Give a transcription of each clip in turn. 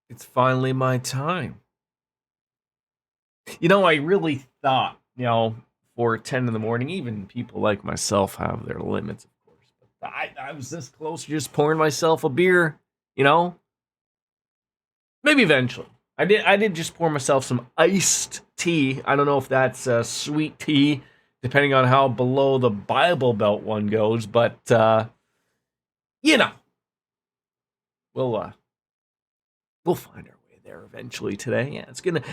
It's finally my time. I really thought, for 10 in the morning, even people like myself have their limits, of course. But I was this close to just pouring myself a beer, you know? Maybe eventually. I did just pour myself some iced tea. I don't know if that's sweet tea, depending on how below the Bible Belt one goes, but you know, we'll we'll find our way there eventually today. Yeah,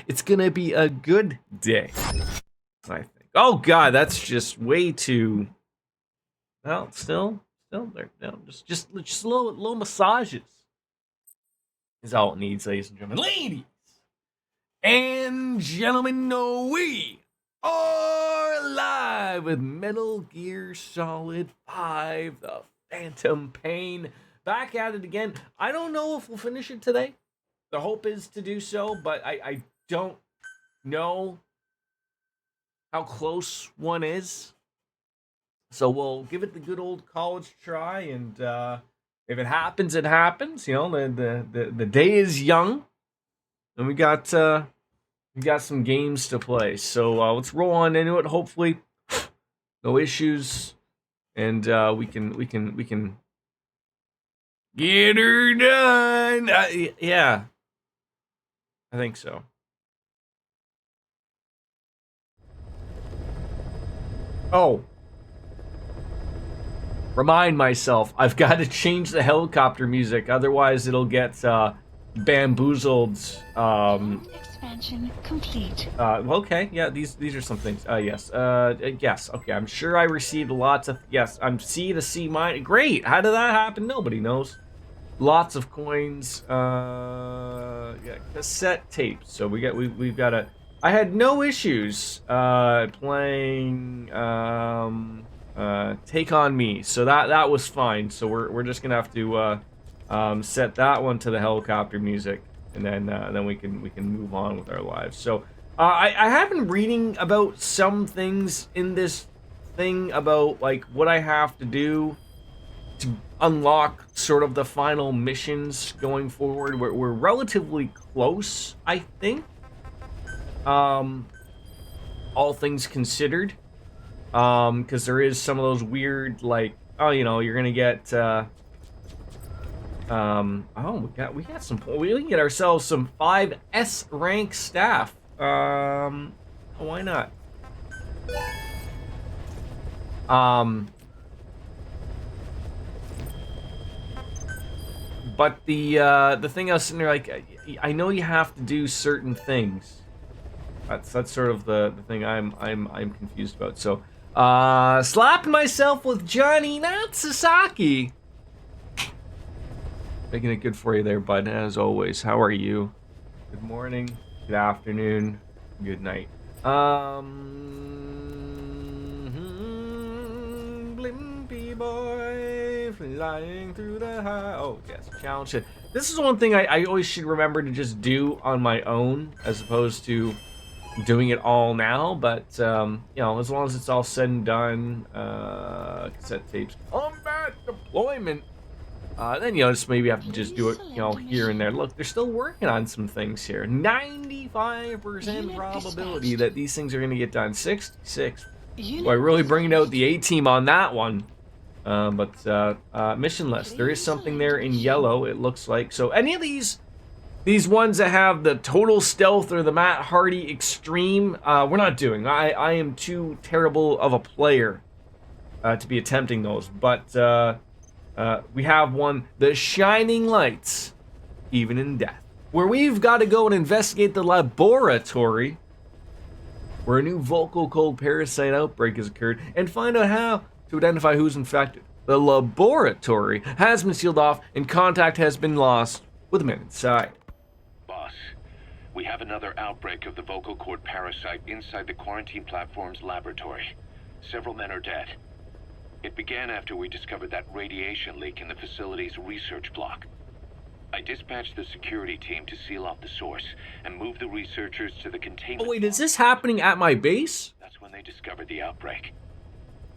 it's gonna be a good day, I think. Oh God, that's just way too. Well, still there. No, just little massages is all it needs, ladies and gentlemen. Ladies and gentlemen, we are live with Metal Gear Solid 5: The Phantom Pain. Back at it again. I don't know if we'll finish it today. The hope is to do so, but I don't know how close one is. So we'll give it the good old college try, and if it happens, it happens. The day is young, and we got some games to play. So let's roll on into it. Hopefully, no issues, and we can get her done. Yeah, I think so. Oh, remind myself, I've got to change the helicopter music, otherwise it'll get bamboozled. Expansion complete. Okay, yeah, these are some things. Yes. Yes. Okay, I'm sure I received lots of. Yes, I'm C to C minus. Great. How did that happen? Nobody knows. Lots of coins. Yeah, cassette tapes. So we've got a. I had no issues playing Take on Me, so that was fine. So we're just gonna have to set that one to the helicopter music, and then we can move on with our lives. So I have been reading about some things in this thing about like what I have to do to unlock sort of the final missions going forward. We're relatively close, I think. All things considered, because there is some of those weird like, oh, you're gonna get oh, we can get ourselves some 5S rank staff. Why not? But the thing I was sitting there like, I know you have to do certain things. That's sort of the thing I'm confused about. So, slapping myself with Johnny, not Sasaki. Making it good for you there, bud. As always, how are you? Good morning, good afternoon, good night. Blimpy boy flying through the high. Oh yes, challenge it. This is one thing I always should remember to just do on my own, as opposed to doing it all now. But as long as it's all said and done, cassette tapes, combat deployment. Then just maybe have to just do it, here and there. Look, they're still working on some things here. 95% probability that these things are going to get done. 66. Boy, really bringing out the A-team on that one. But mission list. There is something there in yellow, it looks like. So any of these ones that have the total stealth or the Matt Hardy extreme, we're not doing. I am too terrible of a player to be attempting those. But we have one, the Shining Lights, Even in Death, where we've got to go and investigate the laboratory where a new vocal cold parasite outbreak has occurred and find out how to identify who's infected. The laboratory has been sealed off and contact has been lost with the men inside. Boss, we have another outbreak of the vocal cord parasite inside the quarantine platform's laboratory. Several men are dead. It began after we discovered that radiation leak in the facility's research block. I dispatched the security team to seal off the source and move the researchers to the containment. Oh wait, is this happening at my base? That's when they discovered the outbreak.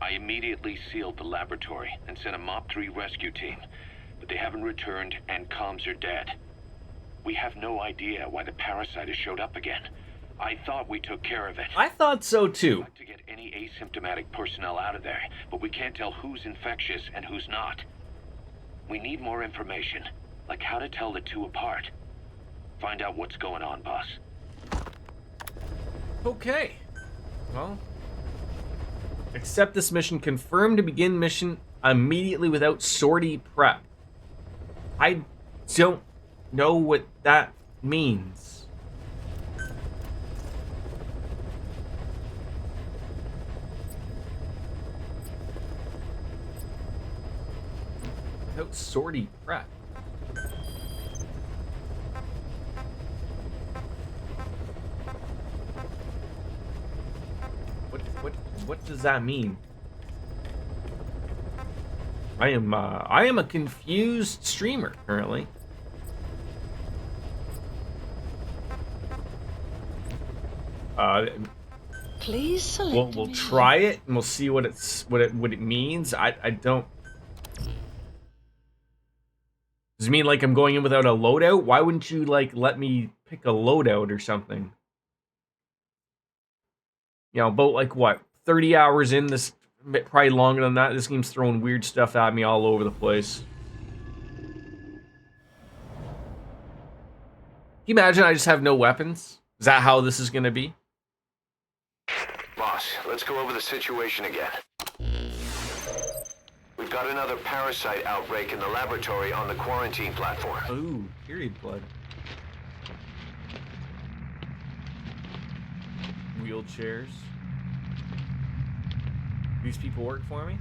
I immediately sealed the laboratory and sent a MOP 3 rescue team. but they haven't returned and comms are dead. We have no idea why the parasite has showed up again. I thought we took care of it. I thought so too. We'd like to get any asymptomatic personnel out of there, but we can't tell who's infectious and who's not. We need more information, like how to tell the two apart. Find out what's going on, boss. Okay. Well, accept this mission. Confirm to begin mission immediately without sortie prep. I don't know what that means. Without sortie prep. What does that mean? I am a confused streamer currently. Please select. We'll try it and we'll see what it means. I don't. Does it mean like I'm going in without a loadout? Why wouldn't you like let me pick a loadout or something? You know, about like what, 30 hours in, this probably longer than that. This game's throwing weird stuff at me all over the place. Can you imagine I just have no weapons? Is that how this is gonna be? Boss, let's go over the situation again. We've got another parasite outbreak in the laboratory on the quarantine platform. Ooh, period blood. Wheelchairs. These people work for me?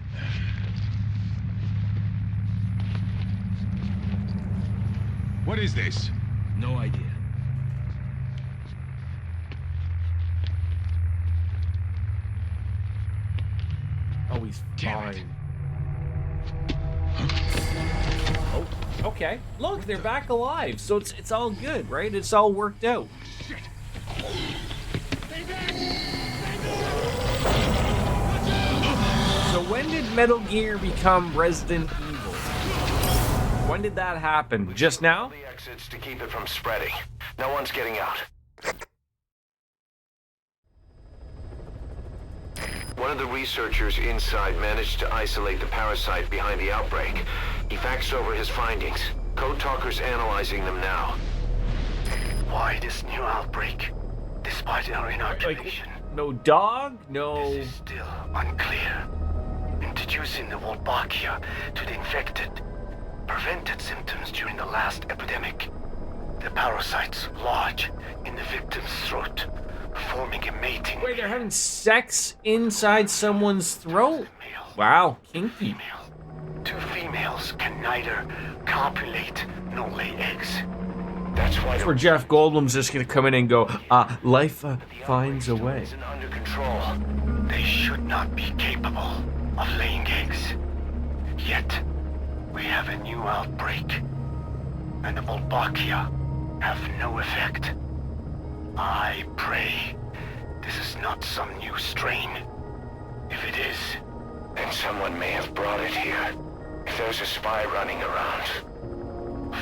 What is this? No idea. Oh, he's Damn it. fine. Oh, okay. Look, they're back alive. So it's all good, right? It's all worked out. Shit. So when did Metal Gear become Resident Evil? When did that happen? Just now? The exits to keep it from spreading. No one's getting out. One of the researchers inside managed to isolate the parasite behind the outbreak. He faxed over his findings. Code Talker's analyzing them now. Why this new outbreak? Despite our inoculation, No dog? No... this is still unclear. Introducing the Wolbachia to the infected prevented symptoms during the last epidemic. The parasites lodge in the victim's throat, forming a mating. Wait, they're having sex inside someone's throat? Male, Wow, kinky. female. Two females can neither copulate nor lay eggs. That's why That's where Jeff Goldblum's just gonna come in and go, life finds a way. isn't under control. They should not be capable of laying eggs. Yet, we have a new outbreak, and the Wolbachia have no effect. I pray this is not some new strain. If it is, then someone may have brought it here. If there's a spy running around.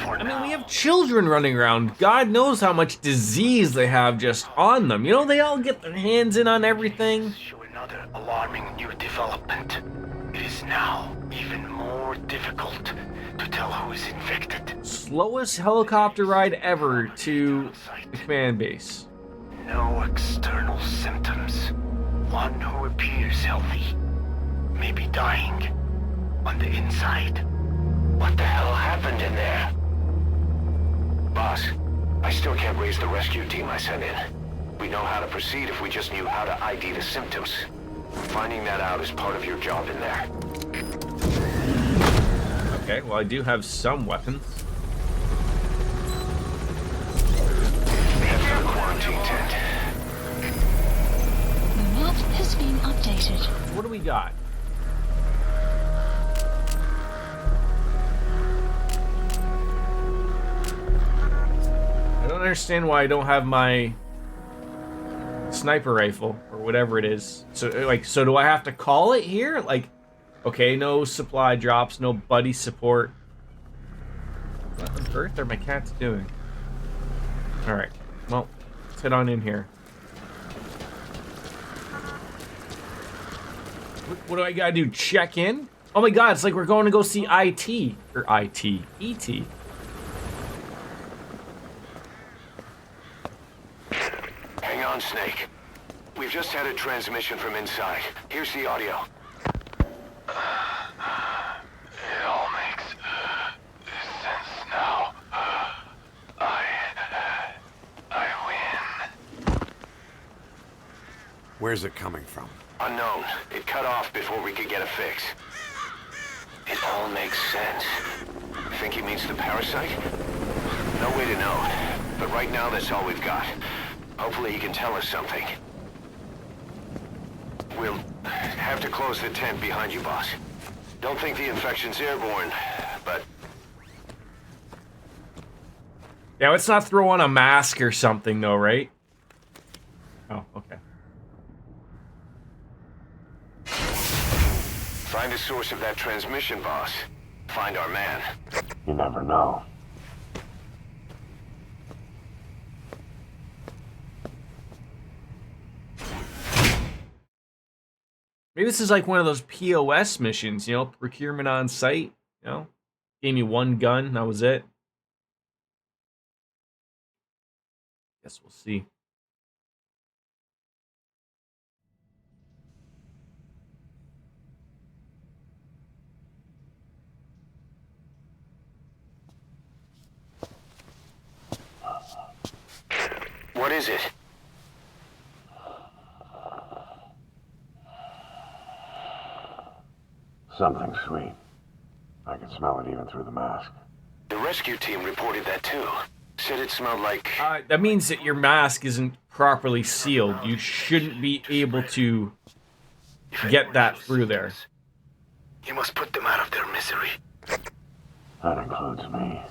For I now, mean, we have children running around. God knows how much disease they have just on them. You know, they all get their hands in on everything. show another alarming new development. It is now even more difficult to tell who is infected. Slowest helicopter ride ever to the command base. No external symptoms. One who appears healthy may be dying on the inside. What the hell happened in there? Boss, I still can't raise the rescue team I sent in. We know how to proceed if we just knew how to ID the symptoms. Finding that out is part of your job in there. Okay, well, I do have some weapons. Head for the quarantine tent. The map has been updated. What do we got? I don't understand why I don't have my sniper rifle or whatever it is. So do I have to call it here? Like, okay, no supply drops, no buddy support. What on earth are my cats doing? Alright. Well, let's head on in here. What do I gotta do? Check in? Oh my god, it's like we're going to go see IT. Or IT. E.T. Hang on, Snake. We've just had a transmission from inside. Here's the audio. It all makes sense now. I win. Where's it coming from? Unknown. It cut off before we could get a fix. It all makes sense. Think he means the parasite? No way to know. But right now, that's all we've got. Hopefully he can tell us something. We'll have to close the tent behind you, boss. Don't think the infection's airborne, but... Yeah, let's not throw on a mask or something, though, right? Oh, okay. Find the source of that transmission, boss. Find our man. You never know. Maybe this is like one of those POS missions, you know, procurement on site, you know? Gave me one gun, that was it. Guess we'll see. What is it? Something sweet. I can smell it even through the mask. The rescue team reported that too. Said it smelled like... That means that your mask isn't properly sealed. You shouldn't be able to get that through there. You must put them out of their misery. That includes me.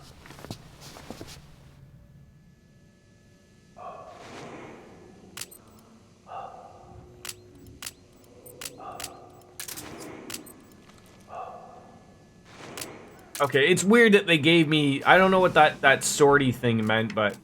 Okay, it's weird that they gave me... I don't know what that sortie thing meant, but...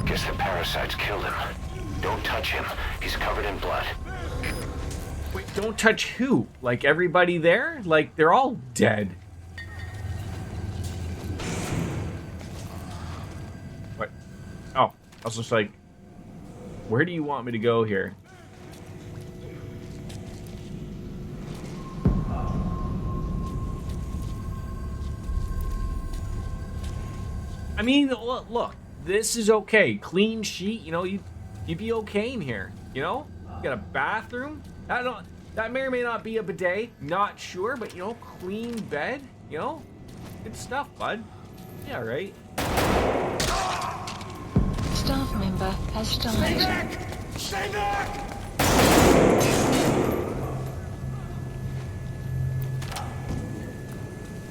Guess the parasites killed him. Don't touch him. He's covered in blood. Wait, don't touch who? Like everybody there? Like they're all dead. What? Oh, I was just like, where do you want me to go here? I mean, look, this is okay. Clean sheet, you know, you'd be okay in here, you know? You got a bathroom. That may or may not be a bidet. Not sure, but you know, clean bed. You know, good stuff, bud. Yeah, right. Staff member has died. Stay back!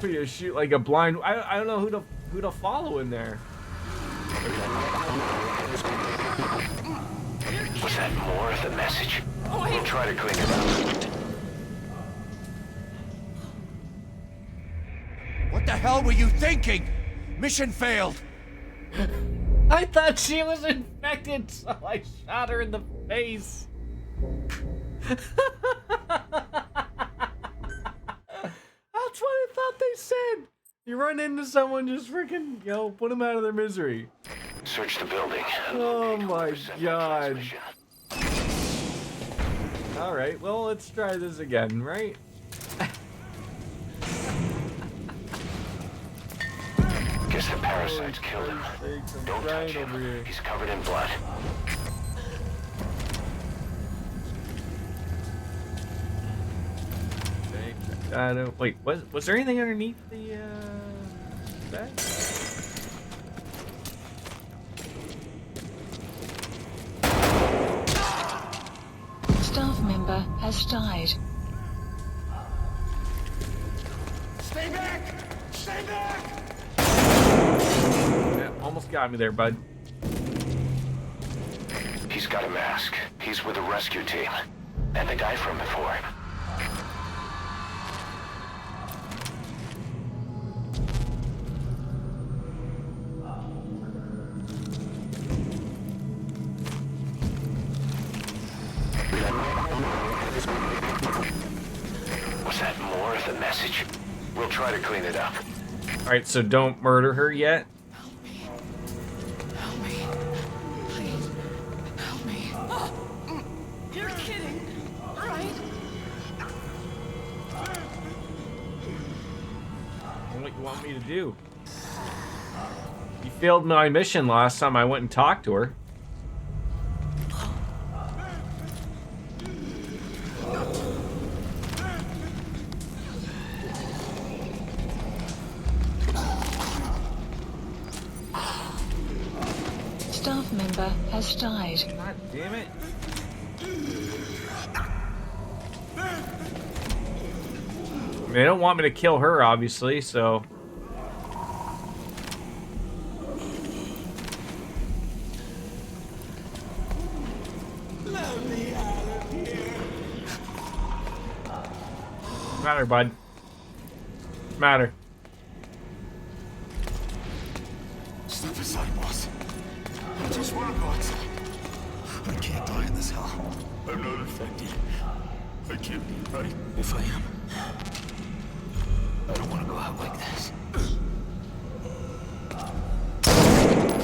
We just shoot like a blind. I don't know who to follow in there. Was that more of the message? We'll try to clean it up. What the hell were you thinking? Mission failed. I thought she was infected, so I shot her in the face. That's what I thought they said. You run into someone, just freaking, you know, put them out of their misery. Search the building. Oh my god. Transmission. Alright, well, let's try this again, right? Guess the parasites killed him. Don't touch him. Over here. He's covered in blood. Okay, check that out. Wait, was there anything underneath the bed? Staff has died. Stay back! Stay back! Yeah, almost got me there, bud. He's got a mask. He's with the rescue team. And the guy from before. Was that more of the message? We'll try to clean it up. Alright, so don't murder her yet. Help me. Please. Help me. You're kidding, right? What you want me to do? You failed my mission last time I went and talked to her. Staff member has died. God damn it. They don't want me to kill her, obviously, so... Matter, bud. Matter. Step aside, boss. I just want to go outside. I can't die in this hell. I'm not infected. I can't be right if I am. I don't want to go out like this.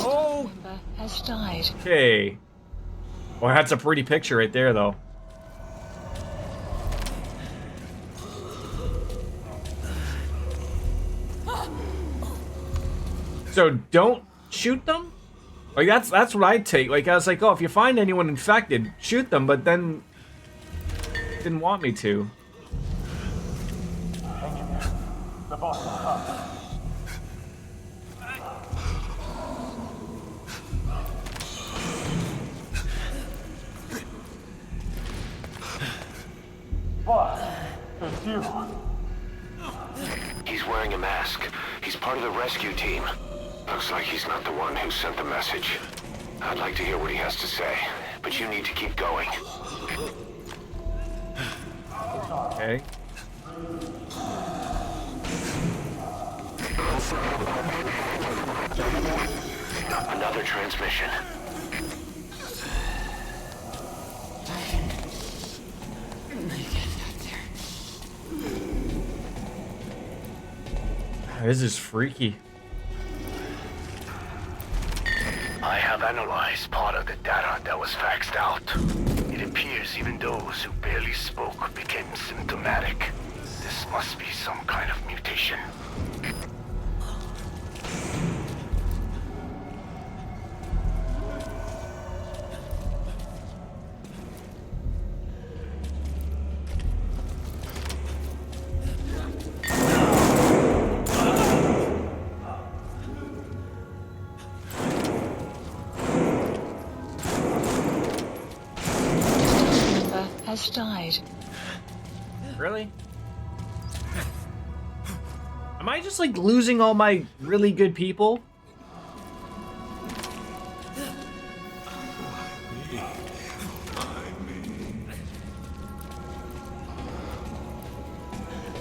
Oh! Member has died. Okay. Well, that's a pretty picture right there, though. So don't shoot them? Like that's what I'd take. Like I was like, oh, if you find anyone infected, shoot them, but then didn't want me to. The boss is up. Boss, it's you. He's wearing a mask. He's part of the rescue team. Looks like he's not the one who sent the message. I'd like to hear what he has to say, but you need to keep going. Okay. Another transmission. This is freaky. I have analyzed part of the data that was faxed out. It appears even those who barely spoke became symptomatic. This must be some kind of mutation. Member has died. Really? Am I just like losing all my really good people?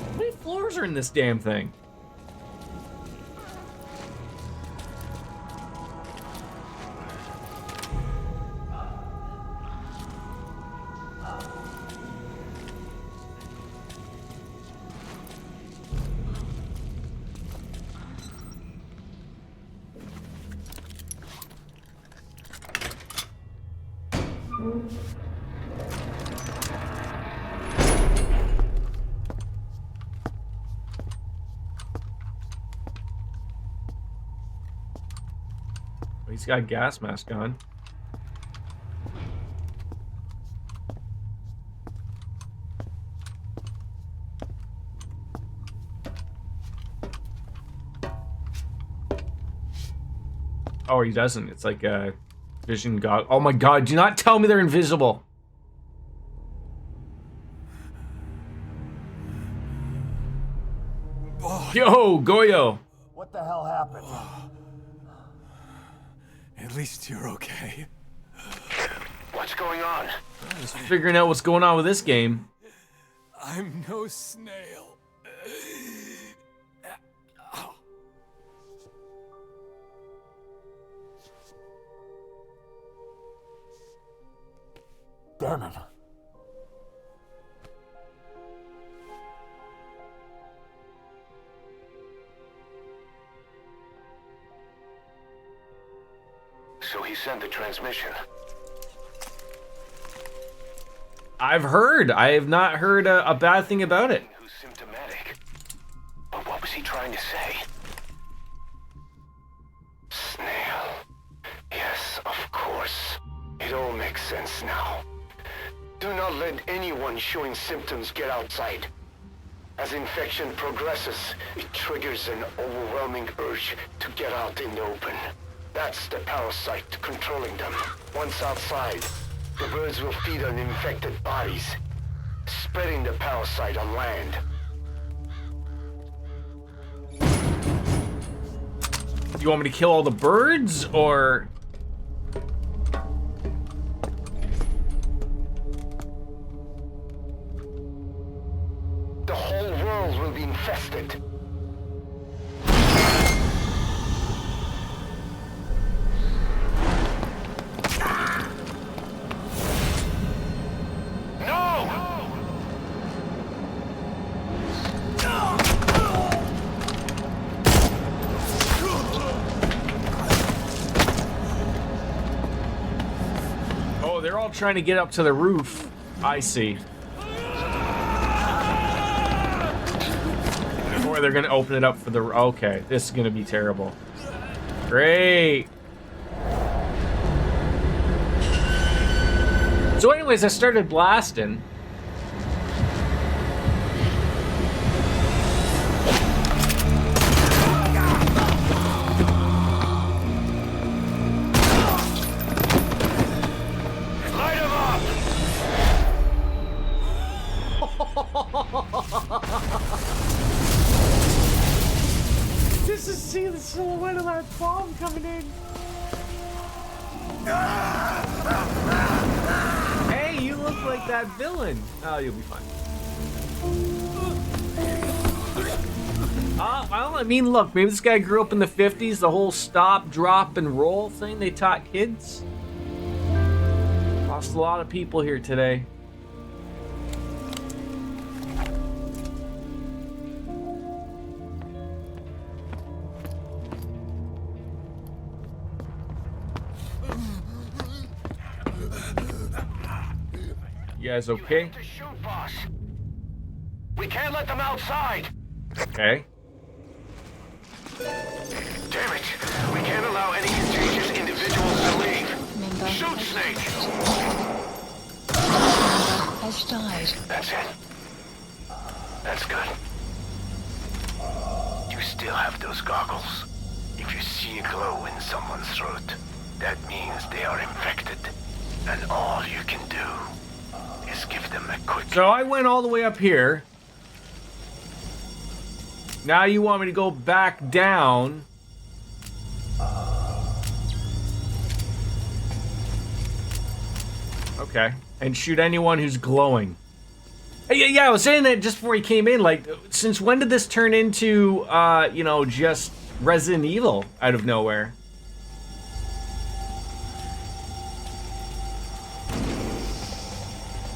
How many floors are in this damn thing? He's got a gas mask on. Oh, he doesn't. It's like a vision god. Oh my god, do not tell me they're invisible. Yo, Goyo. What the hell happened? At least you're okay. What's going on? Just figuring out what's going on with this game. I'm no snail. Damn it. So he sent the transmission. I've heard. I have not heard a bad thing about it. Who's symptomatic? But what was he trying to say? Snail. Yes, of course. It all makes sense now. Do not let anyone showing symptoms get outside. As infection progresses, it triggers an overwhelming urge to get out in the open. That's the parasite controlling them. Once outside, the birds will feed on infected bodies, spreading the parasite on land. Do you want me to kill all the birds, or... The whole world will be infested. Oh, they're all trying to get up to the roof. I see. Or they're gonna open it up for the... Okay, this is gonna be terrible. Great. So anyways, I started blasting. Just to see the silhouette of that bomb coming in. Hey, you look like that villain. Oh, you'll be fine. Well, I mean, look, maybe this guy grew up in the 50s, the whole stop, drop, and roll thing they taught kids. Lost a lot of people here today. You guys okay? To shoot, boss. We can't let them outside. Okay. Damn it! We can't allow any contagious individuals to leave. Shoot, Snake! Has died. That's it. That's good. You still have those goggles. If you see a glow in someone's throat, that means they are infected. And all you can do is give them a quick... So I went all the way up here. Now you want me to go back down. Okay. And shoot anyone who's glowing. Yeah, I was saying that just before he came in, like, since when did this turn into, you know, just Resident Evil out of nowhere?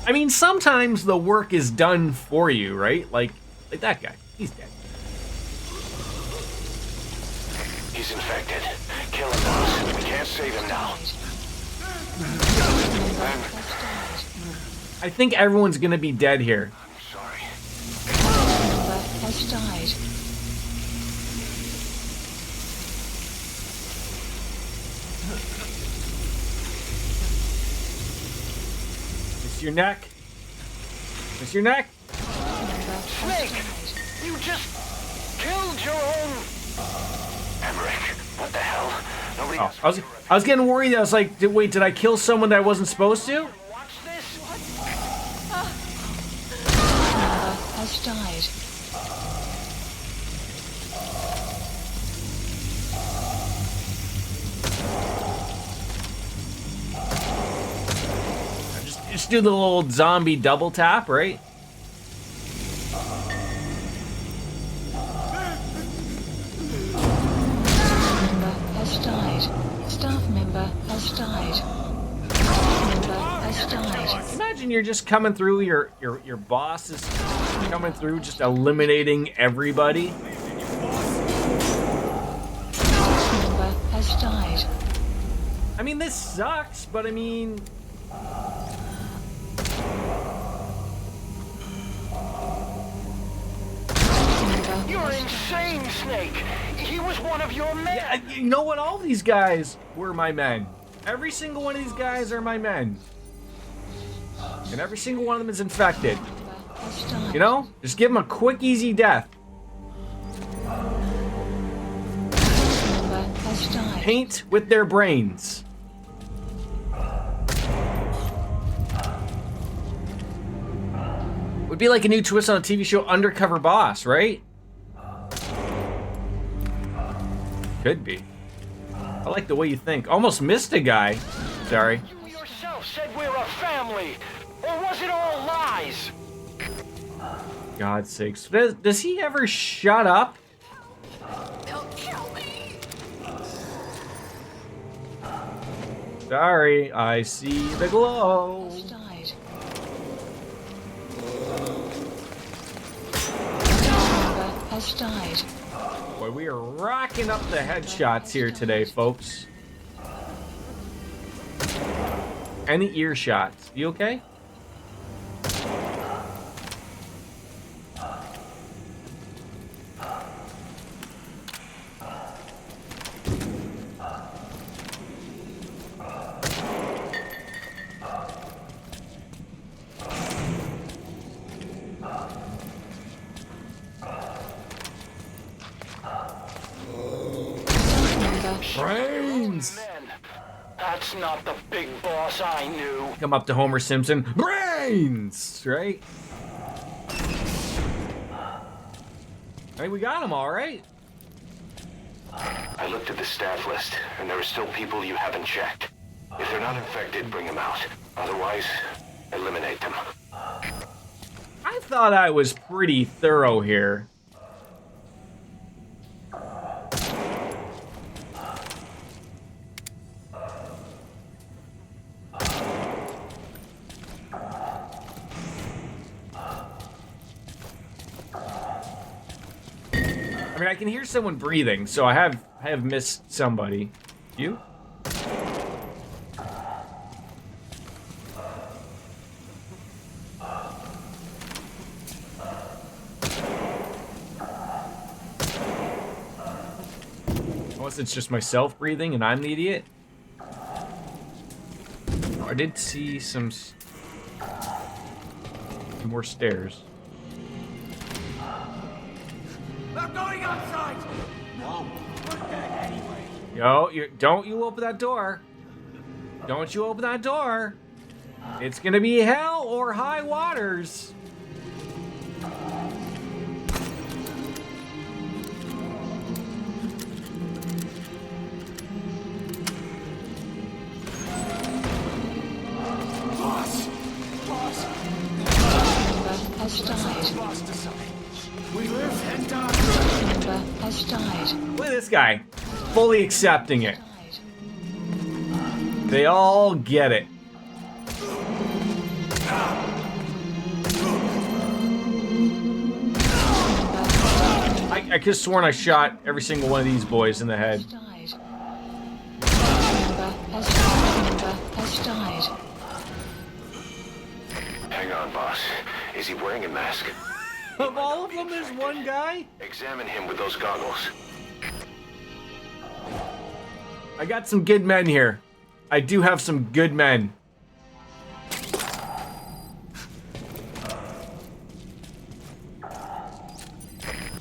I mean, sometimes the work is done for you, right? Like that guy. He's dead. He's infected. Kill him, boss. We can't save him now. I think everyone's gonna be dead here. I'm sorry. Member has died. Miss your neck. Miss your neck. Snake! You just killed your own... Emmerich, what the hell? Nobody Oh, asked I was getting worried. I was like, wait, did I kill someone that I wasn't supposed to? Watch this! Member has died. just do the little zombie double tap, right? Member has died. Staff member has died. Staff member has died. Imagine you're just coming through, your boss is coming through, just eliminating everybody. Staff member has died. I mean, this sucks, but I mean... Member You're has insane, Snake! He was one of your men! Yeah, you know what? All these guys were my men. Every single one of these guys are my men. And every single one of them is infected. has died. You know? Just give them a quick, easy death. Member has died. Paint with their brains. Would be like a new twist on a TV show, Undercover Boss, right? Could be. I like the way you think. Almost missed a guy. Sorry. You yourself said we're a family! Or was it all lies? God's sakes. Does he ever shut up? They'll kill me! Sorry, I see the glow. Has died. Member has died. Boy, we are rocking up the headshots here today, folks. And the ear shots. You okay? Member Brains! Men. That's not the big boss I knew. Come up to Homer Simpson. Brains! Right? Hey, we got him all right. I looked at the staff list, and there are still people you haven't checked. If they're not infected, bring them out. Otherwise, eliminate them. I thought I was pretty thorough here. I mean, I can hear someone breathing, so I have missed somebody. You? Unless it's just myself breathing and I'm the idiot. Oh, I did see some more stairs. I'm going outside! No, we're dead anyway. Yo, don't you open that door. Don't you open that door. It's gonna be hell or high waters. Boss! Boss! member has died. Boss decide. We live and die. Member has died. Look at this guy. Fully accepting it. Died. They all get it. I could have sworn I shot every single one of these boys in the head. Died. Member has died. Member has died. Hang on, boss. Is he wearing a mask? Of all of them, there's one guy? Examine him with those goggles. I got some good men here. I do have some good men.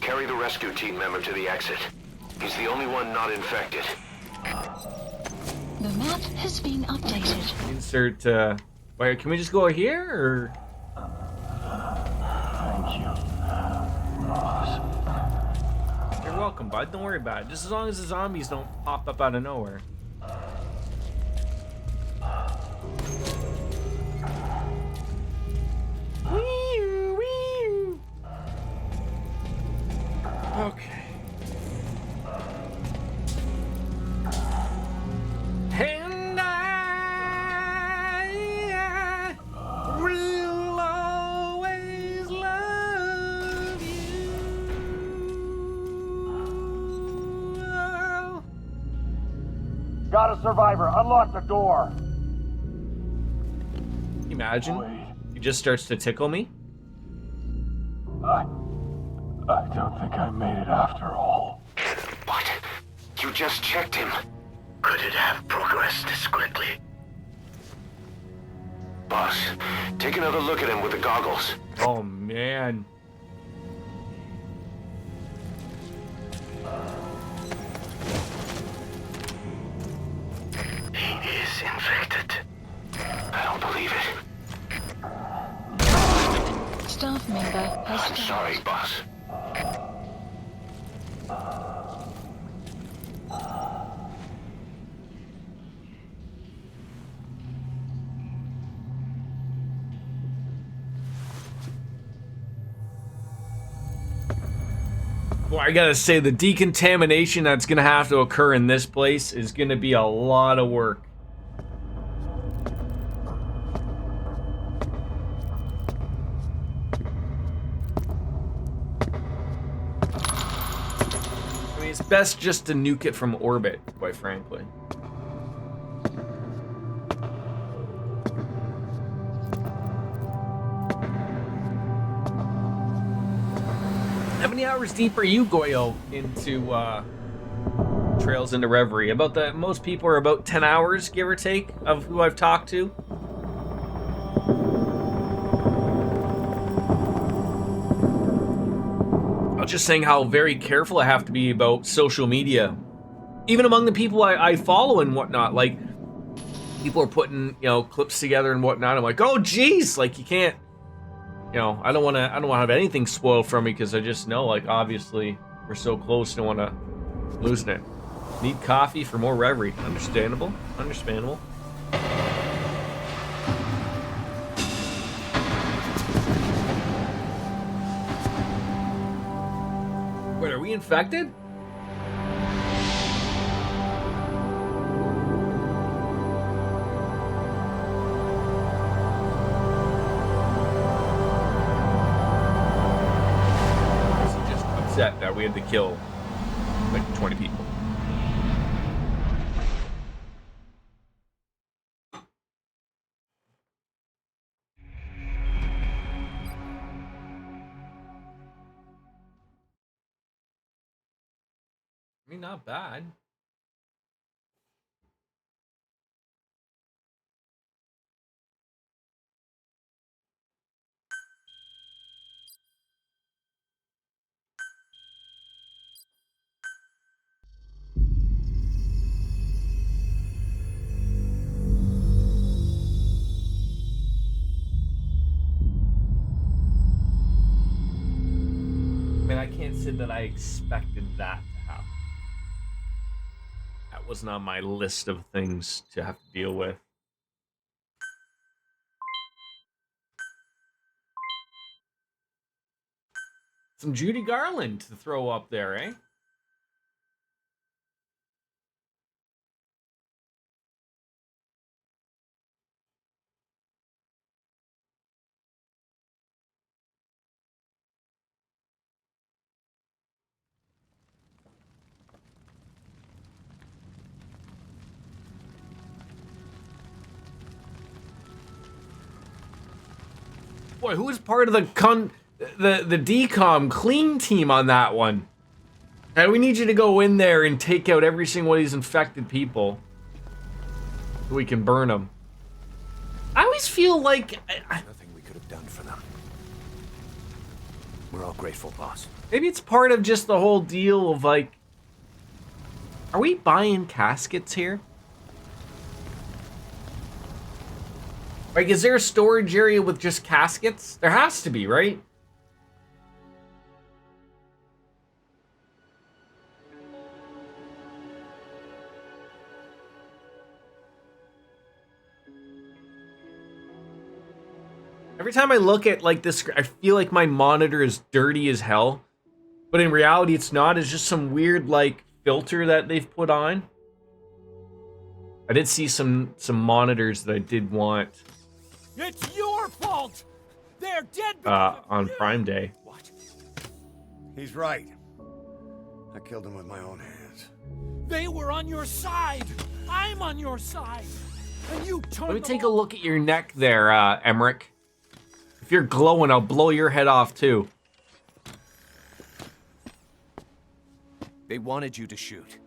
Carry the rescue team member to the exit. He's the only one not infected. The map has been updated. Insert, wait, can we just go here, or? Thank you, boss. You're welcome, bud. Don't worry about it. Just as long as the zombies don't pop up out of nowhere. Okay. And I will always love you. Got a survivor. Unlock the door. Imagine he just starts to tickle me. I don't think I made it after all. What? You just checked him. Could it have progressed this quickly? Boss, take another look at him with the goggles. Oh man. He is infected. I don't believe it. Staff member has I'm died. sorry, boss. Well, I gotta say, the decontamination that's gonna have to occur in this place is gonna be a lot of work. I mean, it's best just to nuke it from orbit, quite frankly. How many hours deep are you, Goyo, into Trails into Reverie? About the most people are about 10 hours, give or take, of who I've talked to. I was just saying how very careful I have to be about social media, even among the people I follow and whatnot. Like, people are putting clips together and whatnot. I'm like, oh geez, like you can't. I don't want to have anything spoiled from me because I just know, like, obviously we're so close. Don't want to lose it. Need coffee for more reverie. Understandable. Wait, are we infected? That we had to kill like 20 people. I mean, not bad. I can't say that I expected that to happen. That wasn't on my list of things to have to deal with. Some Judy Garland to throw up there, eh? Boy, who was part of the decom clean team on that one? Hey, we need you to go in there and take out every single one of these infected people so we can burn them. I always feel like Nothing we could have done for them. We're all grateful, boss. maybe it's part of just the whole deal of like, are we buying caskets here? Like, is there a storage area with just caskets? There has to be, right? Every time I look at like this, I feel like my monitor is dirty as hell But in reality, it's not. It's just some weird, like, filter that they've put on. I did see some monitors that I did want. It's your fault! They're dead On Prime Day. What? He's right. I killed him with my own hands. They were on your side! I'm on your side! And you turned Let me take a look at your neck there, Emmerich. If you're glowing, I'll blow your head off, too. They wanted you to shoot.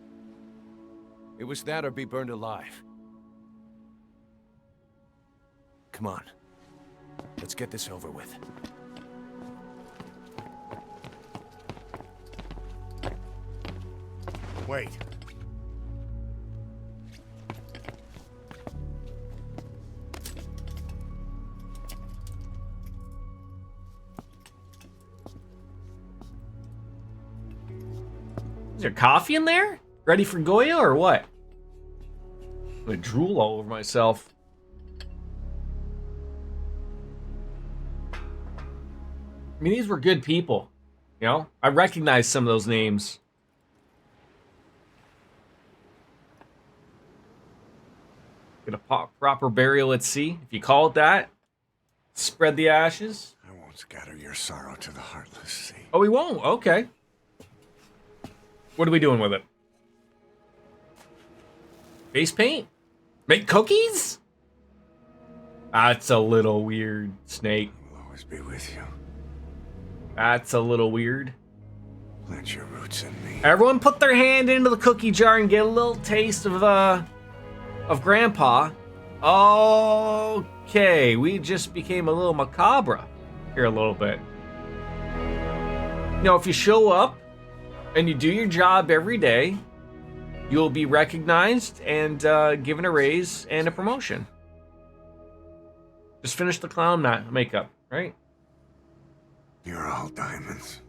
It was that or be burned alive. Come on. Let's get this over with. Wait. Is there coffee in there? Ready for Goya or what? I'm gonna drool all over myself. I mean, these were good people. You know? I recognize some of those names. Get a proper burial at sea, if you call it that. Spread the ashes. I won't scatter your sorrow to the heartless sea. Oh, we won't? Okay. What are we doing with it? Face paint? Make cookies? That's a little weird, Snake. I will always be with you. That's a little weird. Plant your roots in me. Everyone put their hand into the cookie jar and get a little taste of Grandpa. Okay, we just became a little macabre here a little bit. You know, if you show up and you do your job every day, you'll be recognized and given a raise and a promotion. Just finish the clown makeup, right? You're all diamonds.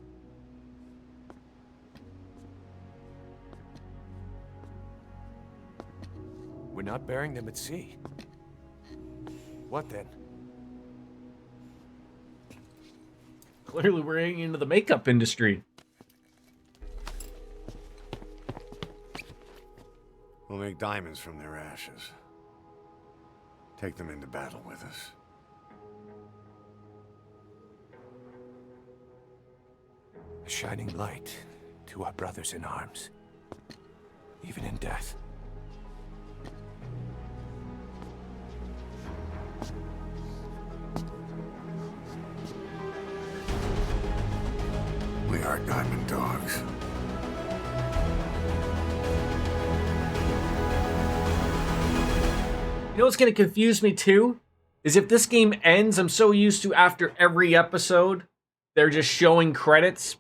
We're not burying them at sea. What then? Clearly we're getting into the makeup industry. We'll make diamonds from their ashes. Take them into battle with us. A shining light to our brothers in arms, even in death. We are diamond dogs. You know what's going to confuse me too? Is if this game ends, I'm so used to after every episode, they're just showing credits.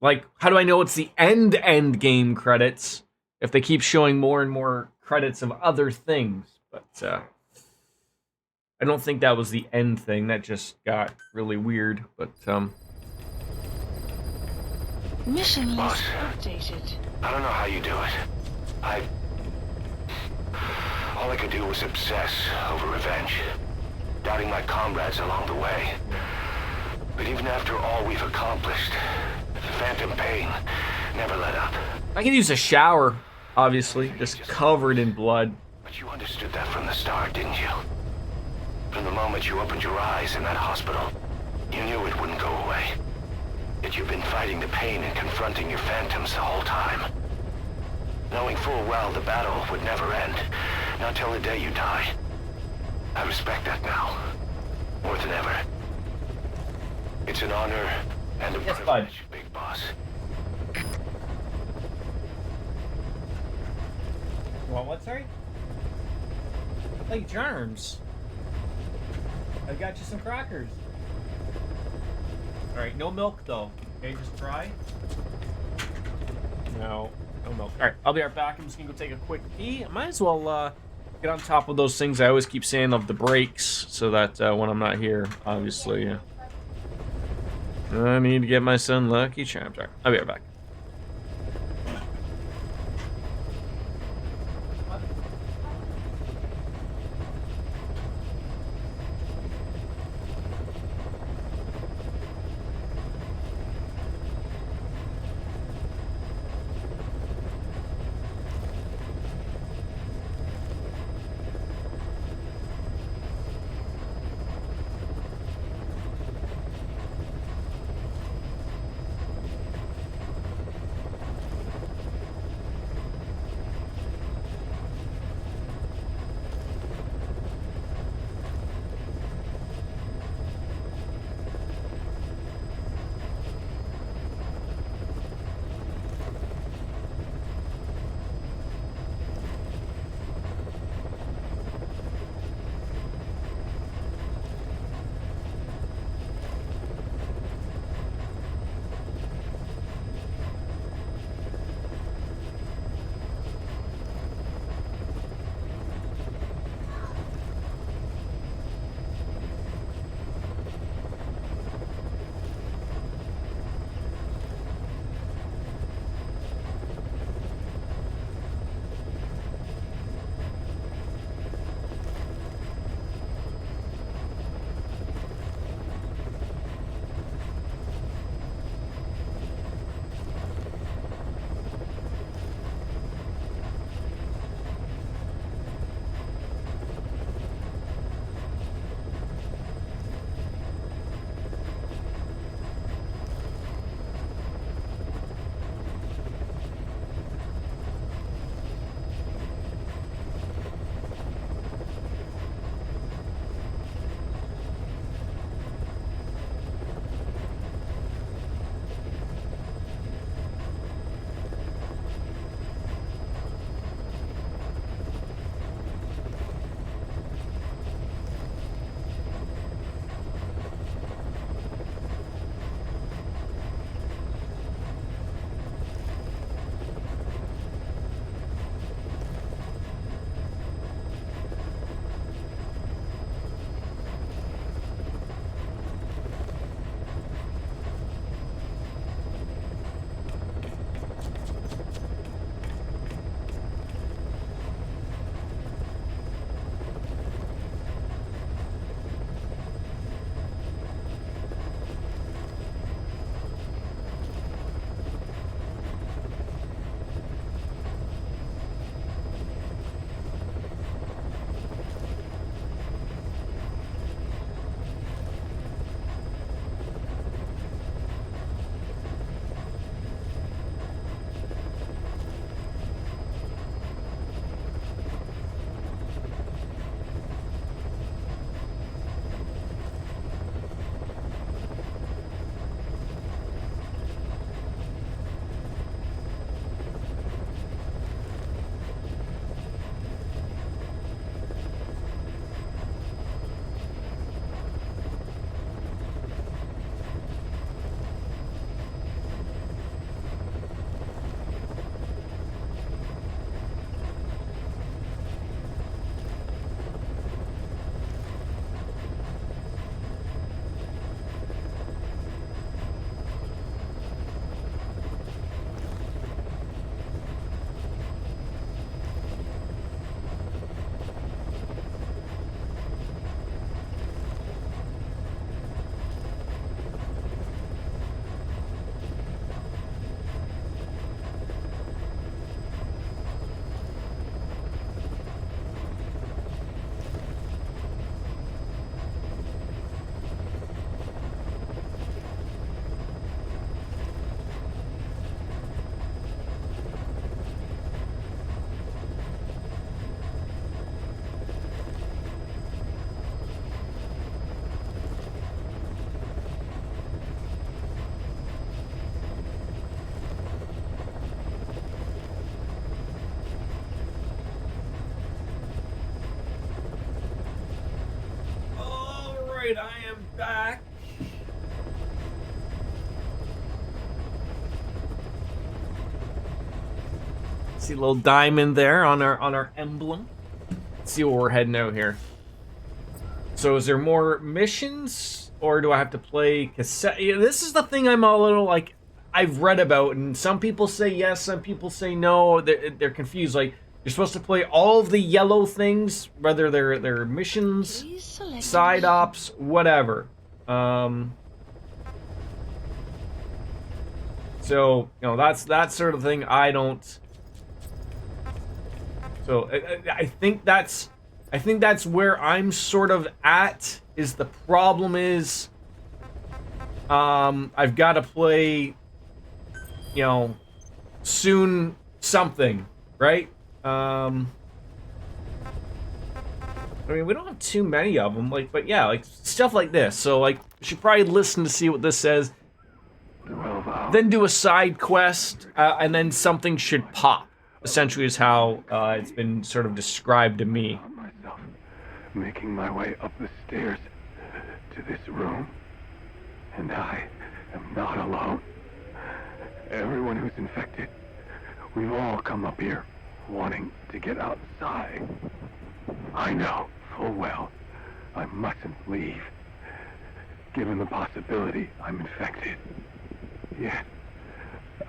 Like, how do I know it's the end game credits if they keep showing more and more credits of other things? But I don't think that was the end thing. That just got really weird. But Mission Boss. list updated. I don't know how you do it. All I could do was obsess over revenge, doubting my comrades along the way. But even after all we've accomplished, the phantom pain never let up. I could use a shower, obviously, just covered in blood. But you understood that from the start, didn't you? From the moment you opened your eyes in that hospital, you knew it wouldn't go away. Yet you've been fighting the pain and confronting your phantoms the whole time. Knowing full well the battle would never end, not till the day you die. I respect that now, more than ever. It's an honor and a privilege, Big Boss. Well, what, sorry? Like germs. I got you some crackers. Alright, no milk though. Okay, just try. No milk. Alright, I'll be right back. I'm just gonna go take a quick pee. I might as well get on top of those things I always keep saying of the breaks, so that when I'm not here, obviously, I need to get my son Lucky Charms. Alright, I'll be right back. Alright, I am back. See a little diamond there on our emblem. Let's see where we're heading out here. So is there more missions, or do I have to play cassette? Yeah, this is the thing I'm a little like, I've read about, and some people say yes, some people say no. They're confused. Like, you're supposed to play all of the yellow things, whether they're missions, side ops, whatever. So, you know, that's that sort of thing I don't. So I think that's where I'm sort of at. Is the problem is, I've got to play, you know, soon something, right? I mean, we don't have too many of them, like, but yeah, like stuff like this. So like, you should probably listen to see what this says. Then do a side quest, and then something should pop. Essentially, is how it's been sort of described to me. Myself making my way up the stairs to this room, and I am not alone. Everyone who's infected, we've all come up here wanting to get outside. I know full well I mustn't leave, given the possibility I'm infected. Yet,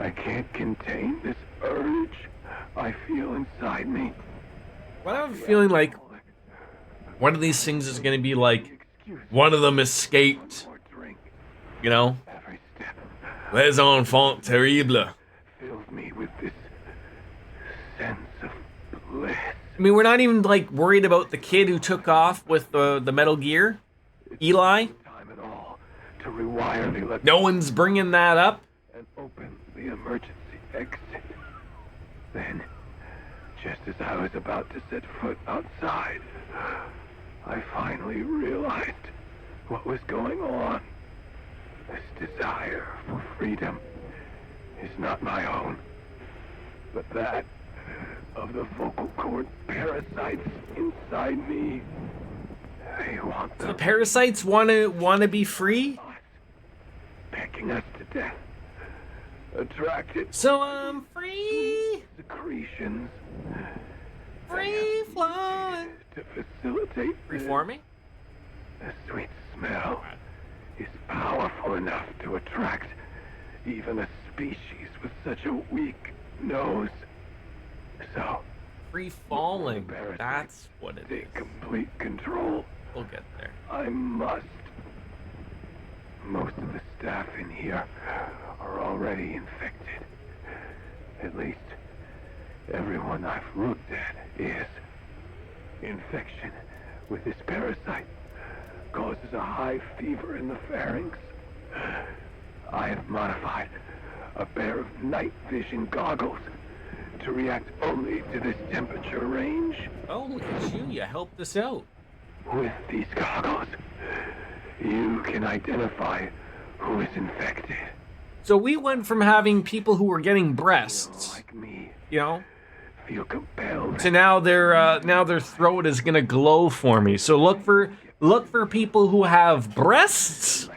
I can't contain this urge I feel inside me. Well, I have a feeling like one of these things is going to be like, one of them escaped, you know? Les enfants terribles. Fills me with this sense of bliss. I mean, we're not even like worried about the kid who took off with the Metal Gear, Eli. Time at all to rewire the No one's bringing that up. And open the emergency exit. Then, just as I was about to set foot outside, I finally realized what was going on. This desire for freedom is not my own, but that of the vocal cord parasites inside me. They want The parasites want to be free. pecking us to death. Attracted. So free. Secretions. Free flowing. To facilitate. Free forming. The sweet smell is powerful enough to attract even a species with such a weak nose. So, free falling. That's what it is. Take complete control. We'll get there. I must. Most of the staff in here are already infected. At least, everyone I've looked at is. Infection with this parasite causes a high fever in the pharynx. I have modified a pair of night vision goggles to react only to this temperature range. Oh, look at you. You helped us out. With these goggles, you can identify who is infected. So we went from having people who were getting breasts, like me, you know, feel compelled, to now their throat is gonna glow for me. So look for people who have breasts,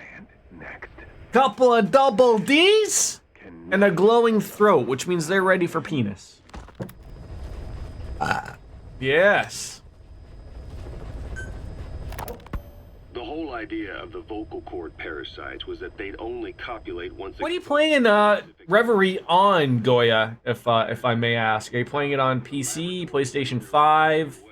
couple of double D's, and a glowing throat, which means they're ready for penis. Yes. The whole idea of the vocal cord parasites was that they'd only copulate once. What are you playing Reverie on, Goya, if I may ask? Are you playing it on PC, PlayStation 5,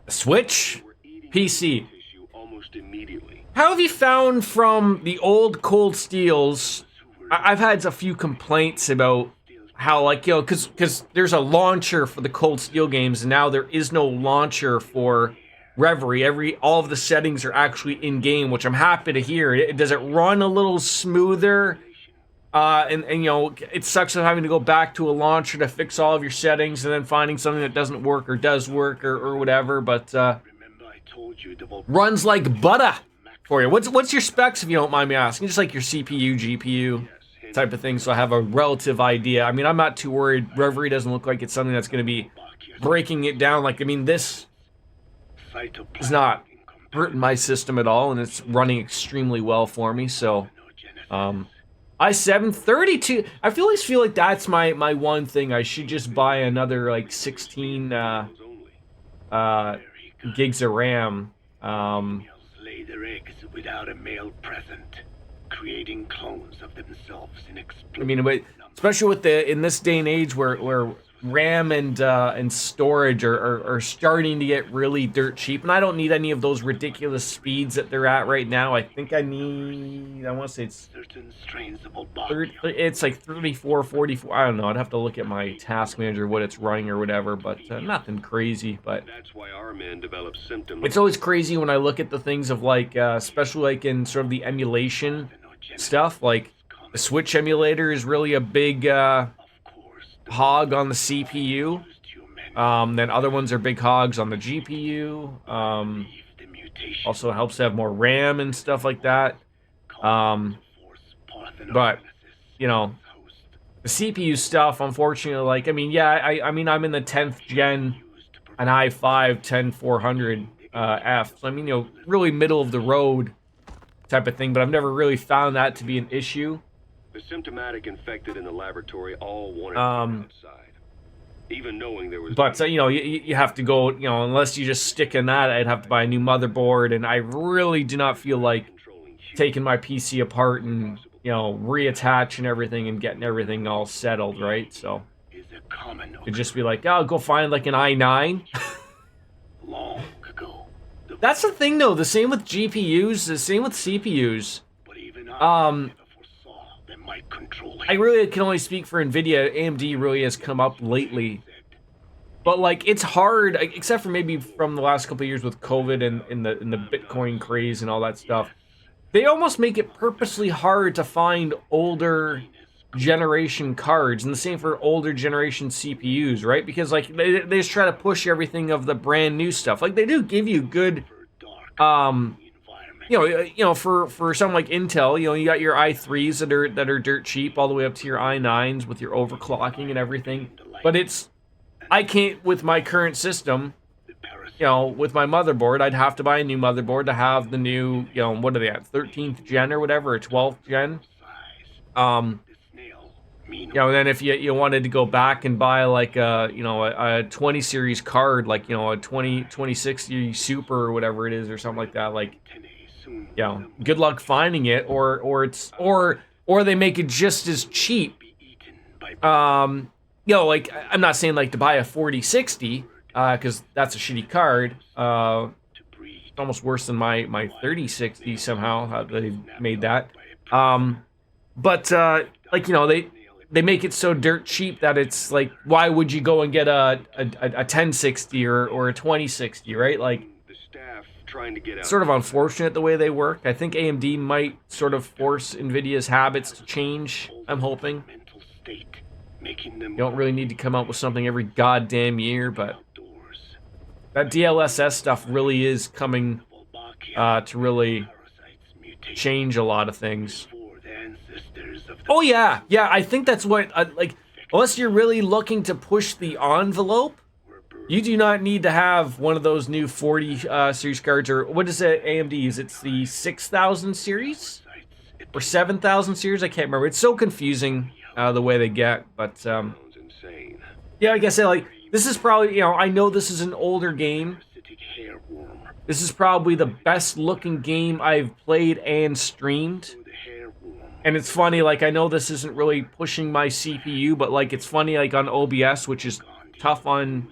Switch, PC? Almost immediately. How have you found from the old Cold Steels? I've had a few complaints about how, like, you know, because there's a launcher for the Cold Steel games, and now there is no launcher for Reverie. All of the settings are actually in game, which I'm happy to hear. Does it run a little smoother? And you know, it sucks of having to go back to a launcher to fix all of your settings and then finding something that doesn't work or does work or whatever. But runs like butter for you. What's your specs, if you don't mind me asking? Just like your CPU, GPU type of thing, so I have a relative idea. I mean, I'm not too worried. Reverie doesn't look like it's something that's going to be breaking it down. Like, I mean, this is not hurting my system at all, and it's running extremely well for me. So, i7 32. I feel like that's my one thing. I should just buy another like 16 gigs of RAM. Lay their eggs without a male present, creating clones of themselves in I mean, especially with in this day and age where RAM and storage are starting to get really dirt cheap, and I don't need any of those ridiculous speeds that they're at right now. I think I want to say it's certain strains of it's like 34, 44. I don't know. I'd have to look at my task manager what it's running or whatever, but nothing crazy. But that's why our man developed symptoms. It's always crazy when I look at the things of like, especially like in sort of the emulation stuff. Like the Switch emulator is really a big hog on the CPU. Then other ones are big hogs on the GPU. Also helps to have more RAM and stuff like that. But you know, the CPU stuff, unfortunately, like I mean, I mean I'm in the 10th gen, an i5 10400 F. So I mean, you know, really middle of the road type of thing. But I've never really found that to be an issue. The symptomatic infected in the laboratory all wanted outside, even knowing there was. But you know, you have to go. You know, unless you just stick in that, I'd have to buy a new motherboard, and I really do not feel like taking my PC apart and reattach and everything and getting everything all settled, right? So it'd just be like, oh, go find like an i9. Long ago. That's the thing, though. The same with GPUs. The same with CPUs. I really can only speak for NVIDIA. AMD really has come up lately. But, like, it's hard, except for maybe from the last couple of years with COVID and in the Bitcoin craze and all that stuff. They almost make it purposely hard to find older generation cards. And the same for older generation CPUs, right? Because, like, they just try to push everything of the brand new stuff. Like, they do give you good, for something like Intel, you got your i3s that are dirt cheap all the way up to your i9s with your overclocking and everything. But I can't, with my current system, with my motherboard, I'd have to buy a new motherboard to have the new, what are they at, 13th gen or whatever, or 12th gen. And then if you wanted to go back and buy like a 20 series card, like, a 2060 Super or whatever it is or something like that, like, good luck finding it, or they make it just as cheap. Like, I'm not saying like to buy a 4060, because that's a shitty card. It's almost worse than my 3060 somehow, how they made that. They make it so dirt cheap that it's like, why would you go and get a 1060 or a 2060, right? Like, it's sort of unfortunate the way they work. I think AMD might sort of force NVIDIA's habits to change, I'm hoping. You don't really need to come out with something every goddamn year, but that DLSS stuff really is coming to really change a lot of things. Oh yeah, I think that's what, unless you're really looking to push the envelope, you do not need to have one of those new 40 series cards, or what is it, AMD's? It's the 6000 series? Or 7000 series? I can't remember. It's so confusing the way they get, but yeah, like I said, like, this is probably, I know this is an older game. This is probably the best looking game I've played and streamed. And it's funny, like, I know this isn't really pushing my CPU, but, like, it's funny, like, on OBS, which is tough on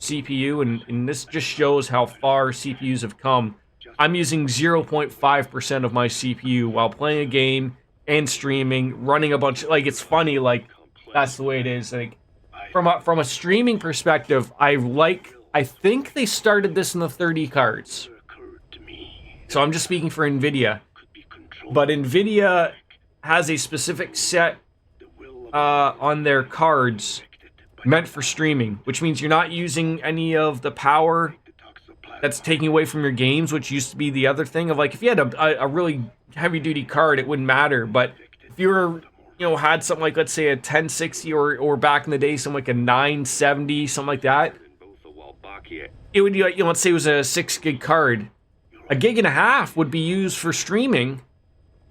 CPU, and this just shows how far CPUs have come. I'm using 0.5% of my CPU while playing a game and streaming, running a bunch, like, it's funny, like, that's the way it is. Like, from a streaming perspective, I think they started this in the 30 cards. So I'm just speaking for NVIDIA. But NVIDIA has a specific set on their cards meant for streaming, which means you're not using any of the power that's taking away from your games, which used to be the other thing of, like, if you had a really heavy-duty card, it wouldn't matter. But if you were, had something like, let's say, a 1060 or back in the day, something like a 970, something like that, it would be like, let's say it was a 6 gig card. a gig and a half would be used for streaming.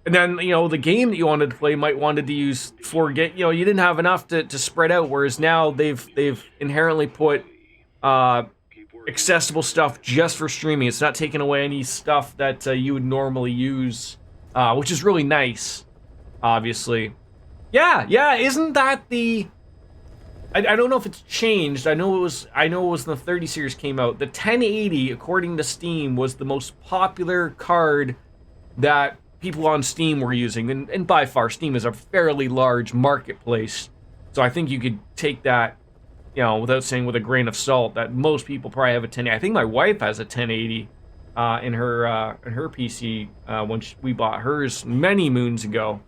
And then, you know, the game that you wanted to play might wanted to use 4 gig. You know, you didn't have enough to spread out. Whereas now they've inherently put accessible stuff just for streaming. It's not taking away any stuff that you would normally use, which is really nice. Obviously, yeah. Isn't that the? I don't know if it's changed. I know it was when the 30 series came out. The 1080, according to Steam, was the most popular card that people on Steam were using, and by far, Steam is a fairly large marketplace. So I think you could take that, you know, without saying with a grain of salt, that most people probably have a 1080. I think my wife has a 1080 in her PC when we bought hers many moons ago.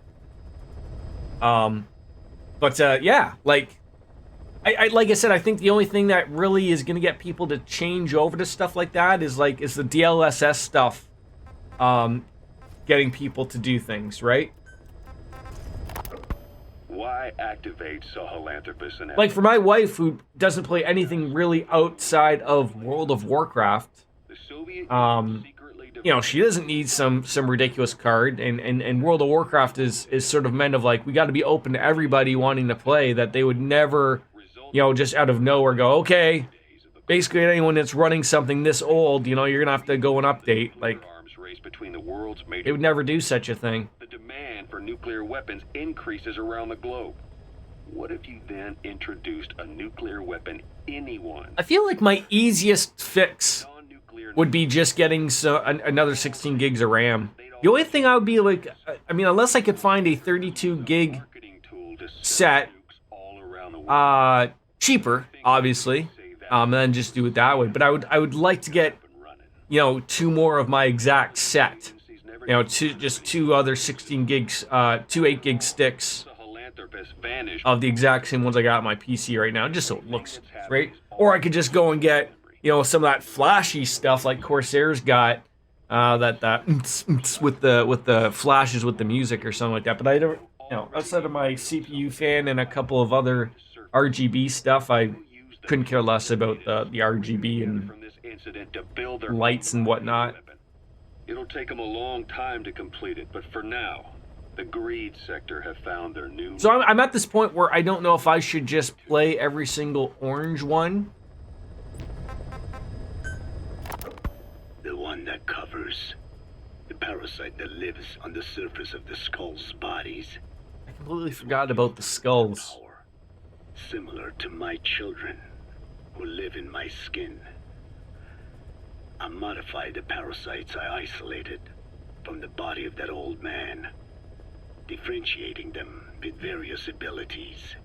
Yeah, like. Like I said, I think the only thing that really is going to get people to change over to stuff like that is the DLSS stuff, getting people to do things, right? Why activate Sahelanthropus and like for my wife, who doesn't play anything really outside of World of Warcraft, you know, she doesn't need some ridiculous card, and World of Warcraft is sort of meant of like, we got to be open to everybody wanting to play, that they would never, you know, just out of nowhere go, okay, basically anyone that's running something this old, you know, you're gonna have to go and update. Like, it would never do such a thing. The demand for nuclear weapons increases around the globe. What if you then introduced a nuclear weapon anyone? I feel like my easiest fix would be just getting another 16 gigs of RAM. The only thing I would be like, I mean, unless I could find a 32 gig set, cheaper, obviously, and then just do it that way. But I would like to get, you know, 2 more of my exact set. You know, two other 16 gigs, 2 8 gig sticks of the exact same ones I got on my PC right now, just so it looks great. Or I could just go and get, you know, some of that flashy stuff like Corsair's got, that with the flashes with the music or something like that. But I don't, you know, outside of my CPU fan and a couple of other RGB stuff, I couldn't care less about the RGB and lights and whatnot. It'll take them a long time to complete it, but for now, the greed sector have found their new... So I'm at this point where I don't know if I should just play every single orange one. The one that covers the parasite that lives on the surface of the skull's bodies. I completely forgot about the skulls. Similar to my children, who live in my skin. I modified the parasites I isolated from the body of that old man, differentiating them with various abilities.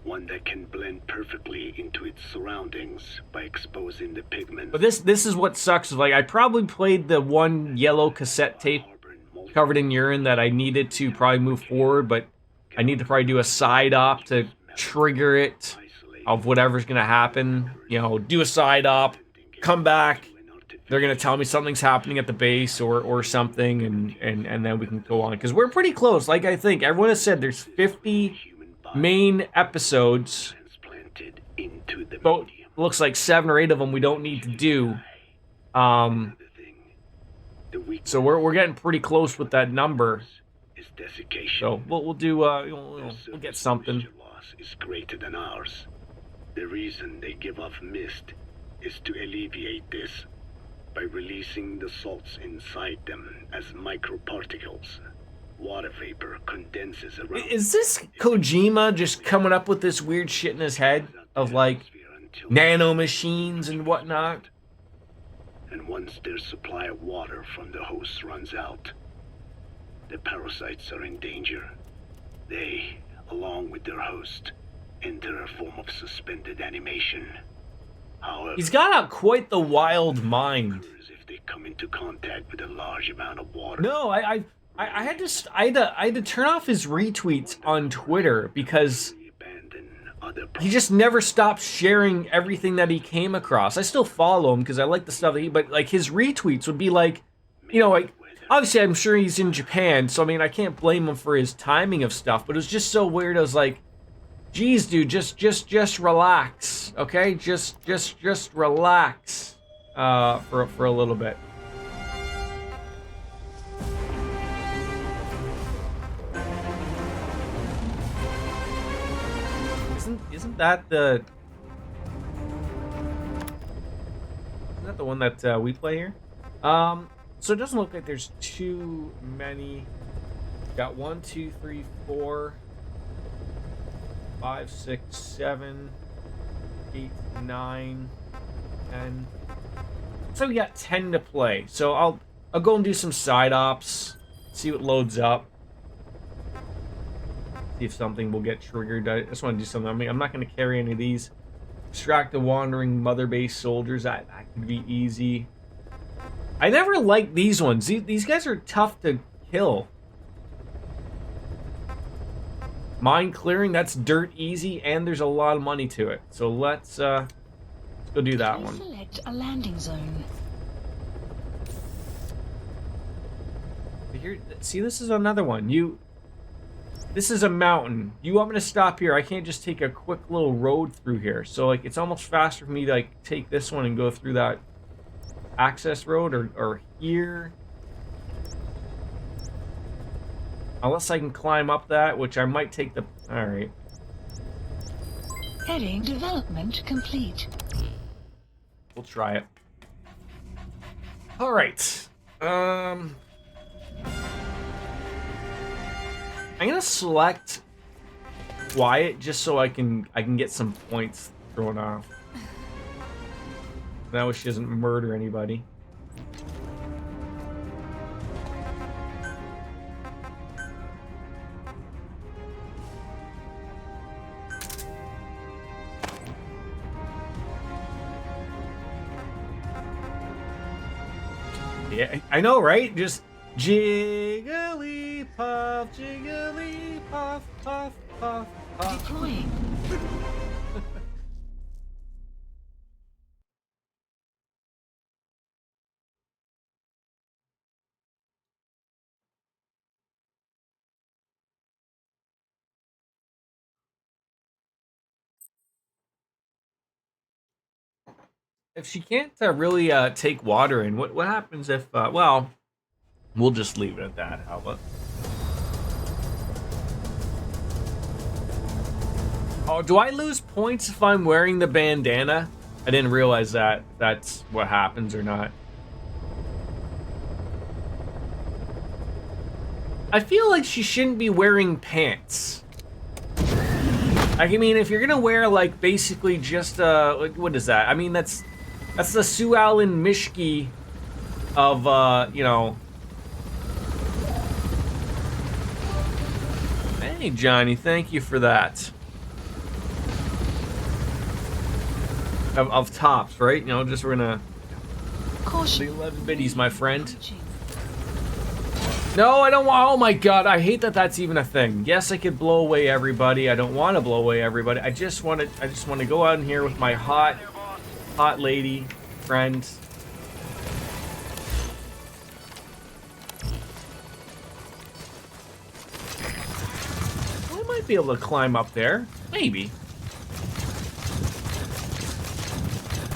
One that can blend perfectly into its surroundings by exposing the pigments. But this is what sucks. Like, I probably played the one yellow cassette tape covered in urine that I needed to probably move forward, but I need to probably do a side op to trigger it of whatever's gonna happen. You know, do a side op, come back, they're gonna tell me something's happening at the base or something, and then we can go on, because we're pretty close. Like, I think everyone has said there's 50 main episodes, but looks like 7 or 8 of them we don't need to do. So we're getting pretty close with that number. So we'll do we'll get something. Is greater than ours. The reason they give off mist is to alleviate this by releasing the salts inside them as microparticles. Water vapor condenses around. Is this Kojima just coming up with this weird shit in his head of like nano machines and whatnot? And once their supply of water from the host runs out, the parasites are in danger. They, along with their host, enter a form of suspended animation. However, he's got quite the wild mind. If they come into contact with a large amount of water. No, I had to turn off his retweets on Twitter because he just never stops sharing everything that he came across. I still follow him because I like the stuff that but like his retweets would be like, you know, like, obviously I'm sure he's in Japan, so I mean I can't blame him for his timing of stuff, but it was just so weird. I was like, geez, dude, just relax, okay? Just relax for a little bit. Isn't that the one that we play here? So it doesn't look like there's too many. Got 1, 2, 3, 4, 5, 6, 7, 8, 9, 10. So we got 10 to play. So I'll go and do some side ops, see what loads up. See if something will get triggered. I just want to do something. I mean, I'm not going to carry any of these. Extract the wandering mother base soldiers. That could be easy. I never liked these ones. These guys are tough to kill. Mine clearing, that's dirt easy, and there's a lot of money to it. So let's go do that one. Select a landing zone. Here, see, this is another one. This is a mountain. You want me to stop here? I can't just take a quick little road through here. So like, it's almost faster for me to like take this one and go through that access road or here. Unless I can climb up that, which I might take the... Alright. Heading development complete. We'll try it. Alright. I'm gonna select quiet just so I can get some points thrown off. That way she doesn't murder anybody. Yeah, I know, right? Just jiggly puff, puff, puff. Deploying. If she can't really take water in, what happens if? Well, we'll just leave it at that. How about? Oh, do I lose points if I'm wearing the bandana? I didn't realize that. That's what happens or not. I feel like she shouldn't be wearing pants. I mean, if you're gonna wear like basically just like, what is that? I mean, that's the Sue Allen Mishki of you know. Hey Johnny, thank you for that. Of tops, right? You know, just we're gonna the 11 biddies, my friend. No, I don't want. Oh my god, I hate that that's even a thing. Yes, I could blow away everybody. I don't want to blow away everybody. I just want to go out in here with my hot lady friend. Well, I might be able to climb up there. Maybe.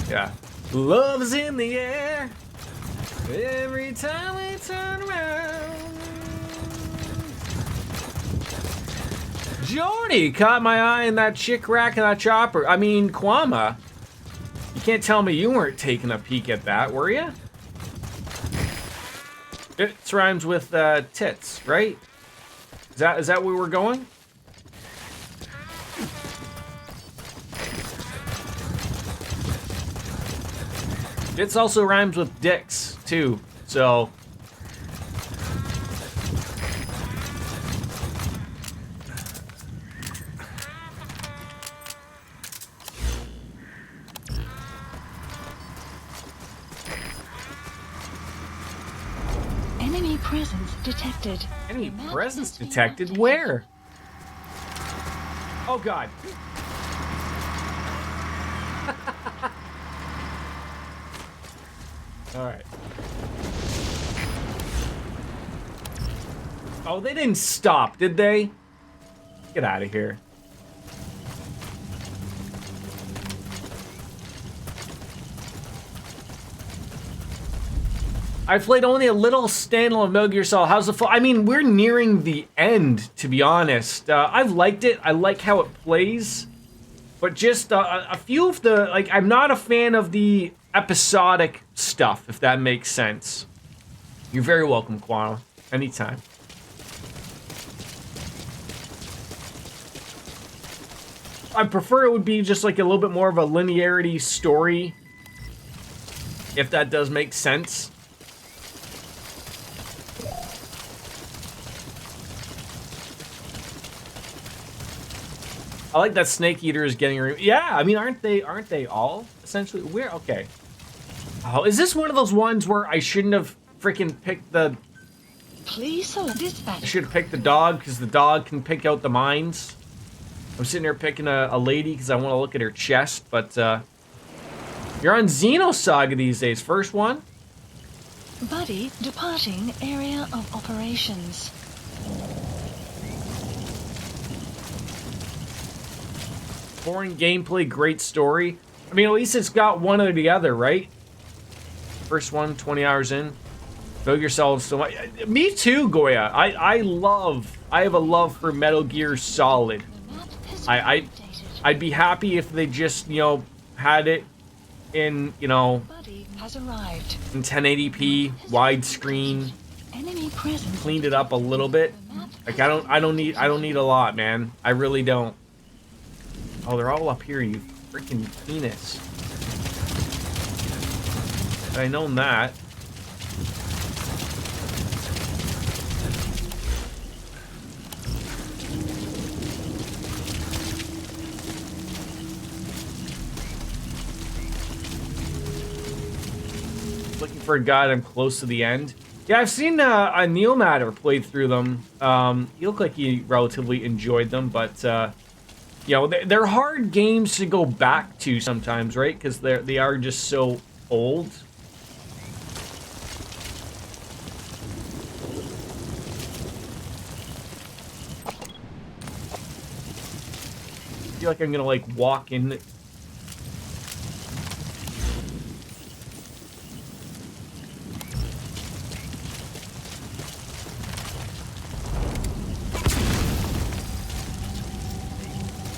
Yeah. Love is in the air. Every time we turn around. Jordy caught my eye in that chick rack and that chopper. I mean, Kwama. You can't tell me you weren't taking a peek at that, were you? It rhymes with tits, right? Is that where we're going? It's also rhymes with dicks, too, so... Enemy presence detected. Enemy presence detected? Where? Oh, God. Alright. Oh, they didn't stop, did they? Get out of here. I played only a little standalone Metal Gear Solid. How's the I mean, we're nearing the end, to be honest. I've liked it. I like how it plays. But just a few of the, like, I'm not a fan of the episodic stuff, if that makes sense. You're very welcome, Quana. Anytime. I prefer it would be just like a little bit more of a linearity story, if that does make sense. I like that Snake Eater is getting yeah, I mean, aren't they all essentially? Where? Okay. Oh, is this one of those ones where I shouldn't have freaking picked the... Please hold dispatch. I should have picked the dog, because the dog can pick out the mines. I'm sitting here picking a lady because I want to look at her chest, but you're on Xenosaga these days. First one? Buddy departing area of operations. Boring gameplay, great story. I mean, at least it's got one or the other, right? First one, 20 hours in. Know yourselves so much. Me too, Goya. I have a love for Metal Gear Solid. I'd be happy if they just, you know, had it in, you know, Buddy has arrived. in 1080p, widescreen, Enemy present. cleaned it up a little bit. Like I don't need a lot, man. I really don't. Oh, they're all up here, you freaking penis. I known that. Looking for a guide. I'm close to the end. Yeah, I've seen a Neil Matter played through them. He looked like he relatively enjoyed them, but you know, they're hard games to go back to sometimes, right? Because they are just so old. I feel like I'm gonna like walk in.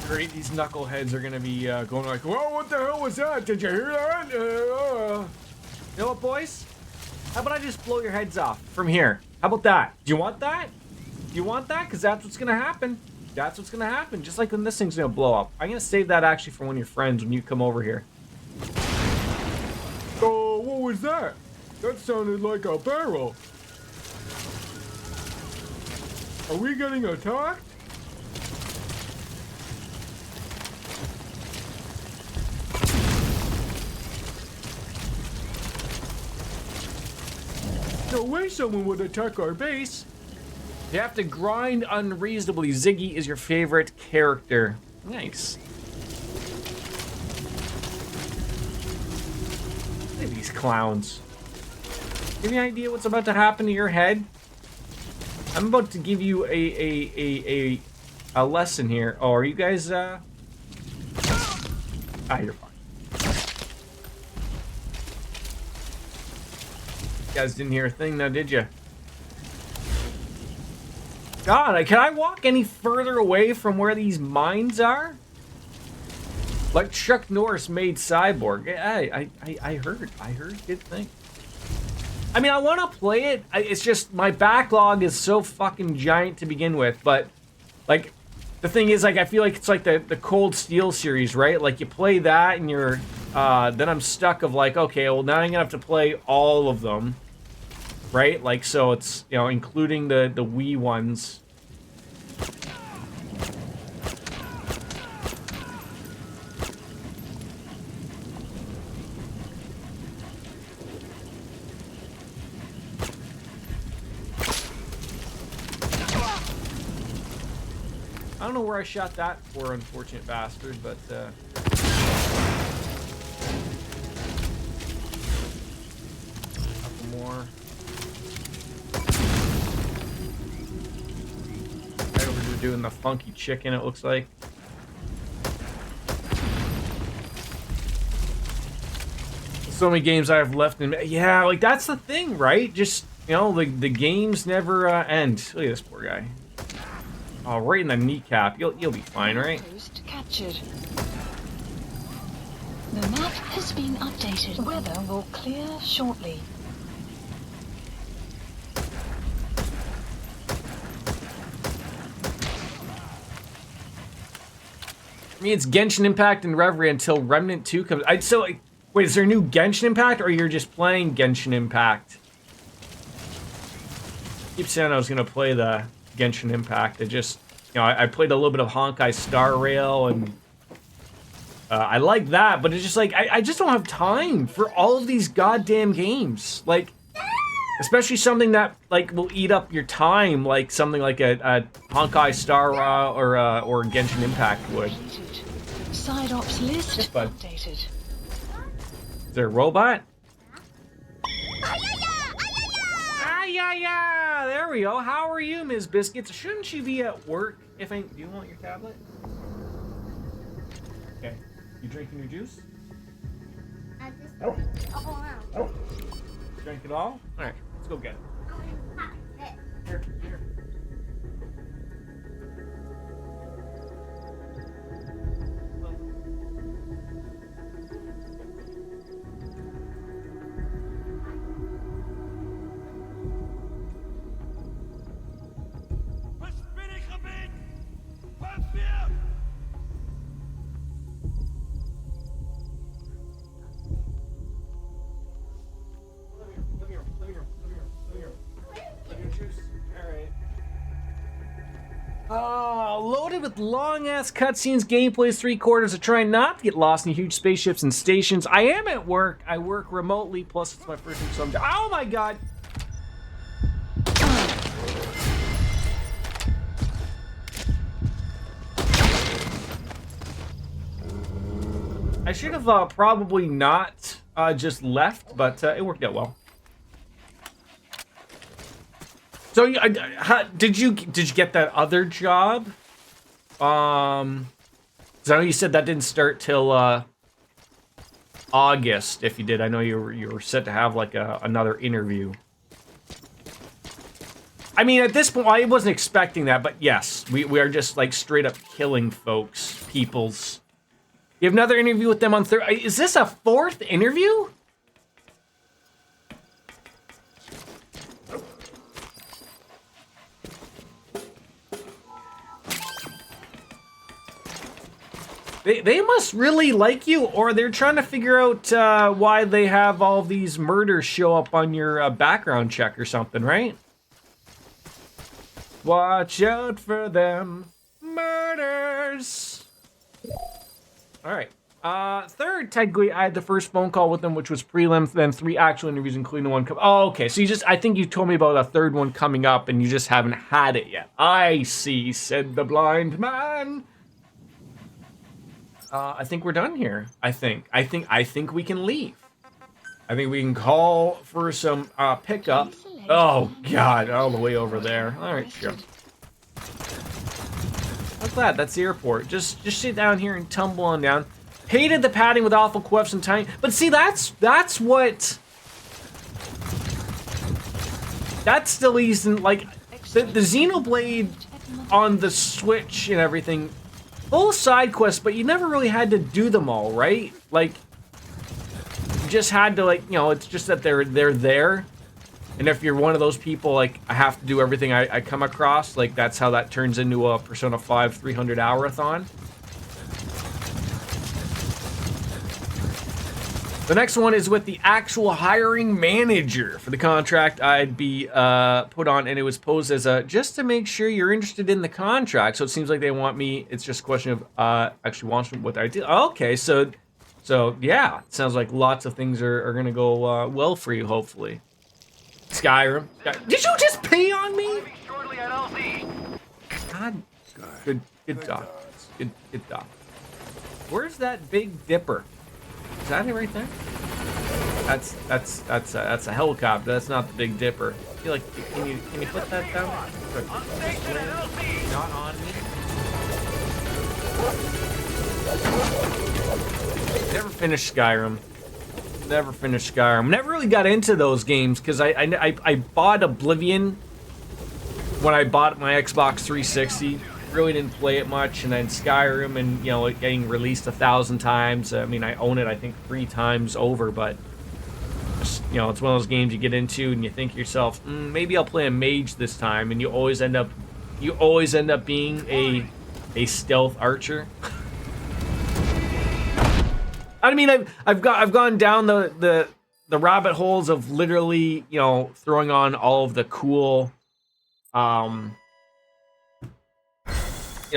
Great, these knuckleheads are gonna be going like, "Whoa, what the hell was that? Did you hear that?" You know what, boys? How about I just blow your heads off from here? How about that? Do you want that? Do you want that? Because that's what's gonna happen. That's what's gonna happen. Just like when this thing's gonna blow up. I'm gonna save that actually for one of your friends when you come over here. Oh, what was that? That sounded like a barrel. Are we getting attacked? No way someone would attack our base. You have to grind unreasonably. Ziggy is your favorite character. Nice. Look at these clowns. Give me an idea what's about to happen to your head? I'm about to give you a lesson here. Oh, are you guys you're fine. You guys didn't hear a thing now, did you? God, can I walk any further away from where these mines are? Like Chuck Norris made Cyborg. I heard good thing. I mean, I want to play it. It's just my backlog is so fucking giant to begin with. But like, the thing is, like, I feel like it's like the Cold Steel series, right? Like you play that and you're then I'm stuck of like, okay, well now I'm gonna have to play all of them. Right? Like, so it's, you know, including the Wii ones. I don't know where I shot that poor unfortunate bastard, but couple more. Right over here doing the funky chicken, it looks like. So many games I have left in. Yeah, like that's the thing, right? Just, you know, the games never end. Look at this poor guy. Oh, right in the kneecap. You'll be fine, right? Post captured. has been updated. Weather will clear shortly. I mean, it's Genshin Impact and Reverie until Remnant 2 comes. Wait, is there a new Genshin Impact, or you're just playing Genshin Impact? I keep saying I was gonna play the Genshin Impact. I played a little bit of Honkai Star Rail, and I like that, but it's just like, I just don't have time for all of these goddamn games. Like, especially something that, like, will eat up your time, like something like a Honkai Star Rail or Genshin Impact would. Side ops list Yes, bud. updated. Is there a robot? Yeah, there we go. How are you, Ms. Biscuits? Shouldn't you be at work? Do you want your tablet? Okay. You drinking your juice? Drink it all? Alright, let's go get it. Here. Loaded with long-ass cutscenes, gameplays, 3/4 of trying not to get lost in huge spaceships and stations. I am at work. I work remotely, plus it's my first week, so oh my god! I should have probably not just left, but it worked out well. So, did you get that other job? So I know you said that didn't start till August. If you did, I know you were set to have like another interview. I mean, at this point, I wasn't expecting that, but yes, we are just like straight up killing folks, peoples. You have another interview with them on Thursday. Is this a 4th interview? They must really like you, or they're trying to figure out why they have all these murders show up on your background check or something, right? Watch out for them murders. All right. Third, technically, I had the first phone call with them, which was prelim, then 3 actual interviews, including the one. Oh, okay. So I think you told me about a third one coming up, and you just haven't had it yet. I see, said the blind man. I think we're done here. I think we can leave. I think we can call for some pickup. Oh god, all the way over there. All right, sure. What's that? That's the airport. Just sit down here and tumble on down. Hated the padding with awful queffs and tiny. But see, that's what. That still isn't like the Xenoblade on the Switch and everything. Full side quests, but you never really had to do them all, right? Like, you just had to, like, you know, it's just that they're there. And if you're one of those people, like, I have to do everything I come across, like, that's how that turns into a Persona 5 300-hour-a-thon. The next one is with the actual hiring manager for the contract I'd be put on, and it was posed as just to make sure you're interested in the contract. So it seems like they want me. It's just a question of actually wanting what I do. Okay, so yeah, it sounds like lots of things are gonna go well for you, hopefully. Skyrim. Did you just pee on me? God, good dog. Good dog. Where's that Big Dipper? Is that it right there? That's a helicopter. That's not the Big Dipper. I feel like can you put that down? Not on me. Never finished Skyrim. Never really got into those games because I bought Oblivion when I bought my Xbox 360, really didn't play it much, and then Skyrim, and you know, it getting released 1,000 times. I mean, I own it, I think 3 times over, but just, you know, it's one of those games you get into and you think to yourself, maybe I'll play a mage this time, and you always end up being a stealth archer. I mean, I've gone down the rabbit holes of literally, you know, throwing on all of the cool, you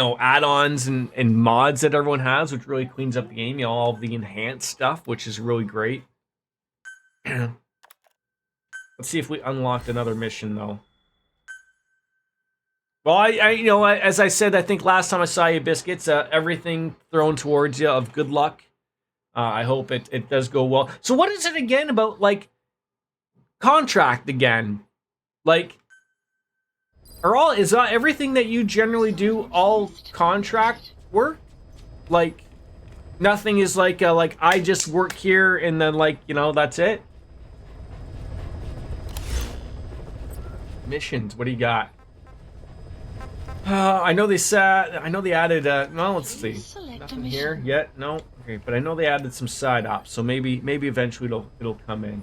know, add-ons and mods that everyone has, which really cleans up the game. You know, all of the enhanced stuff, which is really great. Let's see if we unlocked another mission, though. Well, I you know, as I said, I think last time I saw you, Biscuits, everything thrown towards you of good luck. I hope it does go well. So what is it again about, like, contract again? Like, is that everything that you generally do all contract work? Like, nothing is like I just work here and then, like, you know, that's it? Missions, what do you got? I know they added, no, let's see. Nothing here yet, no. Okay, but I know they added some side ops, so maybe eventually it'll come in.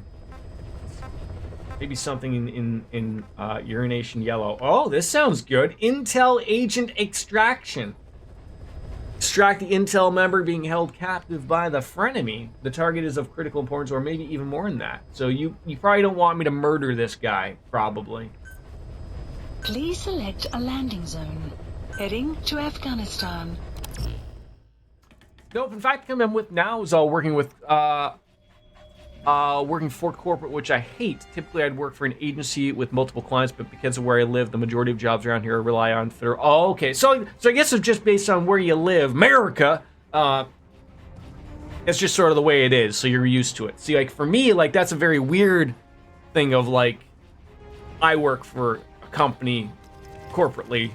Maybe something in Urination Yellow. Oh, this sounds good. Intel agent extraction. Extract the Intel member being held captive by the frenemy. The target is of critical importance, or maybe even more than that. So you probably don't want me to murder this guy, probably. Please select a landing zone. Heading to Afghanistan. Nope, in fact, I'm with now is working with working for corporate, which I hate. Typically, I'd work for an agency with multiple clients, but because of where I live, the majority of jobs around here rely on federal. Oh, okay. So I guess it's just based on where you live. America, it's just sort of the way it is, so you're used to it. See, like, for me, like, that's a very weird thing of, like, I work for a company corporately,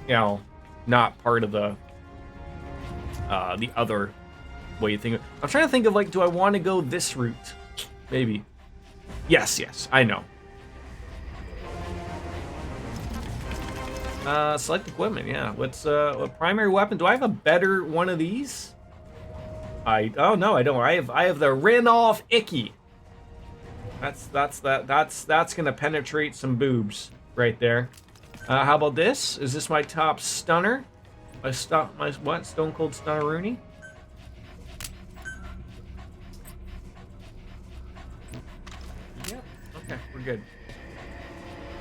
you know, not part of the other way you think of. I'm trying to think of, like, do I want to go this route? Maybe. Yes, I know. Select equipment, yeah. What's what primary weapon? Do I have a better one of these? Oh no, I don't. I have the Randolph Icky. That's gonna penetrate some boobs right there. How about this? Is this my top stunner? My what? Stone Cold Stunner Rooney? Yep. Okay, we're good.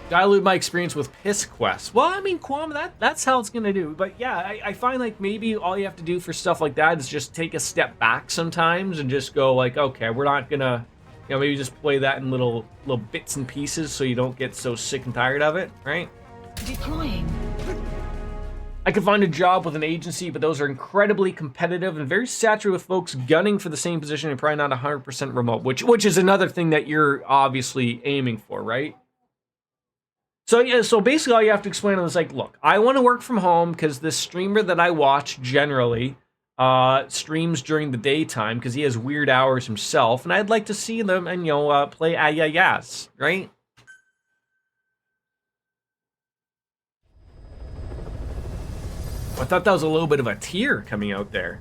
Dilute my experience with Piss Quest. Well, I mean, Quam, that's how it's gonna do. But yeah, I find like maybe all you have to do for stuff like that is just take a step back sometimes and just go like, okay, we're not gonna, you know, maybe just play that in little bits and pieces so you don't get so sick and tired of it, right? Deploying. I could find a job with an agency, but those are incredibly competitive and very saturated with folks gunning for the same position and probably not 100% remote, which is another thing that you're obviously aiming for, right? So yeah, so basically all you have to explain is like, look, I want to work from home because this streamer that I watch generally streams during the daytime because he has weird hours himself, and I'd like to see them and, you know, play Ayayas, right? I thought that was a little bit of a tear coming out there.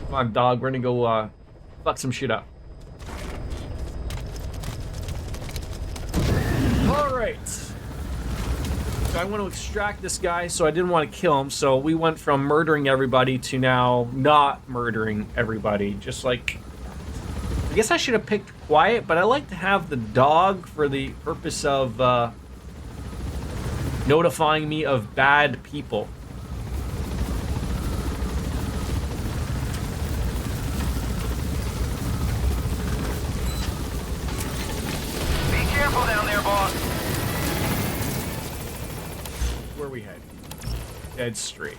Come on, dog. We're gonna go fuck some shit up. Alright. So I want to extract this guy, so I didn't want to kill him, so we went from murdering everybody to now not murdering everybody. Just like... I guess I should have picked quiet, but I like to have the dog for the purpose of notifying me of bad people. Be careful down there, boss. Where are we heading? Dead straight.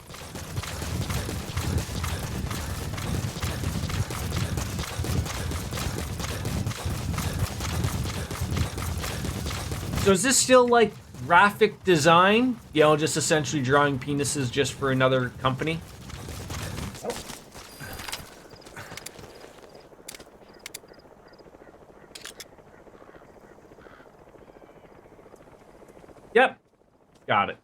So is this still like graphic design? You know, just essentially drawing penises just for another company? Got it.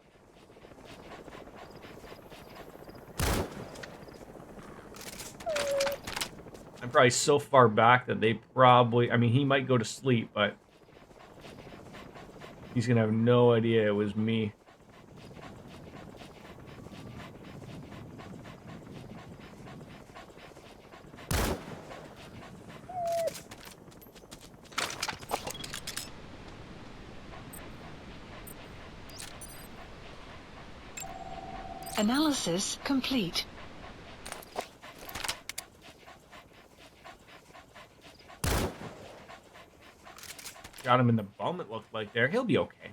I'm probably so far back that they probably... I mean, he might go to sleep, but... he's gonna have no idea it was me. Analysis complete. Got him in the bum, it looked like there. He'll be okay.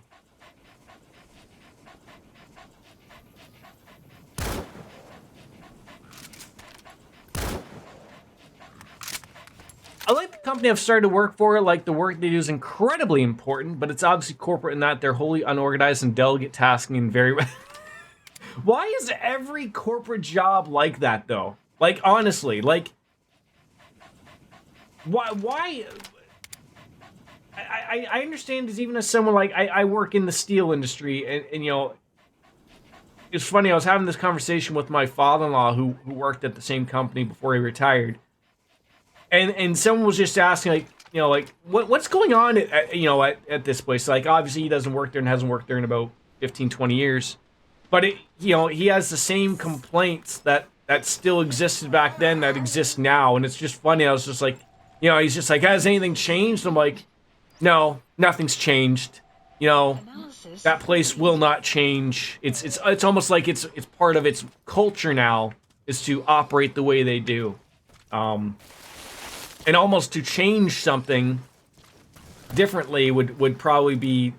I like the company I've started to work for. Like, the work they do is incredibly important, but it's obviously corporate in that they're wholly unorganized and delegate tasking and very... Why is every corporate job like that, though? Like, honestly, like... Why... I understand, as even as someone like... I work in the steel industry, and you know... It's funny, I was having this conversation with my father-in-law who worked at the same company before he retired. And someone was just asking, like, you know, like, what's going on at this place? Like, obviously he doesn't work there and hasn't worked there in about 15, 20 years. But, you know, he has the same complaints that still existed back then that exist now. And it's just funny. I was just like, you know, he's just like, has anything changed? I'm like, no, nothing's changed. You know, that place will not change. It's almost like it's part of its culture now is to operate the way they do. And almost to change something differently would probably be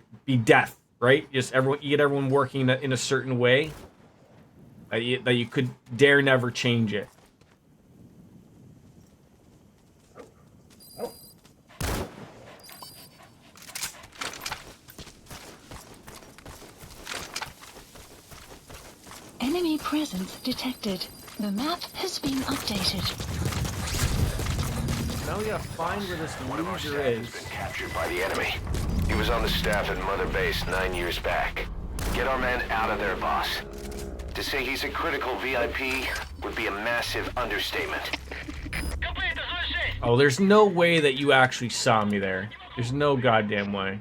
death, right? Just you get everyone working in a certain way that you could dare never change it. Enemy presence detected. The map has been updated. Now we gotta find where this loser is. Been captured by the enemy. He was on the staff at Mother Base 9 years back. Get our man out of there, boss. To say he's a critical VIP would be a massive understatement. Oh, there's no way that you actually saw me there. There's no goddamn way.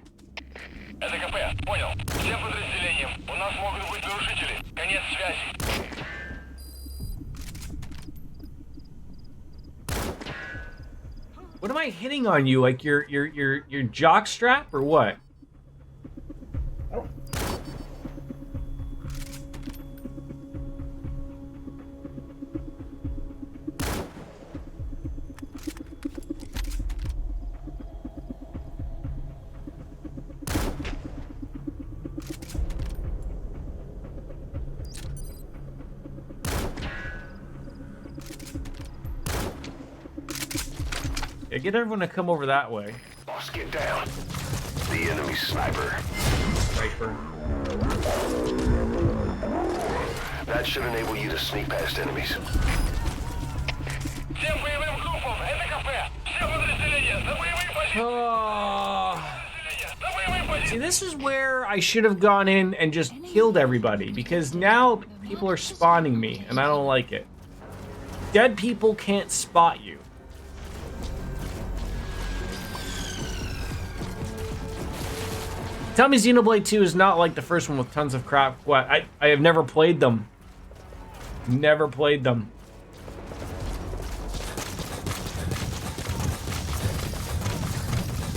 What am I hitting on you? Like your jock strap or what? Yeah, get everyone to come over that way. Boss, get down. The enemy sniper. Sniper. That should enable you to sneak past enemies. See, this is where I should have gone in and just killed everybody, because now people are spawning me, and I don't like it. Dead people can't spot you. Tell me Xenoblade 2 is not like the first one with tons of crap. What? I have never played them. Never played them.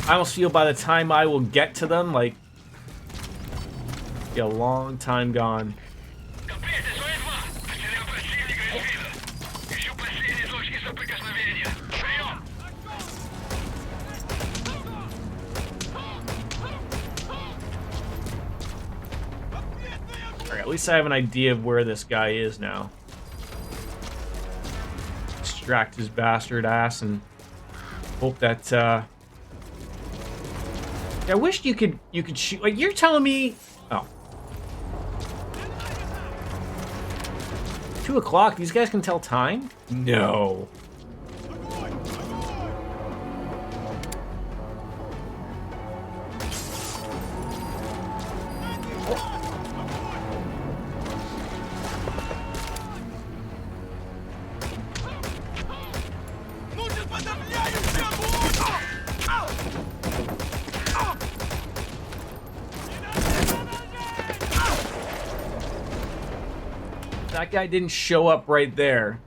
I almost feel by the time I will get to them, like, be a long time gone. At least I have an idea of where this guy is now. Distract his bastard ass and hope that yeah, I wish you could shoot. Like, you're telling me, oh, 2 o'clock, these guys can tell time? No. that guy didn't show up right there.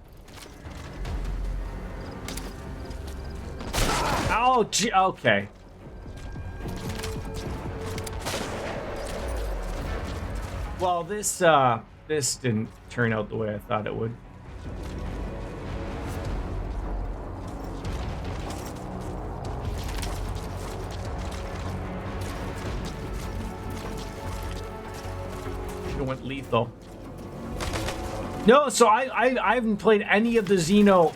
Oh, gee, okay. Well, this didn't turn out the way I thought it would. Should've went lethal. No, so I haven't played any of the Xeno.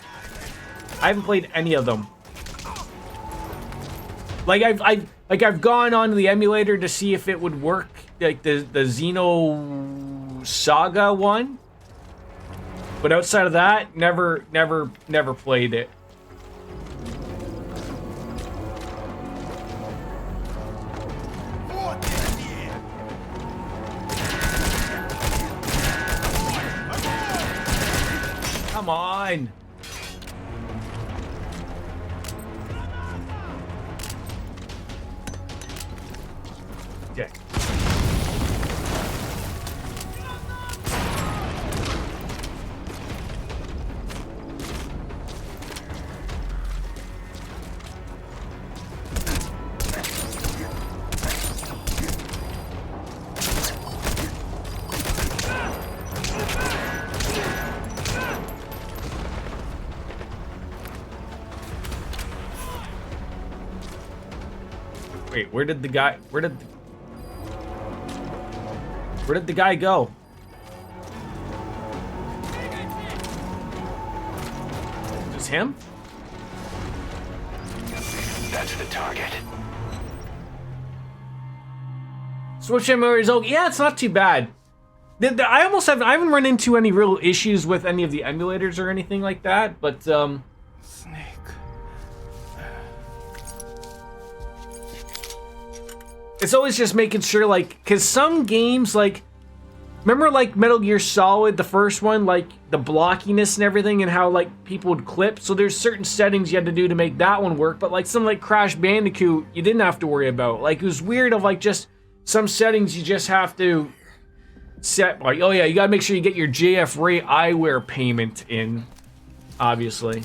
I haven't played any of them. Like I've gone onto the emulator to see if it would work, like the Xeno Saga one. But outside of that, never played it. Come on. Okay. Wait, where did the guy go? Just him? That's the target. Switch memory is okay. Yeah, it's not too bad. I haven't run into any real issues with any of the emulators or anything like that, but Snake. it's always just making sure, like, because some games, like, remember, like, Metal Gear Solid, the first one, like, the blockiness and everything, and how, like, people would clip, so there's certain settings you had to do to make that one work, but, like, something like Crash Bandicoot, you didn't have to worry about. Like, it was weird of, like, just some settings you just have to set, like, oh yeah, you gotta make sure you get your JF Ray eyewear payment in, obviously.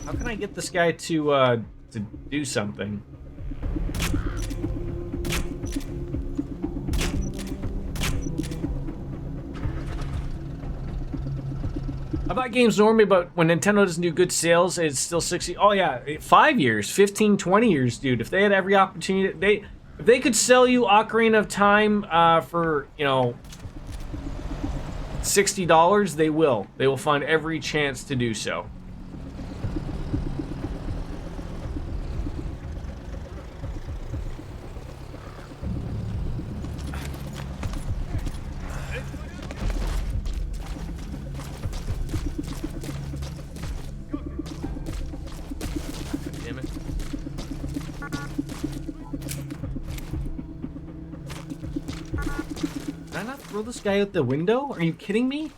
How can I get this guy to do something? I buy games normally, but when Nintendo doesn't do good sales, it's still 60. Oh yeah, 5 years, 15, 20 years, dude. If they had every opportunity, if they could sell you Ocarina of Time for, you know, $60, they will. They will find every chance to do so. Did I not throw this guy out the window? Are you kidding me?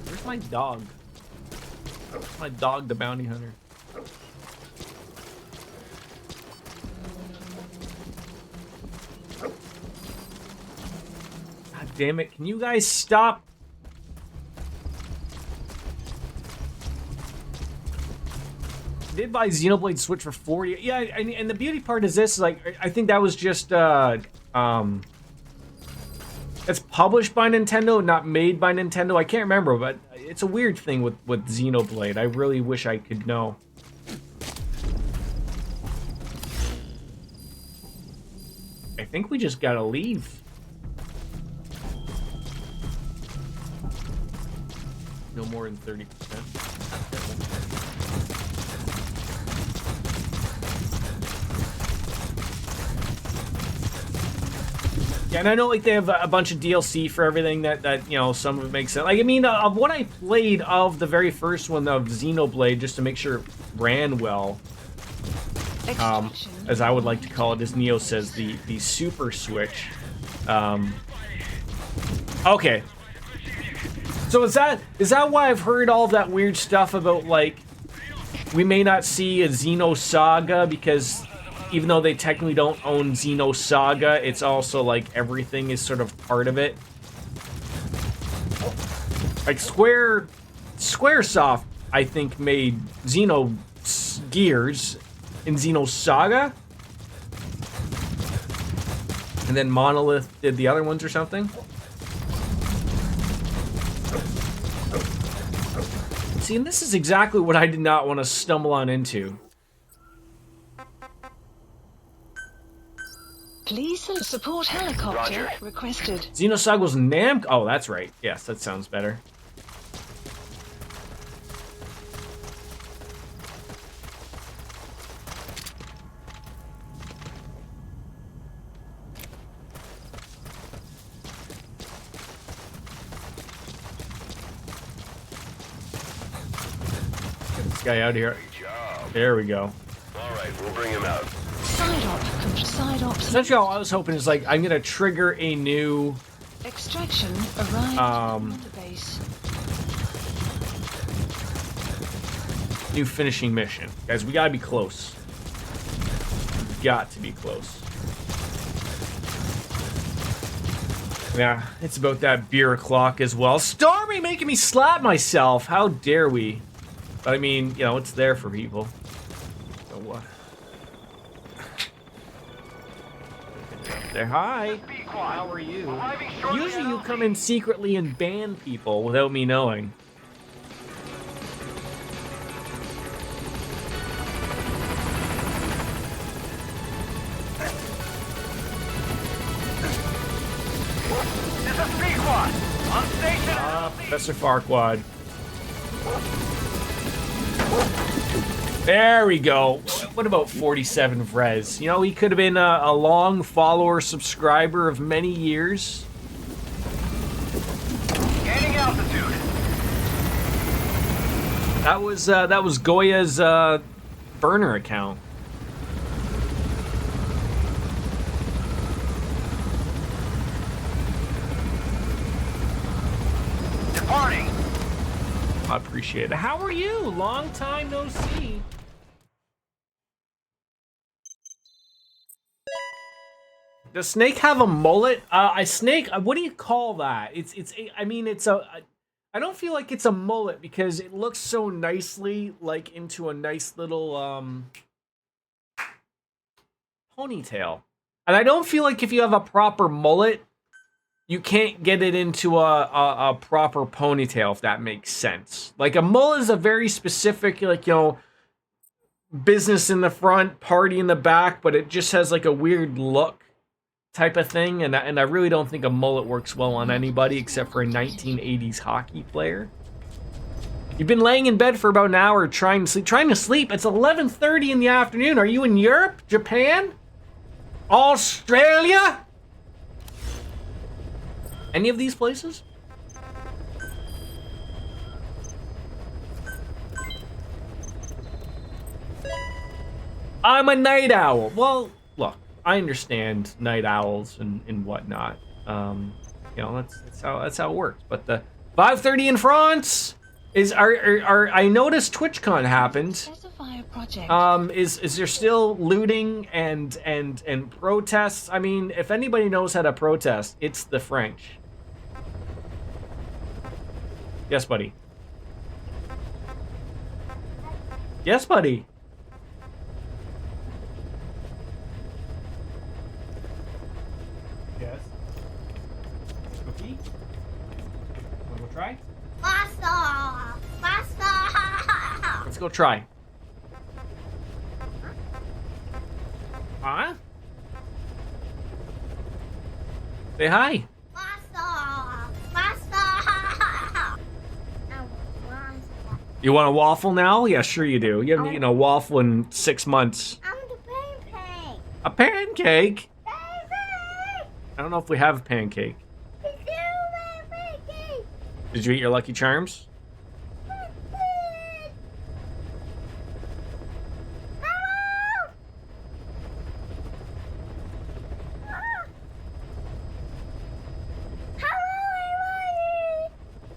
Where's my dog? Where's my dog, the bounty hunter? God damn it. Can you guys stop? Did buy Xenoblade Switch for $40. Yeah, and the beauty part is this, like, I think that was just it's published by Nintendo, not made by Nintendo. I can't remember, but it's a weird thing with Xenoblade. I really wish I could know. I think we just gotta leave. No more than 30%. Yeah, and I know like they have a bunch of DLC for everything that you know, some of it makes sense. Like I mean, of what I played of the very first one of Xenoblade, just to make sure it ran well. As I would like to call it, as Neo says, the Super Switch. Okay. So is that why I've heard all of that weird stuff about like we may not see a Xenosaga, because even though they technically don't own Xenosaga, it's also like everything is sort of part of it. Like Squaresoft, I think, made Xenogears in Xenosaga, and then Monolith did the other ones or something. See, and this is exactly what I did not want to stumble on into. Please support helicopter Roger. requested. Xenosaga was Namco. Oh, that's right. Yes, that sounds better. Get this guy out of here. There we go. All right, we'll bring him out. Side op. Essentially, all I was hoping is like I'm gonna trigger a new Extraction arrived on the base. new finishing mission. Guys, we gotta be close. Got to be close. Yeah, it's about that beer o'clock as well. Stormy making me slap myself. How dare we? But I mean, you know, it's there for people. So what? There, hi. How are you? Usually you come in secretly and ban people without me knowing. Professor Farquaad. There we go. What about 47 Vrez? You know, he could have been a long follower, subscriber of many years. Gaining altitude. That was Goya's burner account. Departing. I appreciate it. How are you? Long time no see. Does Snake have a mullet? Snake. What do you call that? I mean, it's a. I don't feel like it's a mullet because it looks so nicely like into a nice little ponytail, and I don't feel like if you have a proper mullet, you can't get it into a proper ponytail, if that makes sense. Like a mullet is a very specific, like, you know, business in the front, party in the back, but it just has like a weird look type of thing, and I really don't think a mullet works well on anybody except for a 1980s hockey player. You've been laying in bed for about an hour trying to sleep. It's 11:30 in the afternoon. Are you in Europe? Japan? Australia? Any of these places? I'm a night owl. Well, look, I understand night owls and whatnot. You know, that's how it works. But the 5:30 in France is I noticed TwitchCon happened. Is there still looting and protests? I mean, if anybody knows how to protest, it's the French. Yes, buddy. Yes, buddy. Yes. Cookie? Wanna go try? Pasta! Pasta! Let's go try. Huh? Say hi. Pasta! Pasta! You want a waffle now? Yeah, sure you do. You haven't eaten a waffle in 6 months. I want a pancake! A pancake? Baby! I don't know if we have a pancake. Did you eat your Lucky Charms?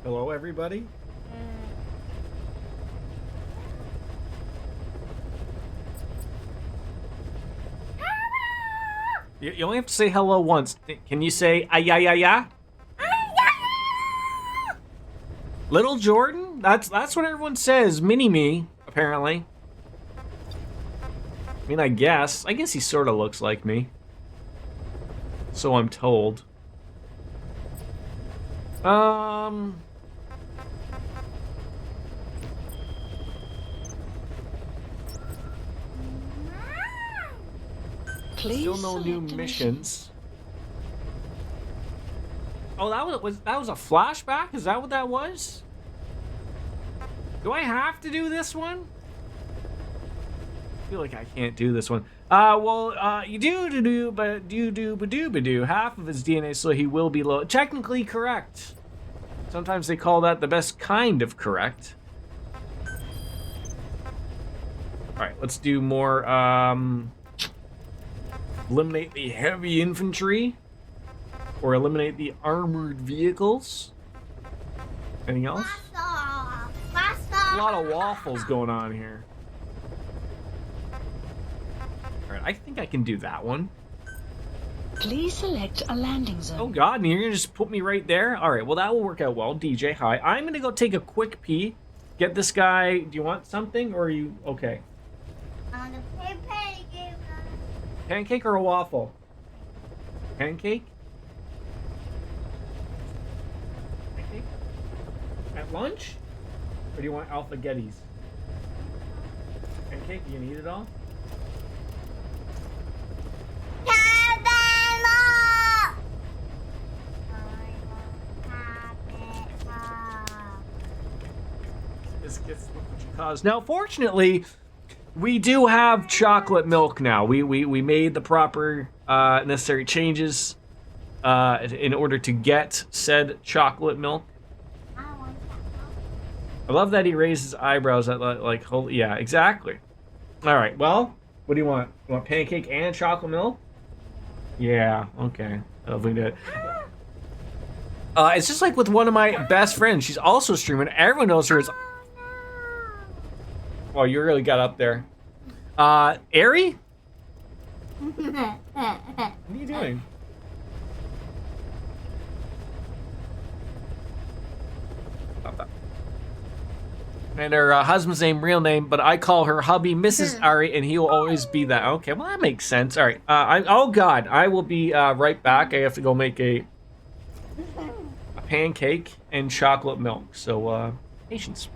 Hello, everybody. You only have to say hello once. Can you say "ay-ya-ya-ya"? Little Jordan? That's what everyone says. Mini-me, apparently. I mean, I guess he sort of looks like me. So I'm told. Please Still no new select a missions. Oh, that was a flashback? Is that what that was? Do I have to do this one? I feel like I can't do this one. You do, but do. Half of his DNA, so he will be low. Technically correct. Sometimes they call that the best kind of correct. Alright, let's do more, eliminate the heavy infantry. Or eliminate the armored vehicles. Anything else? A lot of waffles going on here. Alright, I think I can do that one. Please select a landing zone. Oh god, and you're gonna just put me right there? Alright, well that will work out well. DJ, hi. I'm gonna go take a quick pee. Get this guy. Do you want something or are you okay? Pancake or a waffle? Pancake? Pancake? At lunch? Or do you want alphagettis? Pancake? You gonna eat it all? Biscuits, look what you caused. Now, fortunately, we do have chocolate milk now. We made the proper necessary changes in order to get said chocolate milk. I love that he raised his eyebrows at like, holy, yeah, exactly. All right, well, what do you want? You want pancake and chocolate milk? Yeah, okay. I'll do it. It's just like with one of my best friends. She's also streaming. Everyone knows her as... Oh, you really got up there. Ari? What are you doing? Stop that. And her husband's name, real name, but I call her hubby Mrs. Ari, and he will always be that. Okay, well, that makes sense. All right. Oh, God. I will be right back. I have to go make a pancake and chocolate milk. So, patience.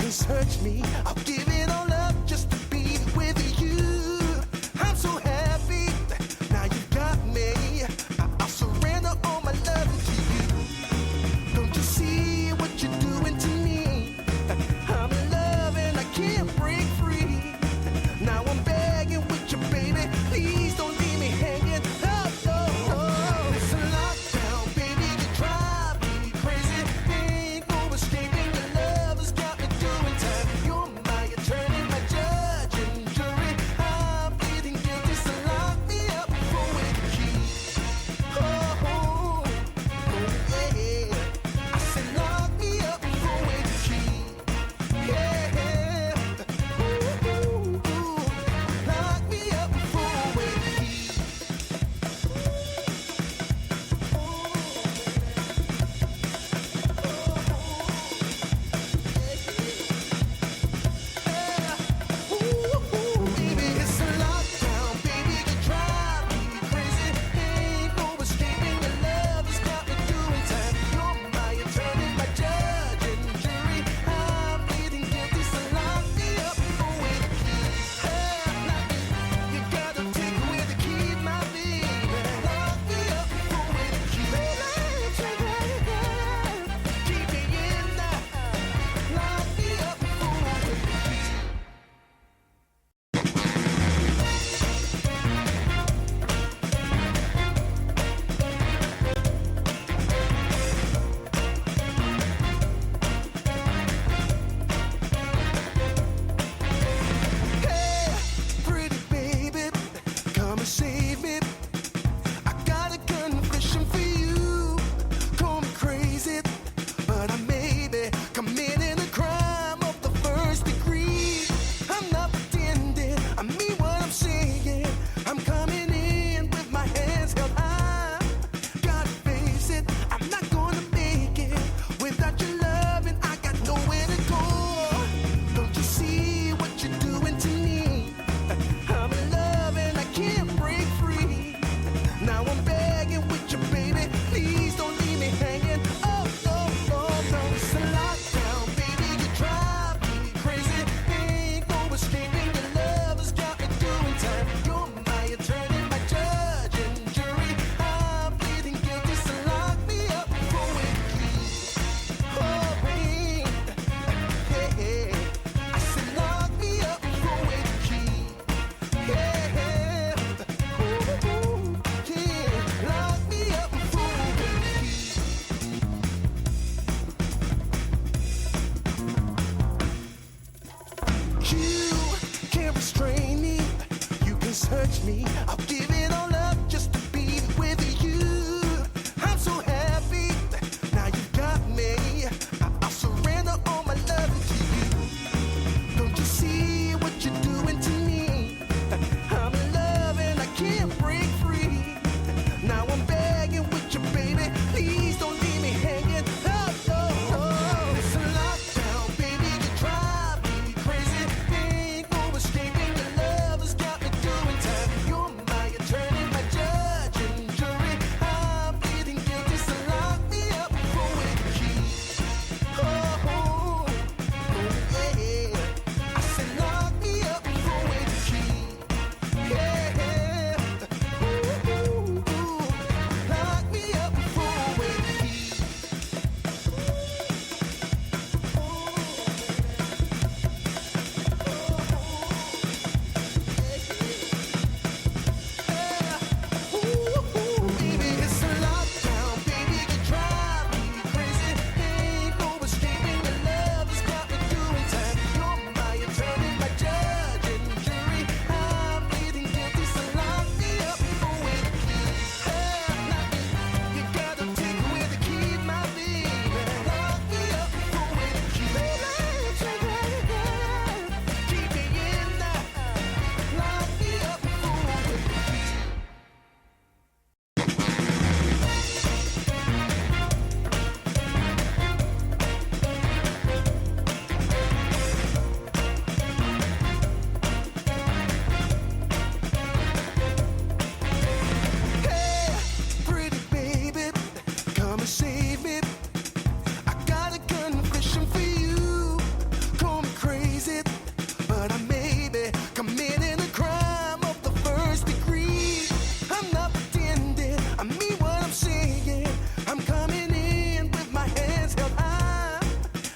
Search me, I'll give it all up just to be with you. I'm so happy, now you got me. to save me. I got a confession for you. Call me crazy, but I may be committing a crime of the first degree. I'm not pretending, I mean what I'm saying. I'm coming in with my hands held high.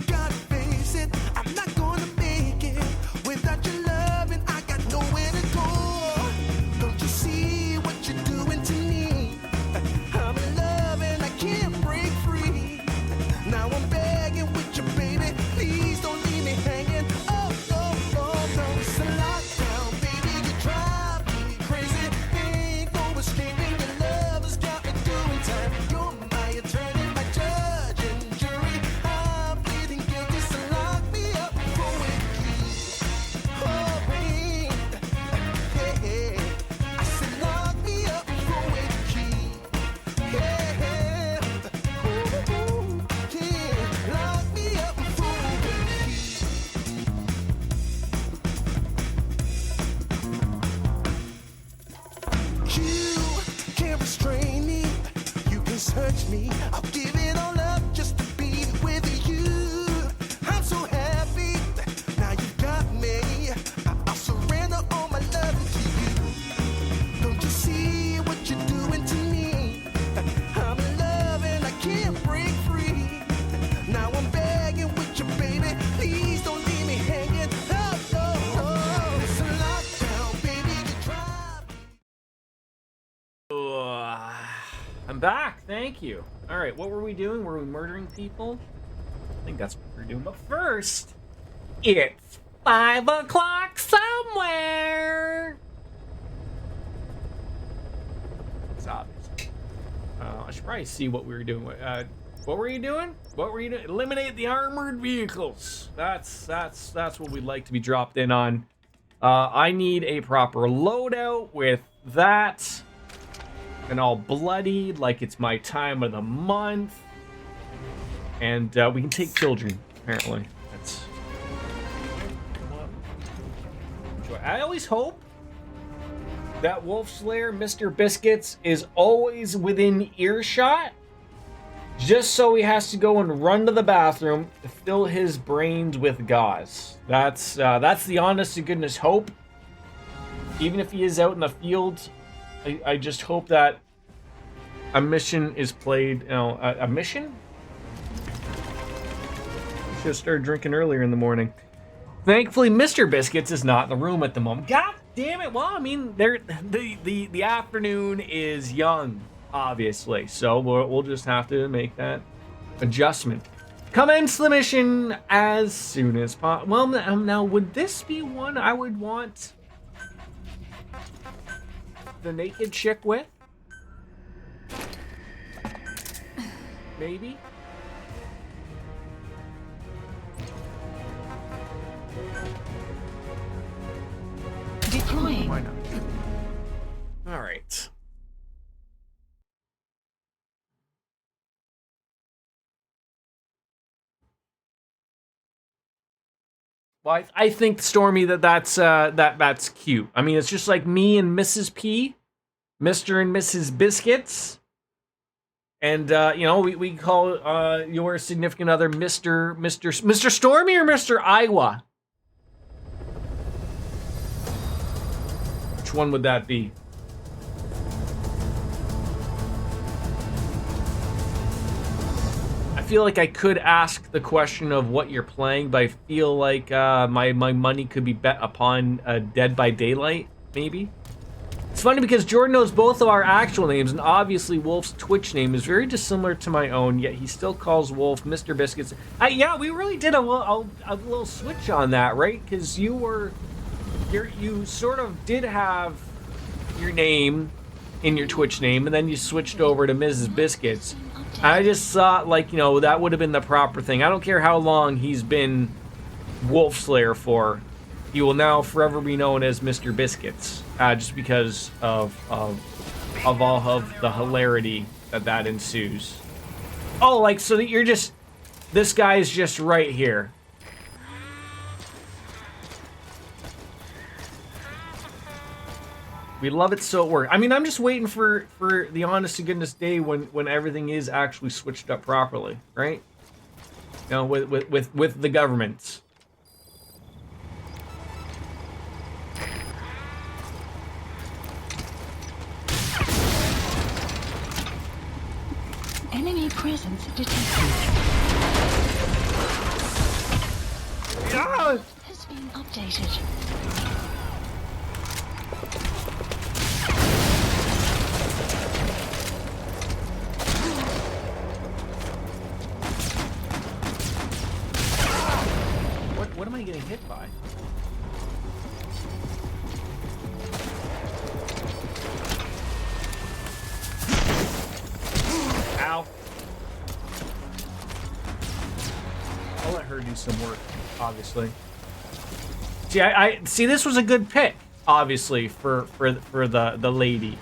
Gotta face it, I'm not gonna make it without your love, and I got nowhere to go. Don't you see what you're doing to me? I'm in love and I can't break free. Now I'm begging with you, baby. Please don't leave me hanging. Oh, oh, oh, no. It's a lockdown, baby. You drive me crazy. Ain't no escaping. Your love has got me doing time. You're my attorney, my judge and jury. I'm pleading guilty, so lock me up for a key. Oh, babe. Yeah. I said lock me up for a key. Yeah. Ooh, yeah. Lock me up for a key. You can't restrain me. You can search me. I'll give it all up just to be with you. I'm so happy. Now you got me. I'll surrender all my love to you. Don't you see what you're doing to me? I'm in love and I can't break free. Now I'm begging with you, baby. Please don't leave me hanging. Oh, oh, oh. It's a lockdown, baby. You drive me. I'm back. Thank you. All right, what were we doing? Were we murdering people? I think that's what we're doing. But first, it's 5 o'clock somewhere. It's obvious. I should probably see what we were doing. What were you doing? What were you doing? Eliminate the armored vehicles. That's what we'd like to be dropped in on. I need a proper loadout with that. And all bloodied, like it's my time of the month. And we can take children, apparently. That's. I always hope that Wolf Slayer, Mr. Biscuits, is always within earshot, just so he has to go and run to the bathroom to fill his brains with gauze. That's the honest to goodness hope. Even if he is out in the field, I just hope that a mission is played. A mission? Should have started drinking earlier in the morning. Thankfully, Mr. Biscuits is not in the room at the moment. God damn it! Well, I mean, the afternoon is young, obviously, so we'll just have to make that adjustment. Commence the mission as soon as possible. Well, now would this be one I would want the naked chick with? Maybe. Deploying. Why not? All right. Well, I think, Stormy, that's cute. I mean, it's just like me and Mrs. P, Mr. and Mrs. Biscuits, and we call your significant other Mr. Stormy or Mr. Iowa. Which one would that be? I feel like I could ask the question of what you're playing, but I feel like my money could be bet upon Dead by Daylight, maybe. It's funny because Jordan knows both of our actual names, and obviously Wolf's Twitch name is very dissimilar to my own, yet he still calls Wolf Mr. Biscuits. Yeah, we really did a little switch on that, right? Because you sort of did have your name in your Twitch name, and then you switched over to Mrs. Biscuits. I just thought, that would have been the proper thing. I don't care how long he's been Wolf Slayer for. He will now forever be known as Mr. Biscuits, just because of all of the hilarity that ensues. Oh, so that you're just... This guy's just right here. We love it so it works. I mean, I'm just waiting for the honest to goodness day when everything is actually switched up properly, right? You know, with the government. Enemy presence detected. Yeah. Has been updated. What am I getting hit by? Ow. I'll let her do some work, obviously. See, I see this was a good pick, obviously, for the lady.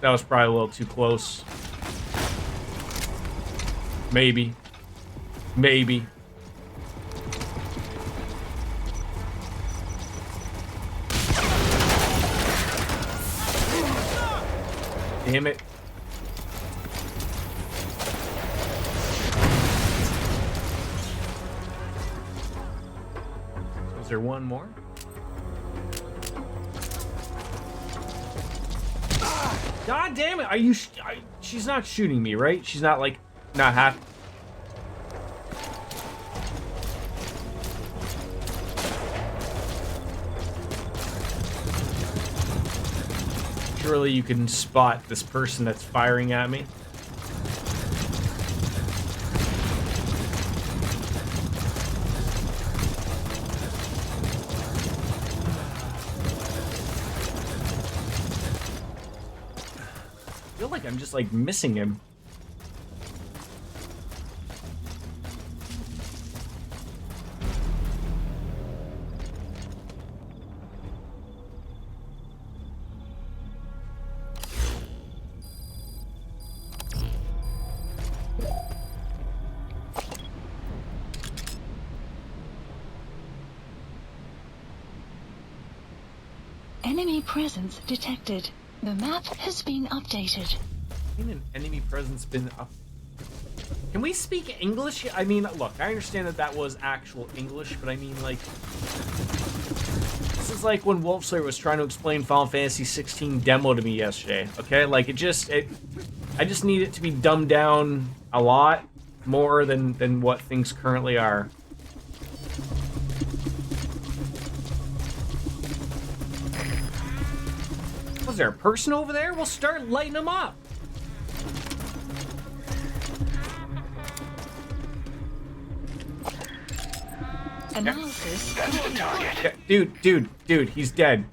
That was probably a little too close. Maybe. Maybe. Damn it. Is there one more? God damn it! Are you? She's not shooting me, right? She's not like not happy. Surely you can spot this person that's firing at me. I feel like I'm just like missing him. Enemy presence detected. The map has been updated. An enemy presence been up. Can we speak English? I mean, look, I understand that that was actual English, but I mean, like, this is like when Wolfslayer was trying to explain Final Fantasy 16 demo to me yesterday. Okay, like I just need it to be dumbed down a lot more than what things currently are. Was there a person over there? We'll start lighting them up. Analysis. That's the target. Yeah, dude, he's dead.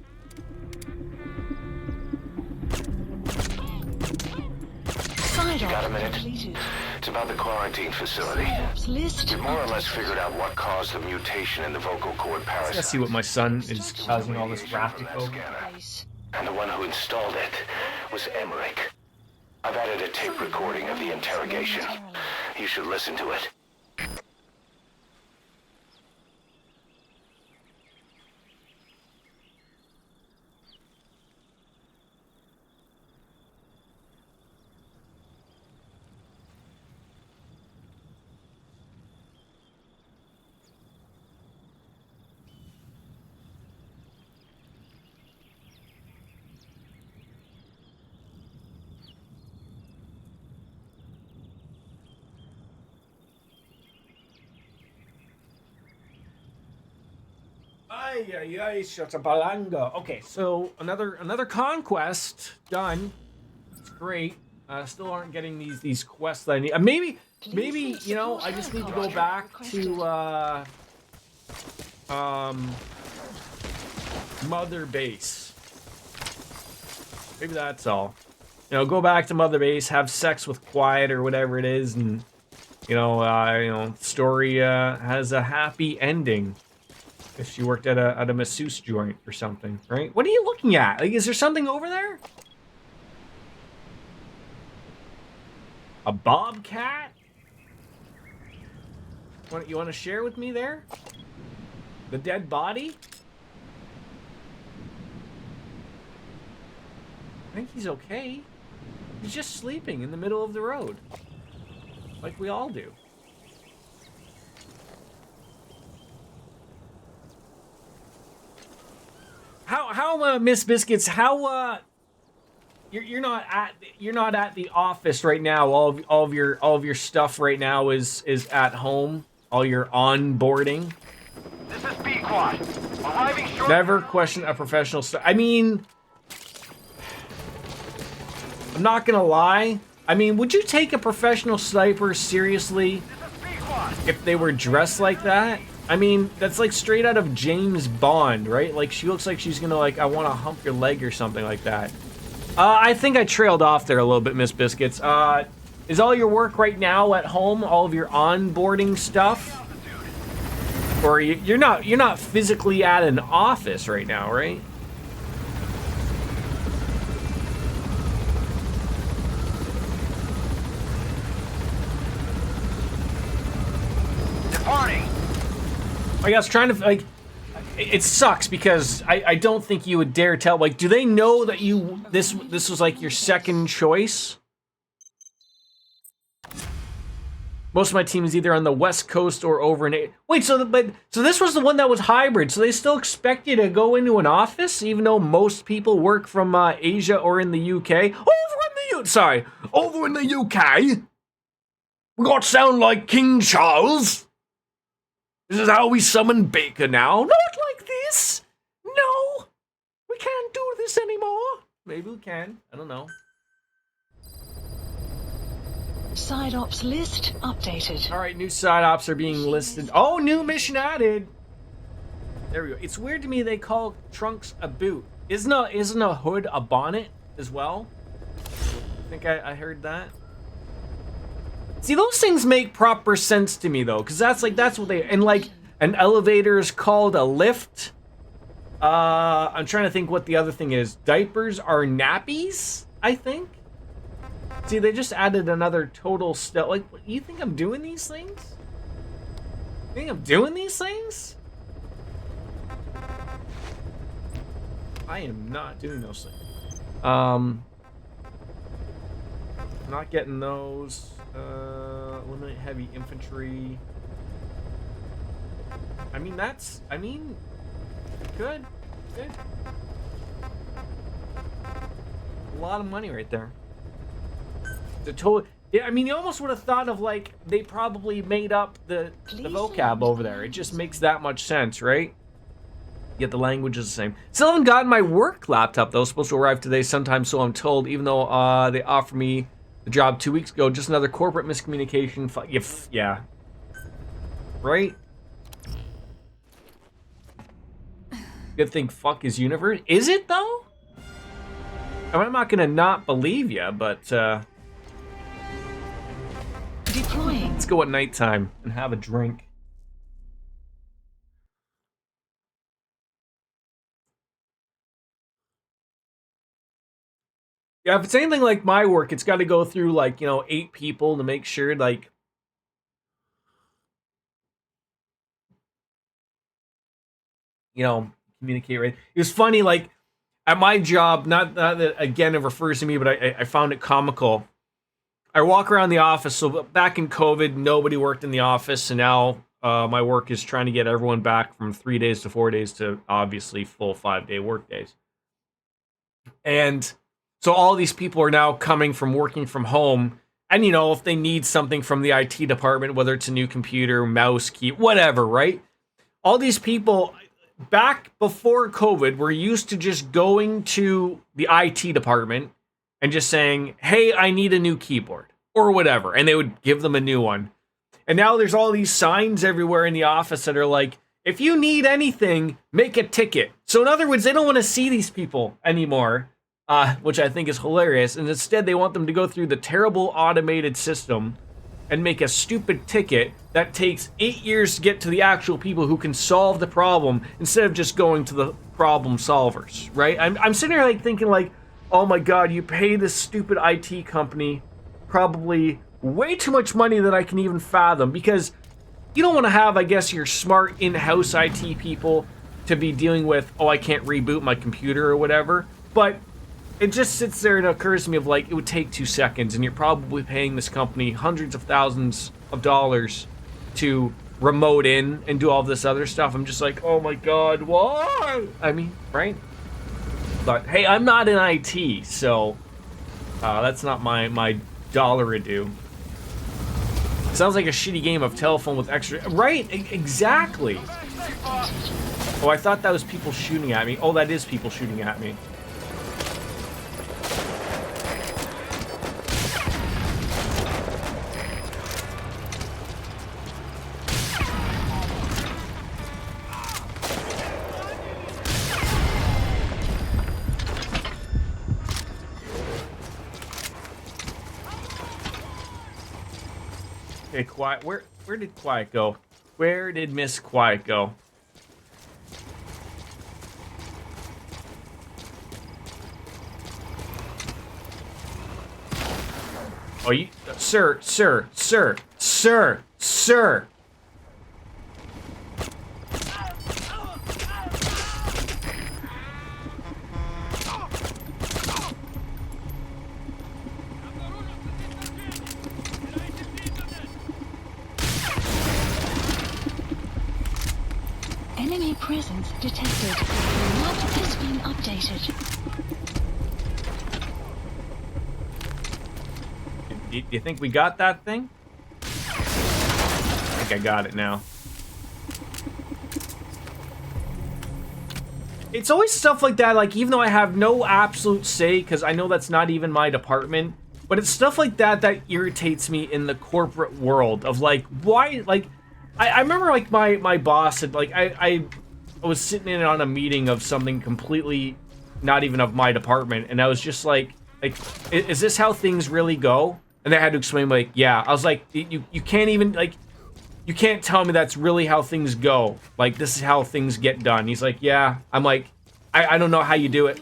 You got a minute? It's about the quarantine facility. We've more or less figured out what caused the mutation in the vocal cord parasite. Let's see what my son is causing all this graphic over. And the one who installed it was Emmerich. I've added a tape recording of the interrogation. You should listen to it. Okay, so another conquest done. It's great. Still aren't getting these quests that I need. Maybe you know I just need to go back to Mother Base. Maybe that's all. You know, go back to Mother Base, have sex with Quiet or whatever it is, and story has a happy ending. if she worked at a masseuse joint or something, right? What are you looking at? Like, is there something over there? A bobcat? You want to share with me there? The dead body? I think he's okay. He's just sleeping in the middle of the road. Like we all do. How Miss Biscuits, how you're not at the office right now. All of your stuff right now is at home. All your onboarding. This is B-Quad. Arriving shortly. Never question a professional. I mean, I'm not gonna lie. I mean, would you take a professional sniper seriously if they were dressed like that? I mean, that's like straight out of James Bond, right? Like, she looks like she's gonna, like, I want to hump your leg or something like that. I think I trailed off there a little bit, Miss Biscuits. Is all your work right now at home? All of your onboarding stuff? Or you're not physically at an office right now, right? Departing. I guess trying to, like, it sucks because I don't think you would dare tell. Like, do they know that this was like your second choice? Most of my team is either on the West Coast or over in wait. So this was the one that was hybrid. So they still expect you to go into an office, even though most people work from Asia or in the UK. Over in the UK. We got to sound like King Charles. This is how we summon Baker now. Not like this. No, we can't do this anymore. Maybe we can. I don't know. Side ops list updated. All right, new side ops are being listed. Oh, new mission added. There we go. It's weird to me they call trunks a boot. Isn't a hood a bonnet as well? I think I heard that. See, those things make proper sense to me though, because that's what they, and like an elevator is called a lift. I'm trying to think what the other thing is. Diapers are nappies, I think. See, they just added another total step. Like, you think I'm doing these things? You think I'm doing these things? I am not doing those things. I'm not getting those. Eliminate heavy infantry. I mean, good. A lot of money right there. Yeah, I mean, you almost would have thought of, like, they probably made up the vocab over there. It just makes that much sense, right? Yet the language is the same. Still haven't gotten my work laptop, though. It's supposed to arrive today sometime, so I'm told, even though they offered me the job 2 weeks ago. Just another corporate miscommunication. Yeah. Right? Good thing fuck is universe. Is it, though? I mean, I'm not gonna not believe you, but, Deploying. let's go at nighttime and have a drink. Yeah, if it's anything like my work, it's got to go through, like, 8 people to make sure, like, communicate right. It was funny, like, at my job, not that, again, it refers to me, but I found it comical. I walk around the office, so back in COVID, nobody worked in the office, and now my work is trying to get everyone back from 3 days to 4 days to, obviously, full 5-day work days. And so all these people are now coming from working from home, and, if they need something from the IT department, whether it's a new computer, mouse, key, whatever, right? All these people, back before COVID, were used to just going to the IT department and just saying, hey, I need a new keyboard, or whatever, and they would give them a new one. And now there's all these signs everywhere in the office that are like, if you need anything, make a ticket. So in other words, they don't want to see these people anymore, which I think is hilarious, and instead they want them to go through the terrible automated system and make a stupid ticket that takes 8 years to get to the actual people who can solve the problem instead of just going to the problem solvers, right? I'm sitting here like thinking like, oh my god, you pay this stupid IT company probably way too much money that I can even fathom, because you don't want to have, I guess, your smart in-house IT people to be dealing with, oh, I can't reboot my computer or whatever, but it just sits there and occurs to me of like, it would take 2 seconds, and you're probably paying this company hundreds of thousands of dollars to remote in and do all this other stuff. I'm just like, oh my god, why? I mean, right? But hey, I'm not in IT, so that's not my dollar a due. Sounds like a shitty game of telephone with extra... Right, exactly. Oh, I thought that was people shooting at me. Oh, that is people shooting at me. Okay, Quiet. Where did Quiet go? Where did Miss Quiet go? Oh, you, sir. Enemy presence detected. Map has been updated. Do you think we got that thing? I think I got it now. It's always stuff like that, like, even though I have no absolute say, because I know that's not even my department, but it's stuff like that that irritates me in the corporate world of, like, why, like, I remember, like, my boss had, like, I was sitting in on a meeting of something completely not even of my department, and I was just like, is this how things really go? And they had to explain, like, yeah. I was like, you can't even, like, you can't tell me that's really how things go. Like, this is how things get done. He's like, yeah. I'm like, I don't know how you do it.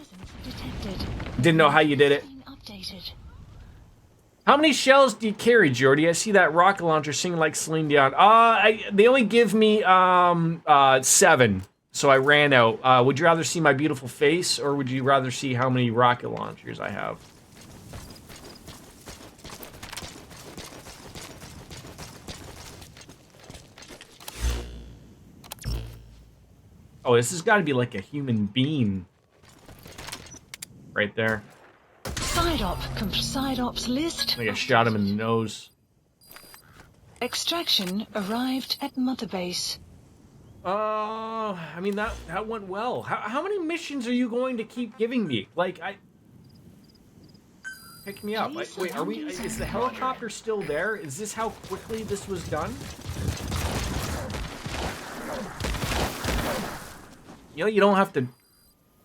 Didn't know how you did it. How many shells do you carry, Jordy? I see that rocket launcher singing like Celine Dion. They only give me 7, so I ran out. Would you rather see my beautiful face, or would you rather see how many rocket launchers I have? Oh, this has got to be like a human being. Right there. Side ops list. I think I shot him in the nose. Extraction arrived at Mother Base. I mean, that went well. How many missions are you going to keep giving me? Like, pick me up. Wait, are we... Is the helicopter still there? Is this how quickly this was done? You know, you don't have to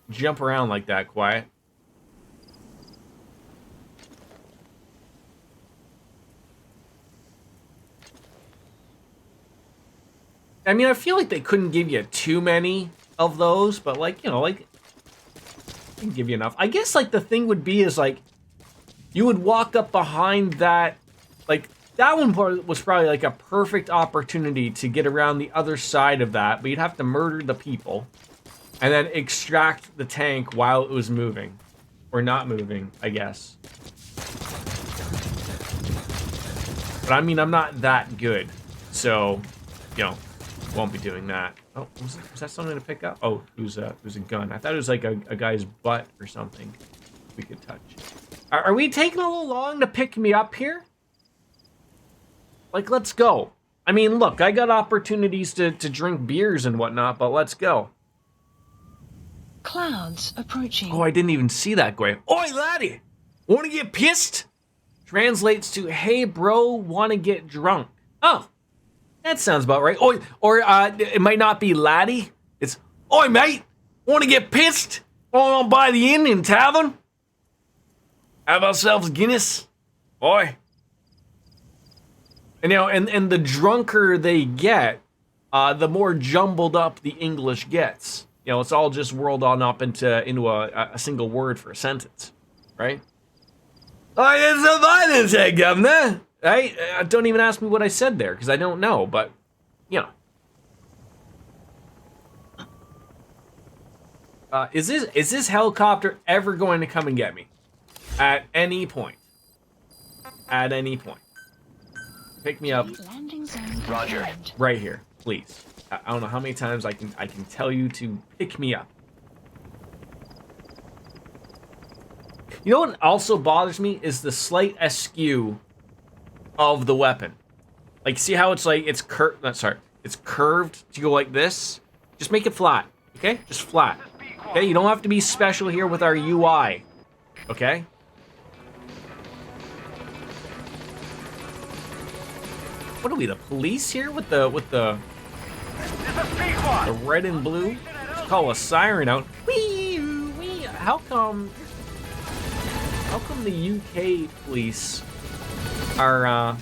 jump around like that, Quiet. I mean, I feel like they couldn't give you too many of those, but, like, you know, like, they can give you enough. I guess, like, the thing would be is, like, you would walk up behind that, like, that one was probably, like, a perfect opportunity to get around the other side of that, but you'd have to murder the people and then extract the tank while it was moving. Or not moving, I guess. But, I mean, I'm not that good, so, you know, won't be doing that. Oh, was that something to pick up? Oh, it was a gun. I thought it was like a guy's butt or something we could touch. Are we taking a little long to pick me up here? Like, let's go. I mean, look, I got opportunities to drink beers and whatnot, but let's go. Clouds approaching. Oh, I didn't even see that going. Oi, laddie! Wanna get pissed? Translates to, hey, bro, wanna get drunk. Oh. That sounds about right. Or it might not be laddie. It's, oi, mate, want to get pissed? On by the inn in tavern? Have ourselves Guinness? Oi. And you know, and the drunker they get, the more jumbled up the English gets. You know, it's all just whirled on up into a single word for a sentence, right? Oh, it's a violence, hey, governor. Right? Don't even ask me what I said there, because I don't know, but, you know. Is this helicopter ever going to come and get me? At any point. At any point. Pick me up. Roger. Right here, please. I don't know how many times I can tell you to pick me up. You know what also bothers me is the slight askew of the weapon. Like, see how it's like it's curved? It's curved to go like this. Just make it flat, okay? Just flat. Okay, you don't have to be special here with our UI. Okay. What are we, the police here with the red and blue? Let's call a siren out. Wee, wee. How come the UK police are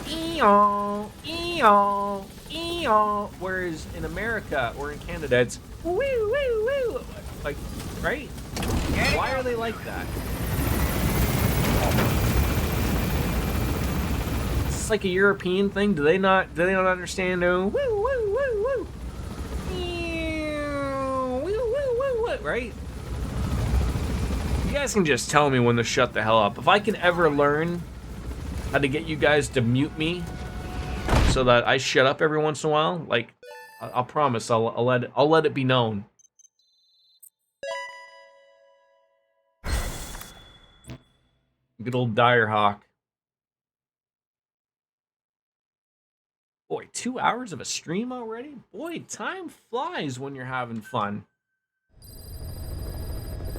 ee-yaw, ee-yaw, ee-yaw, whereas in America or in Canada it's woo woo woo, like, right? Why are they like that? It's like a European thing. Do they not understand? Woo woo woo woo. Woo woo woo woo. Right? You guys can just tell me when to shut the hell up. If I can ever learn how to get you guys to mute me so that I shut up every once in a while, like, I'll promise I'll let it be known. Good old Direhawk. Boy, 2 hours of a stream already? Boy, time flies when you're having fun.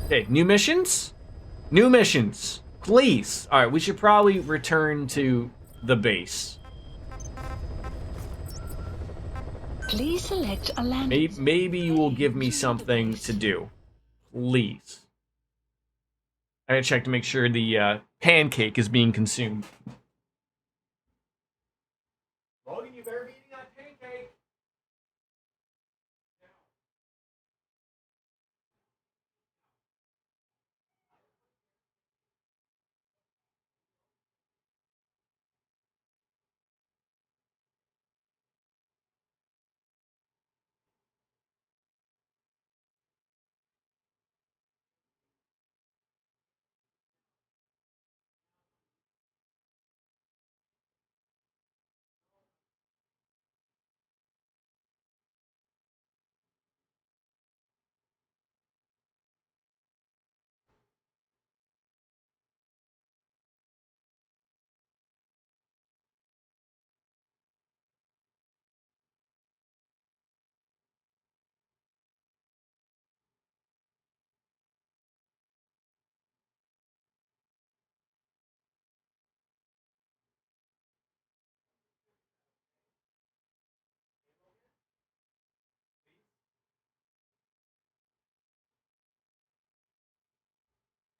Okay, new missions? New missions, please. All right, we should probably return to the base. Please select a landing. Maybe you will give me something to do. Please. I gotta check to make sure the pancake is being consumed. Logan, you better be eating that pancake.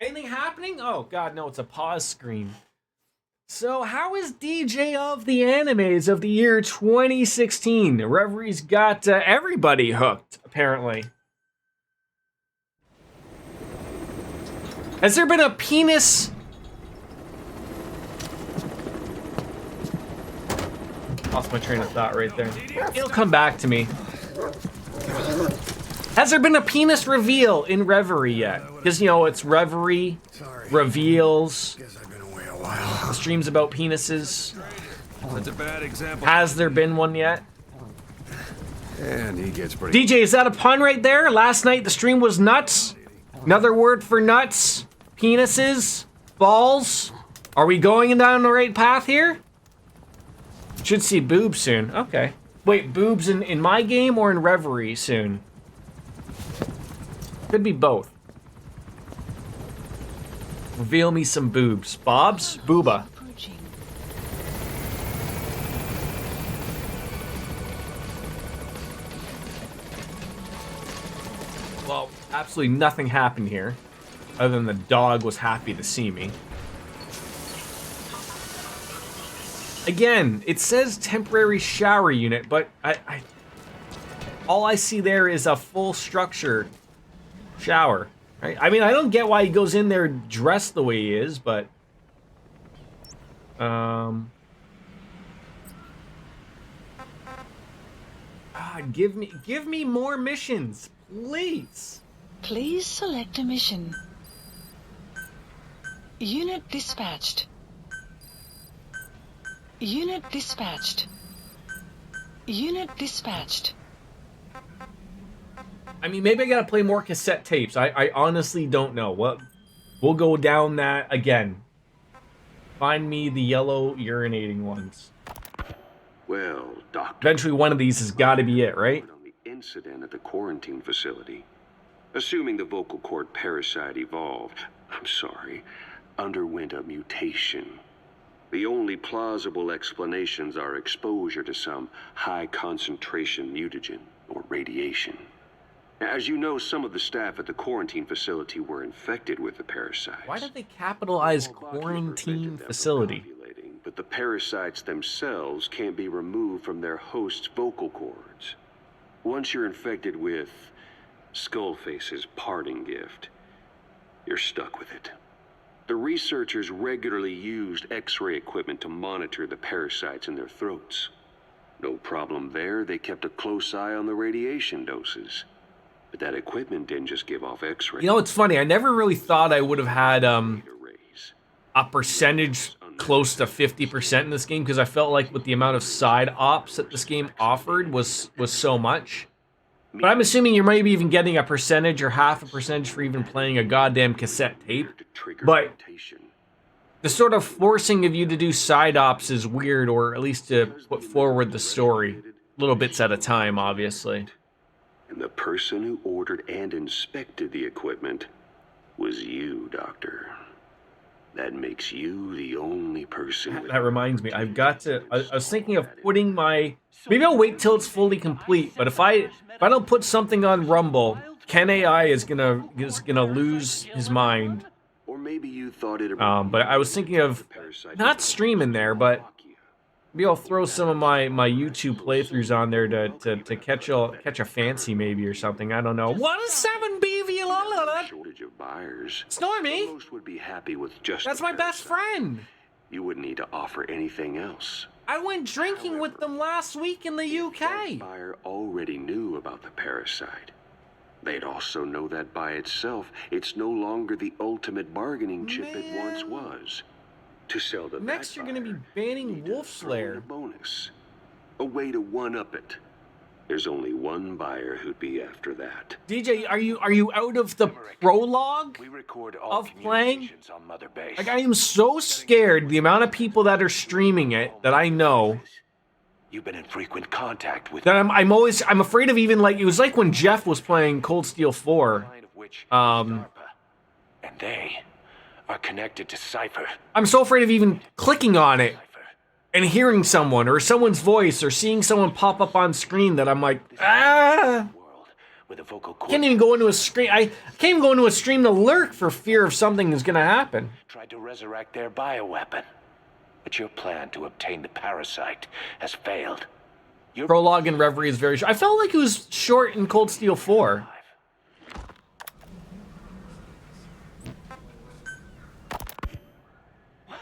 Anything happening? Oh god, no, it's a pause screen. So how is DJ of the animes of the year 2016? Reveries got everybody hooked, apparently. Has there been a penis? Lost my train of thought right there. It'll come back to me. Has there been a penis reveal in Reverie yet? Because, you know, it's Reverie, reveals, streams about penises. That's a bad example. Has there been one yet? And he gets pretty... DJ, is that a pun right there? Last night the stream was nuts? Another word for nuts? Penises? Balls? Are we going down the right path here? Should see boobs soon. Okay. Wait, boobs in my game or in Reverie soon? Could be both. Reveal me some boobs. Bob's? Booba. Well, absolutely nothing happened here, other than the dog was happy to see me. Again, it says temporary shower unit, but all I see there is a full structure shower. Right? I mean, I don't get why he goes in there dressed the way he is, but give me more missions, please. Please select a mission. Unit dispatched. Unit dispatched. Unit dispatched. I mean, maybe I gotta play more cassette tapes. I honestly don't know. We'll go down that again. Find me the yellow urinating ones. Well, Doctor. Eventually, one of these has got to be it, right? On the incident at the quarantine facility, assuming the vocal cord parasite evolved, underwent a mutation. The only plausible explanations are exposure to some high-concentration mutagen or radiation. As you know, some of the staff at the quarantine facility were infected with the parasite. Why did they capitalize quarantine facility? But the parasites themselves can't be removed from their host's vocal cords. Once you're infected with Skullface's parting gift, you're stuck with it. The researchers regularly used X-ray equipment to monitor the parasites in their throats. No problem there, they kept a close eye on the radiation doses. But that equipment didn't just give off X-rays. You know, it's funny, I never really thought I would have had a percentage close to 50% in this game, because I felt like with the amount of side ops that this game offered was so much. But I'm assuming you're maybe even getting a percentage or half a percentage for even playing a goddamn cassette tape. But the sort of forcing of you to do side ops is weird, or at least to put forward the story. Little bits at a time, obviously. And the person who ordered and inspected the equipment was you, Doctor. That makes you the only person. That reminds me, I've got to. I was thinking of putting my. Maybe I'll wait till it's fully complete. But if I don't put something on Rumble, Ken AI is gonna lose his mind. Or maybe you thought it. But I was thinking of not streaming there, but maybe I'll throw some of my YouTube playthroughs on there to catch a fancy maybe or something. I don't know. 17 BV. Shortage of buyers. Stormy. Most would be happy with just. That's my best friend. You wouldn't need to offer anything else. I went drinking with them last week in the UK. That buyer already knew about the parasite. They'd also know that by itself, it's no longer the ultimate bargaining chip it once was. To sell to next, you're going to be banning Wolfslayer. A bonus, a way to one-up it. There's only one buyer who'd be after that. DJ, are you out of the prologue of playing? On Mother Base. Like, I am so scared the amount of people that are streaming it that I know. You've been in frequent contact with. That I'm afraid of even like it was like when Jeff was playing Cold Steel 4. And they are connected to Cypher. I'm so afraid of even clicking on it and hearing someone or someone's voice or seeing someone pop up on screen that I'm like, ah. Can't even go into a stream. I can't even go into a stream to lurk for fear of something is going to happen. Tried to resurrect their bioweapon, but your plan to obtain the parasite has failed. Your prologue and Reverie is very short. I felt like it was short in Cold Steel 4.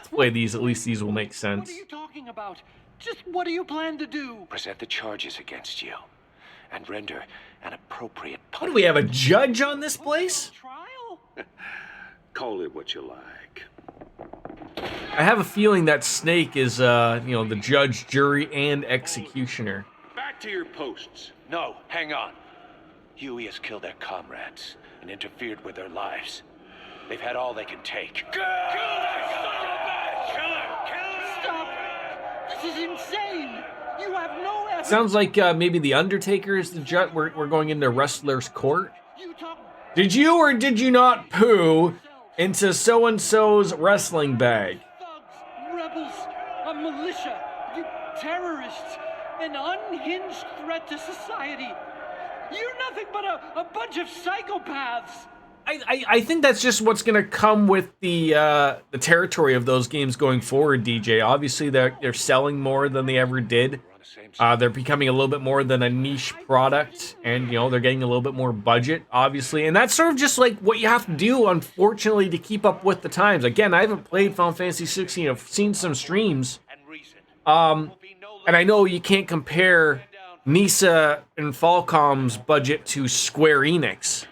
Play these, at least these will make sense. What are you talking about? Just what do you plan to do? Present the charges against you and render an appropriate punishment. What do we have, a judge on this place? Trial? Call it what you like. I have a feeling that Snake is, the judge, jury, and executioner. Back to your posts. No, hang on. Huey has killed their comrades and interfered with their lives. They've had all they can take. Kill that son of a bitch! Kill her! Stop! This is insane! You have no evidence! Sounds like maybe the Undertaker is the judge. We're going into wrestler's court. You talk... Did you or did you not poo into so-and-so's wrestling bag? Thugs, rebels, a militia, you terrorists, an unhinged threat to society. You're nothing but a bunch of psychopaths. I think that's just what's going to come with the territory of those games going forward, DJ. Obviously, they're selling more than they ever did. They're becoming a little bit more than a niche product, and they're getting a little bit more budget, obviously, and that's sort of just like what you have to do, unfortunately, to keep up with the times. Again, I haven't played Final Fantasy 16. I've seen some streams, and I know you can't compare NISA and Falcom's budget to Square Enix.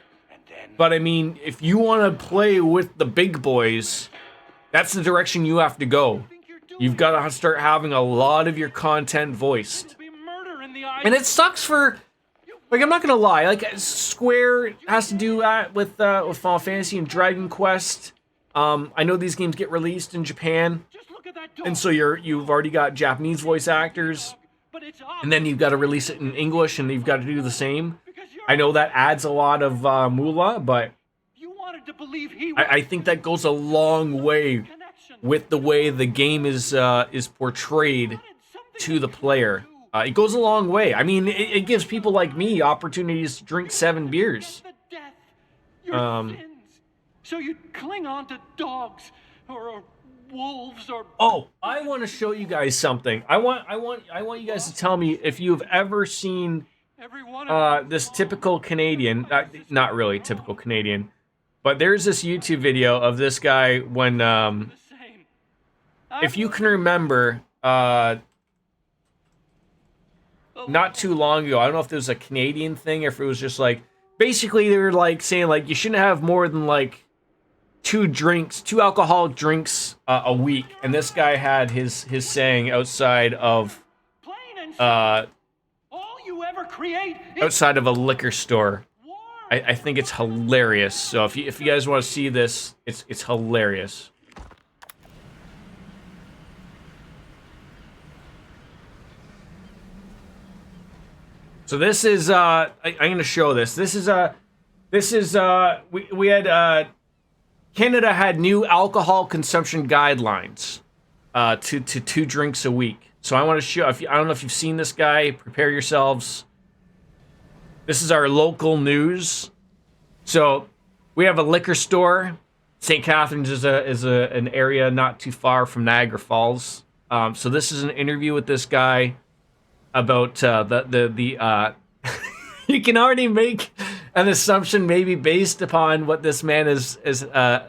But I mean, if you want to play with the big boys, that's the direction you have to go. You've got to start having a lot of your content voiced. And it sucks for, like, I'm not gonna lie, like, Square has to do that with Final Fantasy and Dragon Quest. I know these games get released in Japan, and so you've already got Japanese voice actors, and then you've got to release it in English, and you've got to do the same. I know that adds a lot of moolah, but I think that goes a long way with the way the game is portrayed to the player. It goes a long way. I mean, it gives people like me opportunities to drink 7 beers. So you cling on to dogs or wolves or. Oh, I want to show you guys something. I want you guys to tell me if you've ever seen this typical Canadian, not really typical Canadian, but there's this YouTube video of this guy when, if you can remember, not too long ago, I don't know if it was a Canadian thing or if it was just like, basically they were like saying like you shouldn't have more than like 2 alcoholic drinks a week, and this guy had his saying outside of outside of a liquor store. I think it's hilarious. So if you guys want to see this, it's hilarious. So this is I'm gonna show this. This is we had Canada had new alcohol consumption guidelines to 2 drinks a week. So I want to show. I don't know if you've seen this guy. Prepare yourselves. This is our local news. So we have a liquor store. St. Catharines is an area not too far from Niagara Falls. So this is an interview with this guy about the you can already make an assumption maybe based upon what this man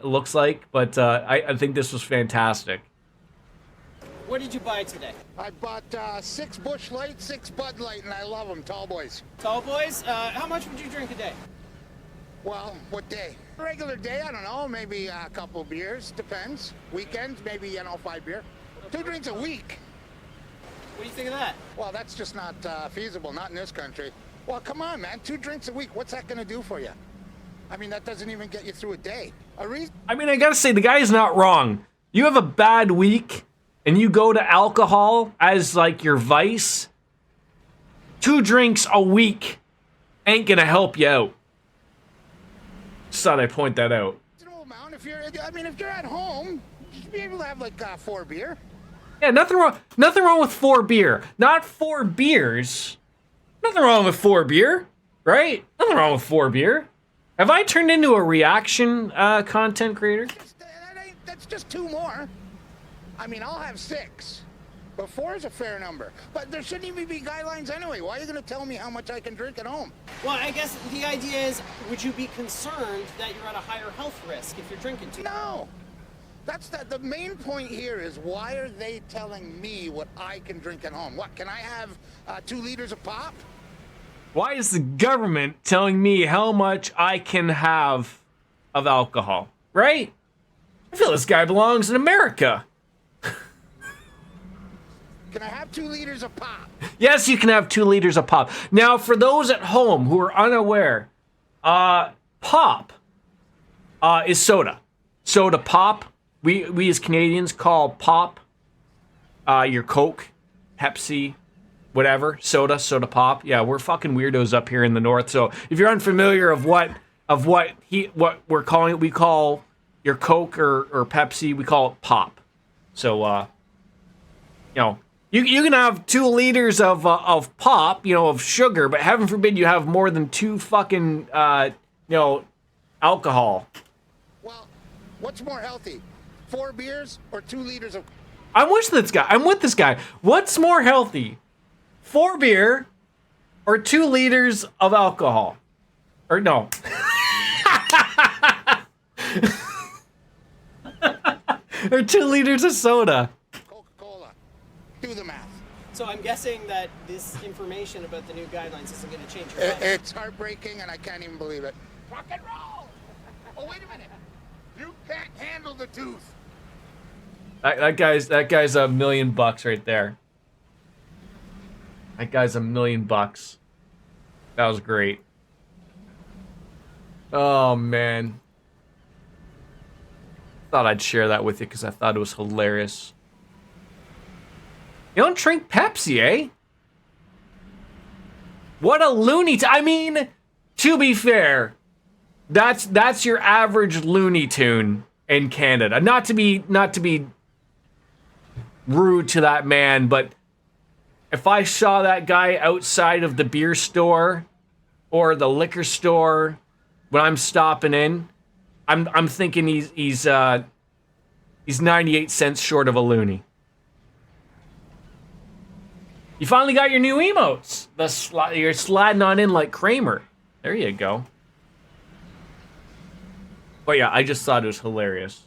looks like, but I think this was fantastic. What did you buy today? I bought 6 Busch Light, 6 Bud Light, and I love them, tall boys. Tall boys? How much would you drink a day? Well, what day? Regular day, I don't know, maybe a couple beers, depends. Weekends, maybe, 5 beer. 2 drinks a week. What do you think of that? Well, that's just not feasible, not in this country. Well, come on, man, 2 drinks a week, what's that gonna do for you? I mean, that doesn't even get you through a day. I mean, I gotta say, the guy's not wrong. You have a bad week, and you go to alcohol as, like, your vice, 2 drinks a week ain't gonna help you out. Just thought I'd point that out. If you're at home, you should be able to have, like, 4 beer. Yeah, nothing wrong with 4 beer. Not 4 beers. Nothing wrong with 4 beer, right? Nothing wrong with 4 beer. Have I turned into a reaction content creator? That's just 2 more. I mean, I'll have 6. But 4 is a fair number. But there shouldn't even be guidelines anyway. Why are you going to tell me how much I can drink at home? Well, I guess the idea is, would you be concerned that you're at a higher health risk if you're drinking too much? No. The main point here is, why are they telling me what I can drink at home? What, can I have 2 liters of pop? Why is the government telling me how much I can have of alcohol? Right? I feel this guy belongs in America. Can I have 2 liters of pop? Yes, you can have 2 liters of pop. Now, for those at home who are unaware, pop is soda. Soda pop. We as Canadians call pop your Coke, Pepsi, whatever, soda pop. Yeah, we're fucking weirdos up here in the north. So if you're unfamiliar of what we're calling it, we call your Coke or Pepsi, we call it pop. So you can have 2 liters of pop, of sugar, but heaven forbid you have more than 2 fucking alcohol. Well, what's more healthy? 4 beers or 2 liters of... I'm with this guy. What's more healthy? 4 beer or 2 liters of alcohol? Or no. Or 2 liters of soda. Coca-Cola. Do the math. So I'm guessing that this information about the new guidelines isn't going to change your mind. It's heartbreaking, and I can't even believe it. Rock and roll! Oh, wait a minute. You can't handle the tooth. That guy's $1 million right there. That guy's $1 million. That was great. Oh man. Thought I'd share that with you because I thought it was hilarious. You don't drink Pepsi, eh? What a loony! I mean, to be fair, that's your average Looney Tune in Canada. Not to be rude to that man, but if I saw that guy outside of the beer store or the liquor store when I'm stopping in, I'm thinking he's 98 cents short of a loony. You finally got your new emotes. You're sliding on in like Kramer. There you go. But yeah, I just thought it was hilarious.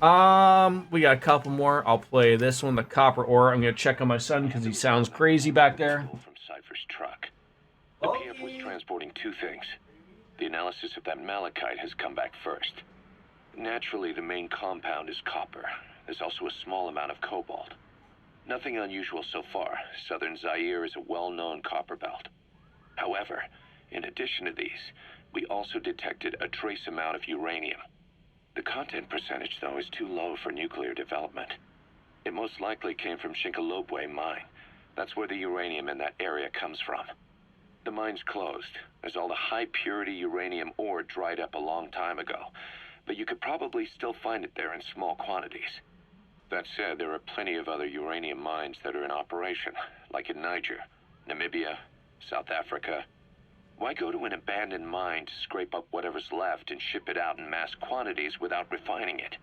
We got a couple more. I'll play this one, the copper ore. I'm gonna check on my son because he sounds crazy back there. From Cypher's truck. The PF was transporting 2 things. The analysis of that malachite has come back first. Naturally, the main compound is copper. There's also a small amount of cobalt. Nothing unusual so far. Southern Zaire is a well-known copper belt. However, in addition to these, we also detected a trace amount of uranium. The content percentage, though, is too low for nuclear development. It most likely came from Shinkalobwe mine. That's where the uranium in that area comes from. The mine's closed, as all the high-purity uranium ore dried up a long time ago, but you could probably still find it there in small quantities. That said, there are plenty of other uranium mines that are in operation, like in Niger, Namibia, South Africa. Why go to an abandoned mine to scrape up whatever's left and ship it out in mass quantities without refining it?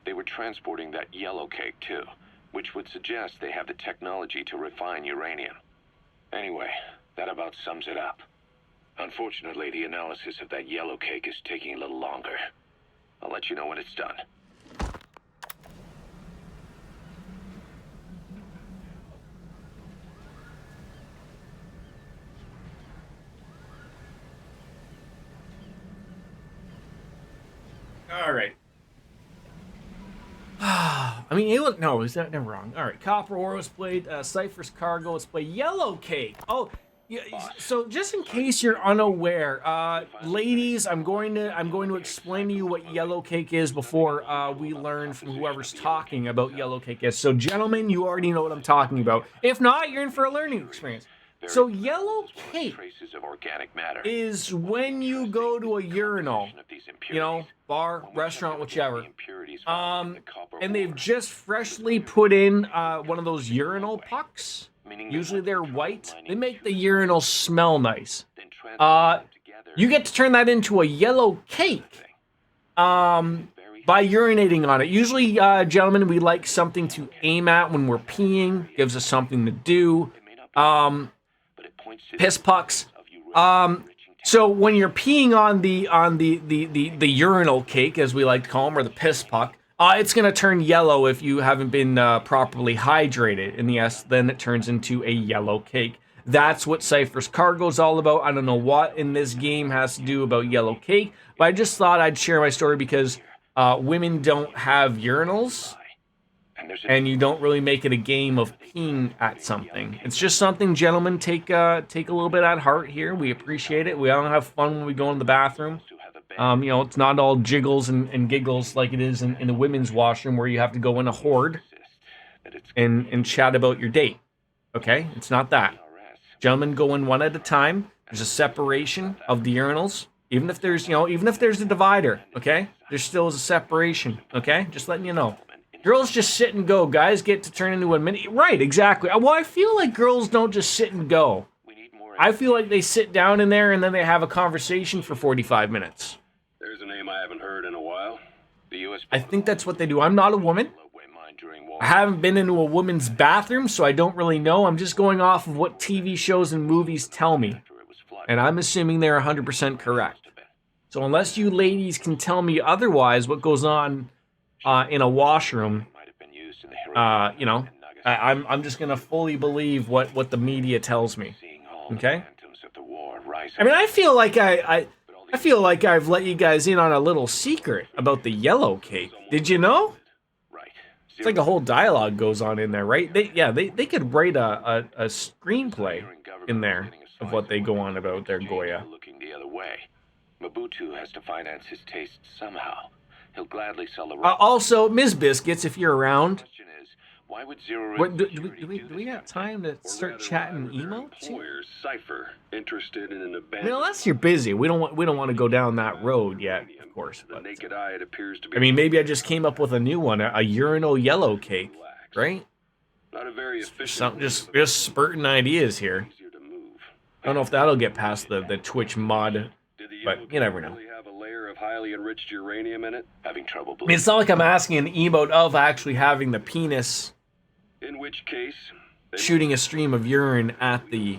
They were transporting that yellow cake too, which would suggest they have the technology to refine uranium. Anyway, that about sums it up. Unfortunately, the analysis of that yellow cake is taking a little longer. I'll let you know when it's done. All right. I mean, it was, no, is that never wrong? All right, Copper Ore was played. Cypher's Cargo was played. Yellow Cake. Oh, yeah. So just in case you're unaware, ladies, I'm going to explain to you what Yellow Cake is before we learn from whoever's talking about Yellow Cake is. So, gentlemen, you already know what I'm talking about. If not, you're in for a learning experience. So yellow cake is when you go to a urinal, you know, bar, restaurant, whichever, and they've just freshly put in one of those urinal pucks. Usually they're white. They make the urinal smell nice. You get to turn that into a yellow cake by urinating on it. Usually, gentlemen, we like something to aim at when we're peeing. Gives us something to do. Piss pucks. So when you're peeing on the urinal cake, as we like to call them, or the piss puck, it's gonna turn yellow if you haven't been properly hydrated. And yes, then it turns into a yellow cake. That's what Cypher's Cargo is all about. I don't know what in this game has to do about yellow cake, but I just thought I'd share my story because women don't have urinals. And you don't really make it a game of peeing at something. It's just something, gentlemen, take a little bit at heart here. We appreciate it. We all have fun when we go in the bathroom. You know, it's not all jiggles and giggles like it is in the women's washroom where you have to go in a horde and chat about your date. Okay? It's not that. Gentlemen, go in one at a time. There's a separation of the urinals. Even if there's a divider, okay? There still is a separation, okay? Just letting you know. Girls just sit and go. Guys get to turn into a mini... Right, exactly. Well, I feel like girls don't just sit and go. I feel like they sit down in there and then they have a conversation for 45 minutes. I haven't heard in a while. The U.S. I think that's what they do. I'm not a woman. I haven't been into a woman's bathroom, so I don't really know. I'm just going off of what TV shows and movies tell me. And I'm assuming they're 100% correct. So unless you ladies can tell me otherwise what goes on in a washroom, you know, I'm just going to fully believe what the media tells me. Okay? I mean, I feel like I feel like I've let you guys in on a little secret about the yellow cake. Did you know? It's like a whole dialogue goes on in there, right? They could write a screenplay in there of what they go on about their Goya. Looking the other way. Mobutu has to finance his tastes somehow. He'll gladly sell the Also, Ms. Biscuits, if you're around. Why would Zero What, do we have time to start chatting emotes? Cypher interested in an I abandoned. mean, unless you're busy, we don't want to go down that road yet, of course. The naked eye, it appears to be. I mean, maybe I just came up with a new one, a urinal yellow cake, right? Not a very efficient. Just spurting ideas here. I don't know if that'll get past the Twitch mod, but you never know. Have a layer of highly enriched uranium in it. Having trouble. I mean, it's not like I'm asking an emote of actually having the penis. In which case, shooting a stream of urine at the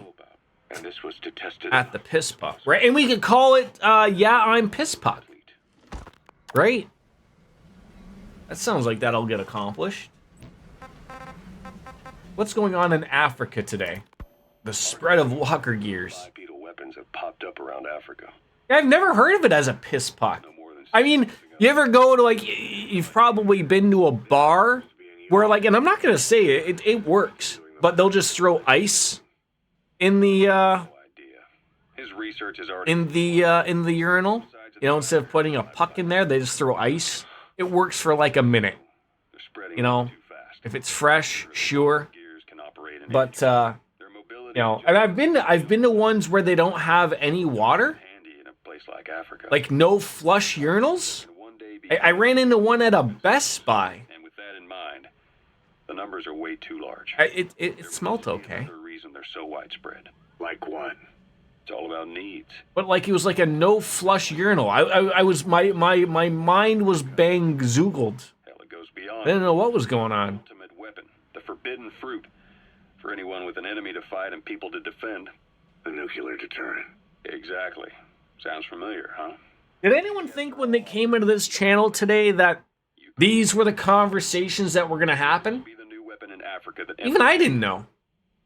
and this was to test it at the piss puck, right? And we could call it yeah, I'm piss puck, right? That sounds like that'll get accomplished. What's going on in Africa today? The spread of walker gears. Bipedal weapons have popped up around Africa. I've never heard of it as a piss puck. I mean, you ever go to like, you've probably been to a bar where like, and I'm not gonna say it works, but they'll just throw ice in the His research is already in the urinal. You know, instead of putting a puck in there, they just throw ice. It works for like a minute. You know, if it's fresh, sure. But you know, and I've been to ones where they don't have any water. Like no flush urinals. I ran into one at a Best Buy. And with that in mind, the numbers are way too large. It smelled okay. Another reason they're so widespread. Like what? It's all about needs. But like it was like a no flush urinal. I was my mind was bang-zoogled. Hell, it goes beyond. I didn't know what was going on. Ultimate weapon, the forbidden fruit, for anyone with an enemy to fight and people to defend. The nuclear deterrent. Exactly. Sounds familiar, huh? Did anyone think when they came into this channel today that these were the conversations that were going to happen? Be the new weapon in Africa that even I didn't know.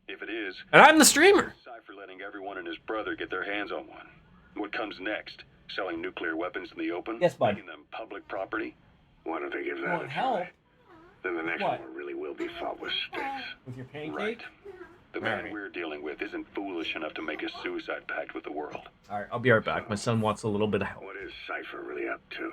If it is, and I'm the streamer. Cypher letting everyone and his brother get their hands on one. What comes next? Selling nuclear weapons in the open? Yes, bud. Making them public property? Why don't they give that Want a help? try? Then the next What? one really will be fought with sticks. With your pancake? Right. The man we're dealing with isn't foolish enough to make a suicide pact with the world. All right, I'll be right back. My son wants a little bit of help. What is Cypher really up to?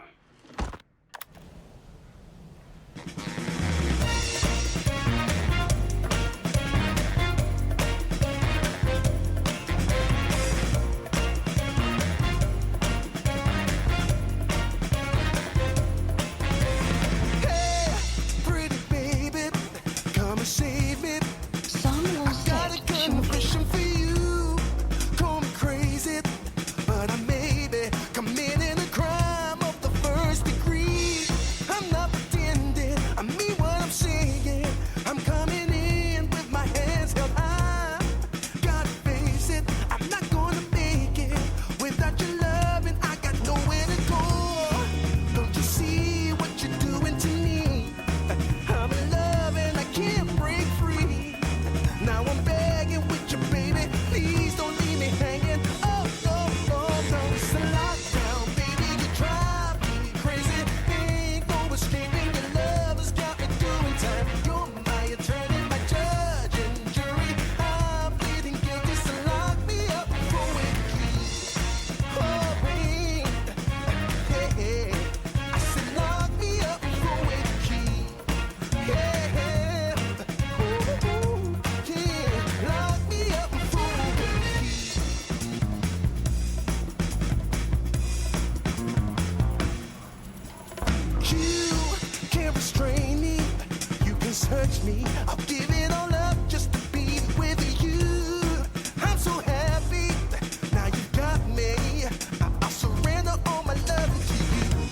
Search me, I'll give it all up just to be with you. I'm so happy, now you got me. I'll surrender all my love to you.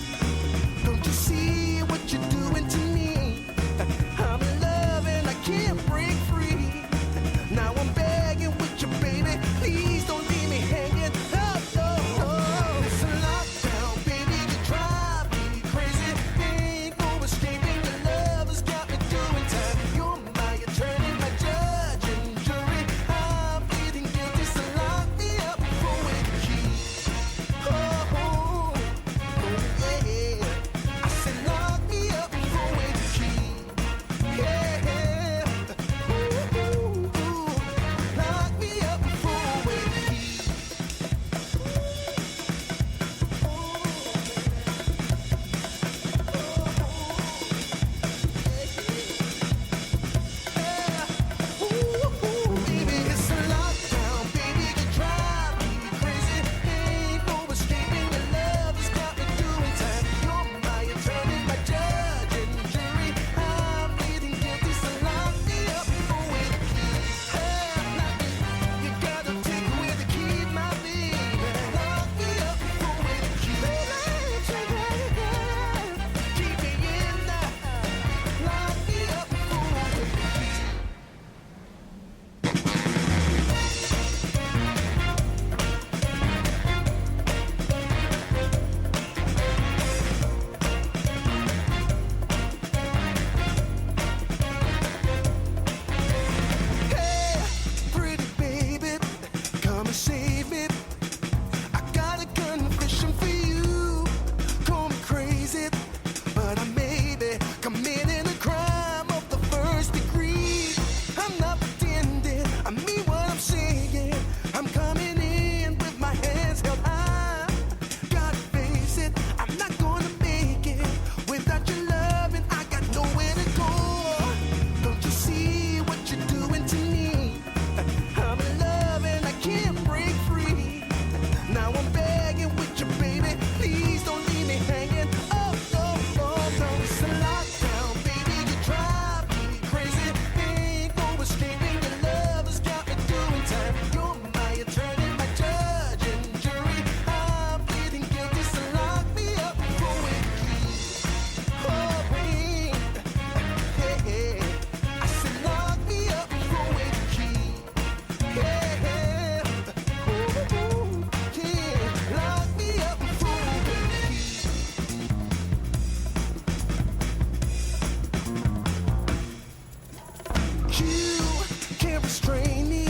restrain me.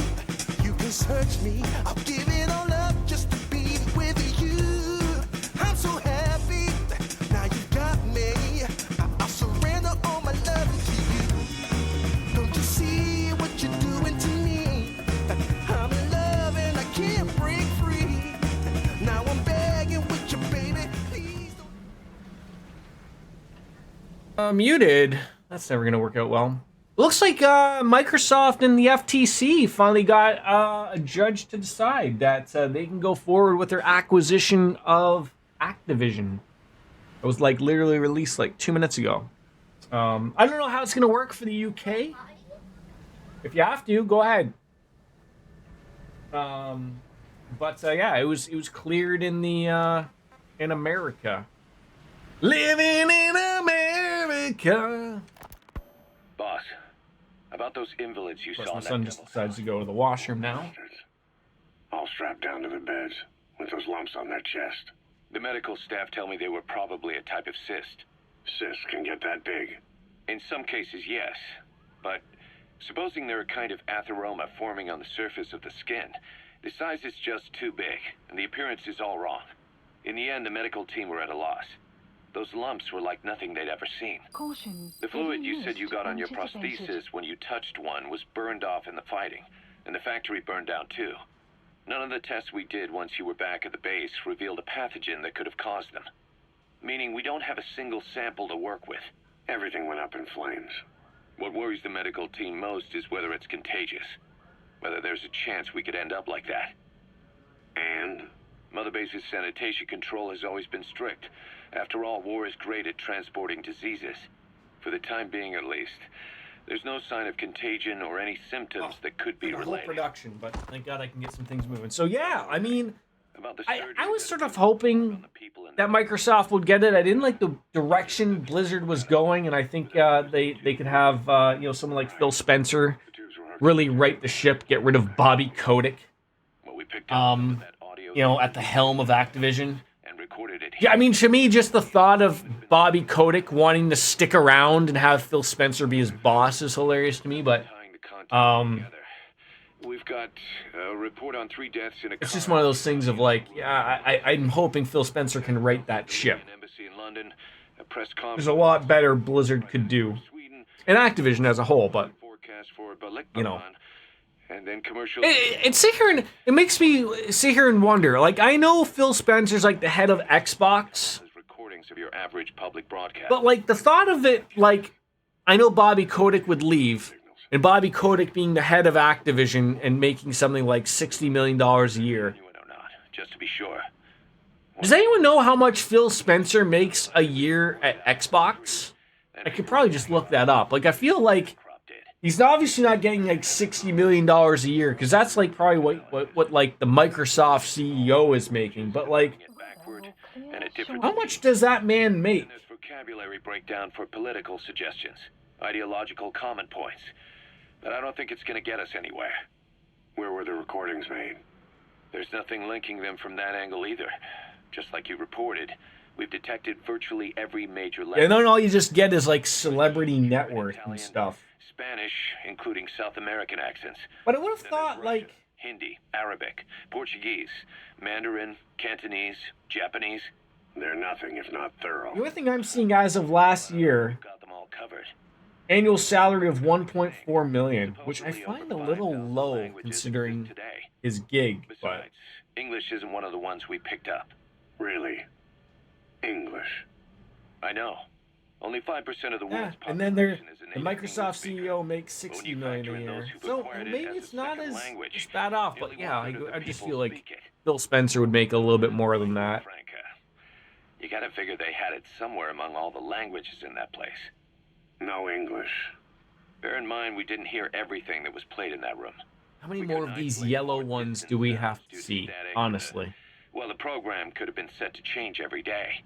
You can search me. I'll give it all up just to be with you. I'm so happy. Now you got me. I'll surrender all my love to you. Don't you see what you're doing to me? I'm in love and I can't break free. Now I'm begging with you, baby. Please don't. Muted. That's never gonna work out well. Looks like Microsoft and the FTC finally got a judge to decide that they can go forward with their acquisition of Activision. It was like literally released like 2 minutes ago. I don't know how it's gonna work for the UK. If you have to, go ahead. But yeah, it was cleared in the in America. Living in America. Boss, about those invalids you Of course, saw my in that son just demo decides to go to the washroom now. All strapped down to the beds with those lumps on their chest. The medical staff tell me they were probably a type of cyst. Cysts can get that big. In some cases, yes. But supposing they're a kind of atheroma forming on the surface of the skin, the size is just too big, and the appearance is all wrong. In the end, the medical team were at a loss. Those lumps were like nothing they'd ever seen. Caution. The fluid you Heavy said you mist got on your anticipated. prosthesis when you touched one was burned off in the fighting, and the factory burned down too. None of the tests we did once you were back at the base revealed a pathogen that could have caused them. Meaning we don't have a single sample to work with. Everything went up in flames. What worries the medical team most is whether it's contagious. Whether there's a chance we could end up like that. And? Mother Base's sanitation control has always been strict. After all, war is great at transporting diseases. For the time being, at least. There's no sign of contagion or any symptoms that could be The whole related. production, but thank God I can get some things moving. So yeah, I mean, About the I was sort of hoping that Microsoft would get it. I didn't like the direction Blizzard was going, and I think they could have you know, someone like Phil Spencer really right the ship, get rid of Bobby Kotick. You know, at the helm of Activision. Yeah, I mean, to me, just the thought of Bobby Kotick wanting to stick around and have Phil Spencer be his boss is hilarious to me. But we've got a report on 3 deaths in a it's just one of those things of like, yeah, I'm hoping Phil Spencer can right that ship. embassy in London, a press There's conference a lot better Blizzard could do, and Activision as a whole. But forecast for you know, and then commercial. it sit here and it makes me sit here and wonder. Like, I know Phil Spencer's like the head of Xbox, recordings of your average public broadcast. but like the thought of it, like I know Bobby Kotick would leave, and Bobby Kotick being the head of Activision and making something like $60 million a year. Just to be sure. Does anyone know how much Phil Spencer makes a year at Xbox? I could probably just look that up. Like, I feel like he's obviously not getting like $60 million a year, because that's like probably what like the Microsoft CEO is making. But like, how much does that man make? There's vocabulary breakdown for political suggestions, ideological comment points. But I don't think it's going to get us anywhere. Where were the recordings made? There's nothing linking them from that angle either. Just like you reported, we've detected virtually every major language. And then all you just get is like celebrity net worth and stuff. Spanish, including South American accents. But I would have thought like Hindi, Arabic, Portuguese, Mandarin, Cantonese, Japanese. They're nothing if not thorough. the only thing I'm seeing as of last year, Got them all covered. annual salary of 1.4 million, which I find a little low considering his gig. But Besides, English isn't one of the ones we picked up. Really? English? I know. Only 5% of the yeah, world's and then the native Microsoft CEO makes $60 million a year. So maybe it's not as bad off. But yeah, I just feel like Phil Spencer would make a little bit more than that. You gotta figure they had it somewhere among all the languages in that place. No English. Bear in mind, we didn't hear everything that was played in that room. How many more of these yellow ones do we have to see, honestly? Well, the program could have been set to change every day.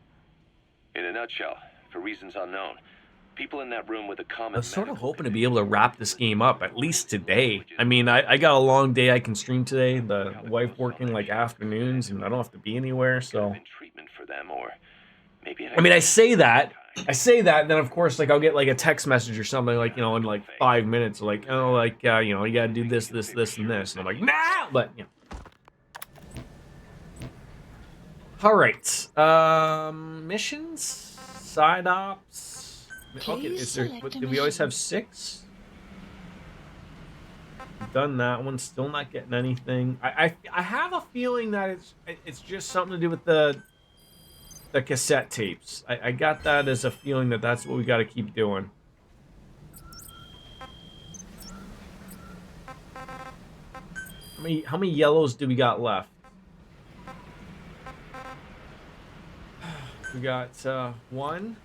In a nutshell, for reasons unknown, people in that room with a I common was sort of hoping to be able to wrap this game up, at least today. I mean, I got a long day I can stream today. The wife working like afternoons, and I don't have to be anywhere, so... treatment for them, or maybe I mean, I say that, I say that, and then of course, like I'll get like a text message or something, like in like 5 minutes, like you gotta do this, and this, and I'm like, nah, but All right, missions, side ops. Okay, Please do select a we always mission. have 6? We've done that one, still not getting anything. I have a feeling that it's just something to do with the cassette tapes. I got that as a feeling that that's what we got to keep doing. How many yellows do we got left? We got 1.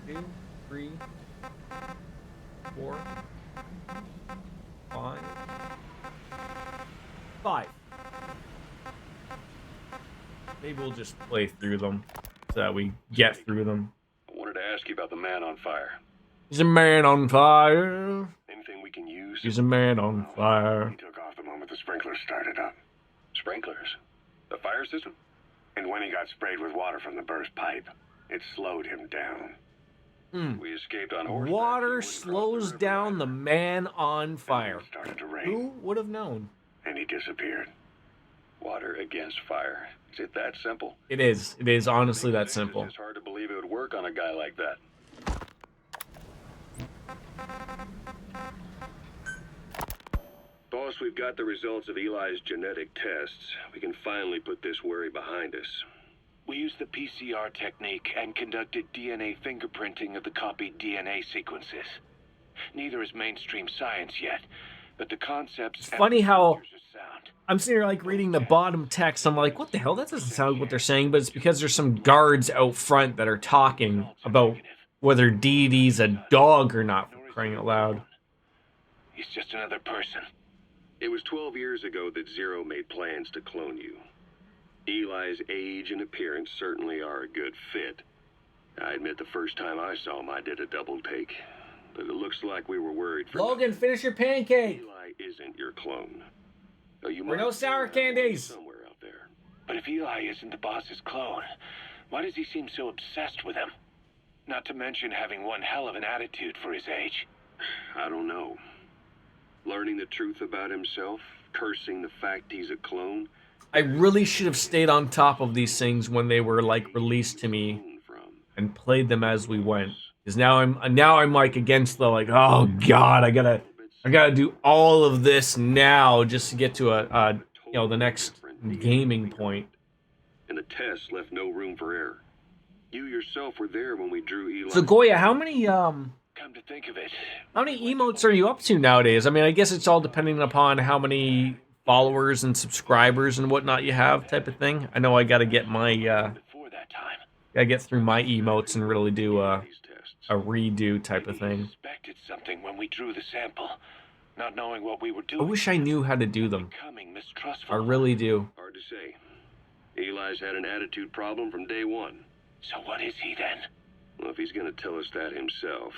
2, 3, 4, 5. 5. Maybe we'll just play through them so that we get through them. I wanted to ask you about the man on fire. He's a man on fire. Anything we can use? He's a man on fire. He took off the moment the sprinklers started up. Sprinklers? The fire system? And when he got sprayed with water from the burst pipe, it slowed him down. We escaped on horseback. Water slows down the man on fire. It started to rain. Who would have known? And he disappeared. Water against fire. Is it that simple? It is. It is honestly that simple. It's hard to believe it would work on a guy like that. Boss, we've got the results of Eli's genetic tests. We can finally put this worry behind us. We used the PCR technique and conducted DNA fingerprinting of the copied DNA sequences. Neither is mainstream science yet, but the concepts... It's funny how I'm sitting here like reading the bottom text. I'm like, what the hell? That doesn't sound like what they're saying, but it's because there's some guards out front that are talking about whether Dee Dee's a dog or not, for crying out loud. He's just another person. It was 12 years ago that Zero made plans to clone you. Eli's age and appearance certainly are a good fit. I admit the first time I saw him, I did a double take. But it looks like we were worried for... Logan, finish your pancake! Eli isn't your clone. Though you We're might no sour candies! somewhere out there. But if Eli isn't the boss's clone, why does he seem so obsessed with him? Not to mention having one hell of an attitude for his age. I don't know. Learning the truth about himself, cursing the fact he's a clone... I really should have stayed on top of these things when they were like released to me and played them as we went. Because now I'm like against the like, oh god, I gotta do all of this now just to get to the next gaming point. And the test left no room for error. You yourself were there when we drew Eli. So Goya, how many Come to think of it, how many emotes are you up to nowadays? I mean, I guess it's all depending upon how many followers and subscribers and whatnot you have, type of thing. I know I gotta get my gotta get through my emotes and really do a redo type of thing. Expected something when we drew the sample, not knowing what we were doing. I wish I knew how to do them. Becoming mistrustful. I really do. Hard to say. Eli's had an attitude problem from day one. So what is he then? Well, if he's gonna tell us that himself,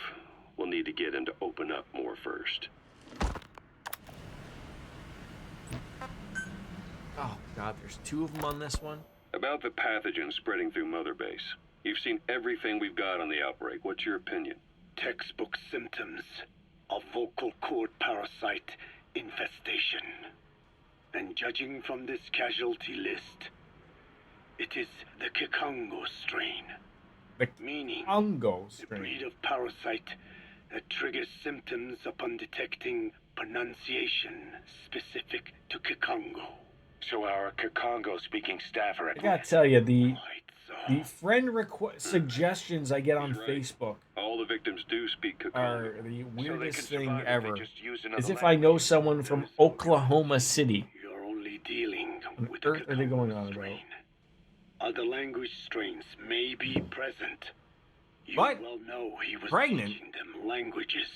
we'll need to get him to open up more first. Oh god, there's 2 of them on this one. About the pathogen spreading through Mother Base. You've seen everything we've got on the outbreak. What's your opinion? Textbook symptoms of vocal cord parasite infestation. And judging from this casualty list, it is the Kikongo strain. Meaning the breed of parasite that triggers symptoms upon detecting pronunciation specific to Kikongo. So our Kikongo-speaking staffer at... I gotta tell you, the friend suggestions I get on Facebook all the victims do speak Kikongo. are the weirdest thing ever. Use As if I know someone from Oklahoma City. You're only dealing What on earth are they going on about? Other language strains may be present. You What? well know he was Pregnant? teaching them languages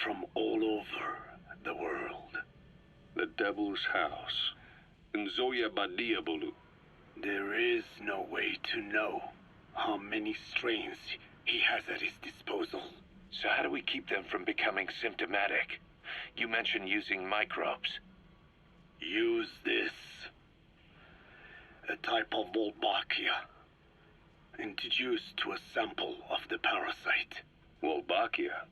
from all over the world. The Devil's House. Nzoya Badiabulu. There is no way to know how many strains he has at his disposal. So how do we keep them from becoming symptomatic? You mentioned using microbes. Use this. A type of Wolbachia, introduced to a sample of the parasite. Wolbachia?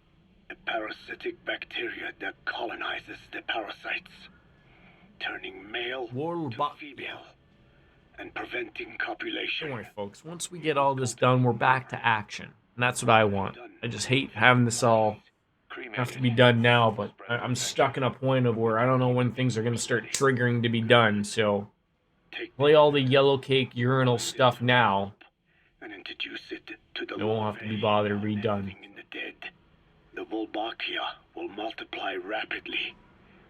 A parasitic bacteria that colonizes the parasites, turning male to female and preventing copulation. Don't worry, folks. Once we get all this done, we're back to action. And that's what I want. I just hate having this all have to be done now, but I'm stuck in a point of where I don't know when things are going to start triggering to be done, so play all the yellow cake urinal stuff now. And introduce it to the It won't have to be bothered redone. in the dead. The Wolbachia will multiply rapidly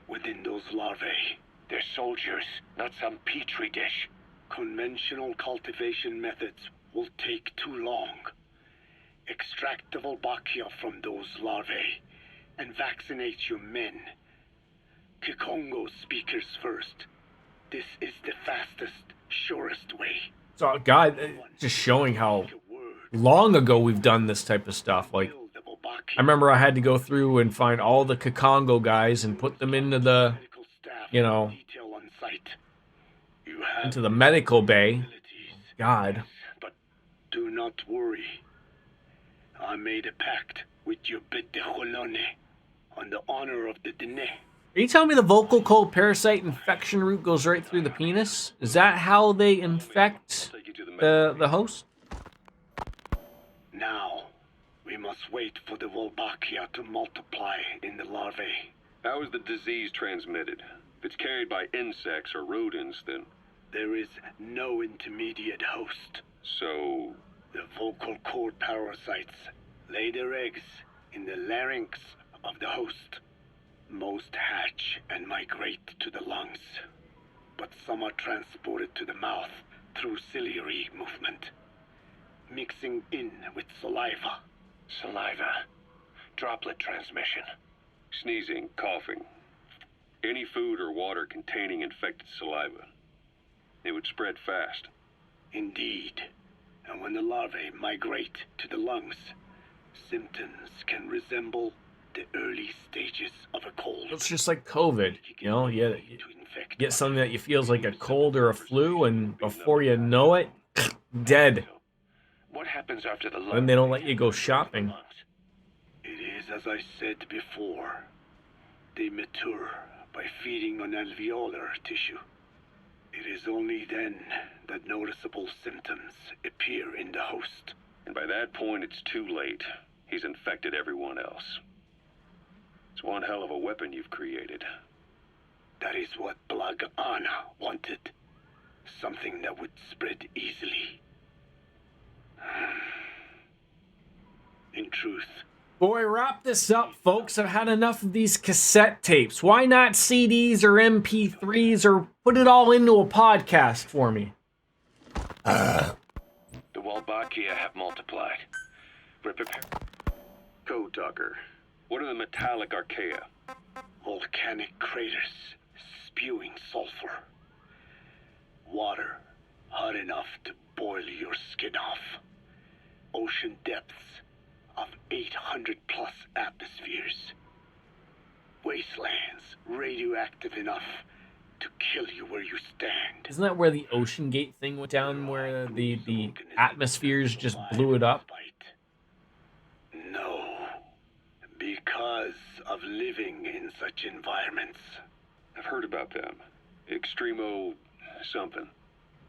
within those larvae. They're soldiers, not some petri dish. Conventional cultivation methods will take too long. Extract the Wolbachia from those larvae and vaccinate your men. Kikongo speakers first. This is the fastest, surest way. So, God, just showing how long ago we've done this type of stuff. Like, I remember I had to go through and find all the Kikongo guys and put them into the, you know, into the medical bay. God. But do not worry. I made a pact with your bit de Holone on the honor of the Dene. Are you telling me the vocal cold parasite infection route goes right through the penis? Is that how they infect the host? Now, we must wait for the Wolbachia to multiply in the larvae. How is the disease transmitted? If it's carried by insects or rodents, then... There is no intermediate host. So... The vocal cord parasites lay their eggs in the larynx of the host. Most hatch and migrate to the lungs, but some are transported to the mouth through ciliary movement, mixing in with saliva. Saliva. Droplet transmission. Sneezing, coughing. Any food or water containing infected saliva. It would spread fast. Indeed. And when the larvae migrate to the lungs, symptoms can resemble the early stages of a cold. It's just like COVID, you know, you get something that you feels like a cold or a flu, and before you know it, dead. What happens after the Then they don't let you go shopping. It is as I said before. They mature by feeding on alveolar tissue. It is only then that noticeable symptoms appear in the host. And by that point, it's too late. He's infected everyone else. It's one hell of a weapon you've created. That is what Blag Anna wanted. Something that would spread easily. In truth, Boy, wrap this up, folks. I've had enough of these cassette tapes. Why not CDs or MP3s, or put it all into a podcast for me? The Wolbachia have multiplied. Prepare. Code Talker. What are the metallic archaea? volcanic craters spewing sulfur. Water hot enough to boil your skin off. Ocean depths of 800 plus atmospheres. Wastelands radioactive enough to kill you where you stand. Isn't that where the Ocean Gate thing went down, where the atmospheres just blew it up? No, because of living in such environments. I've heard about them. Extremo something.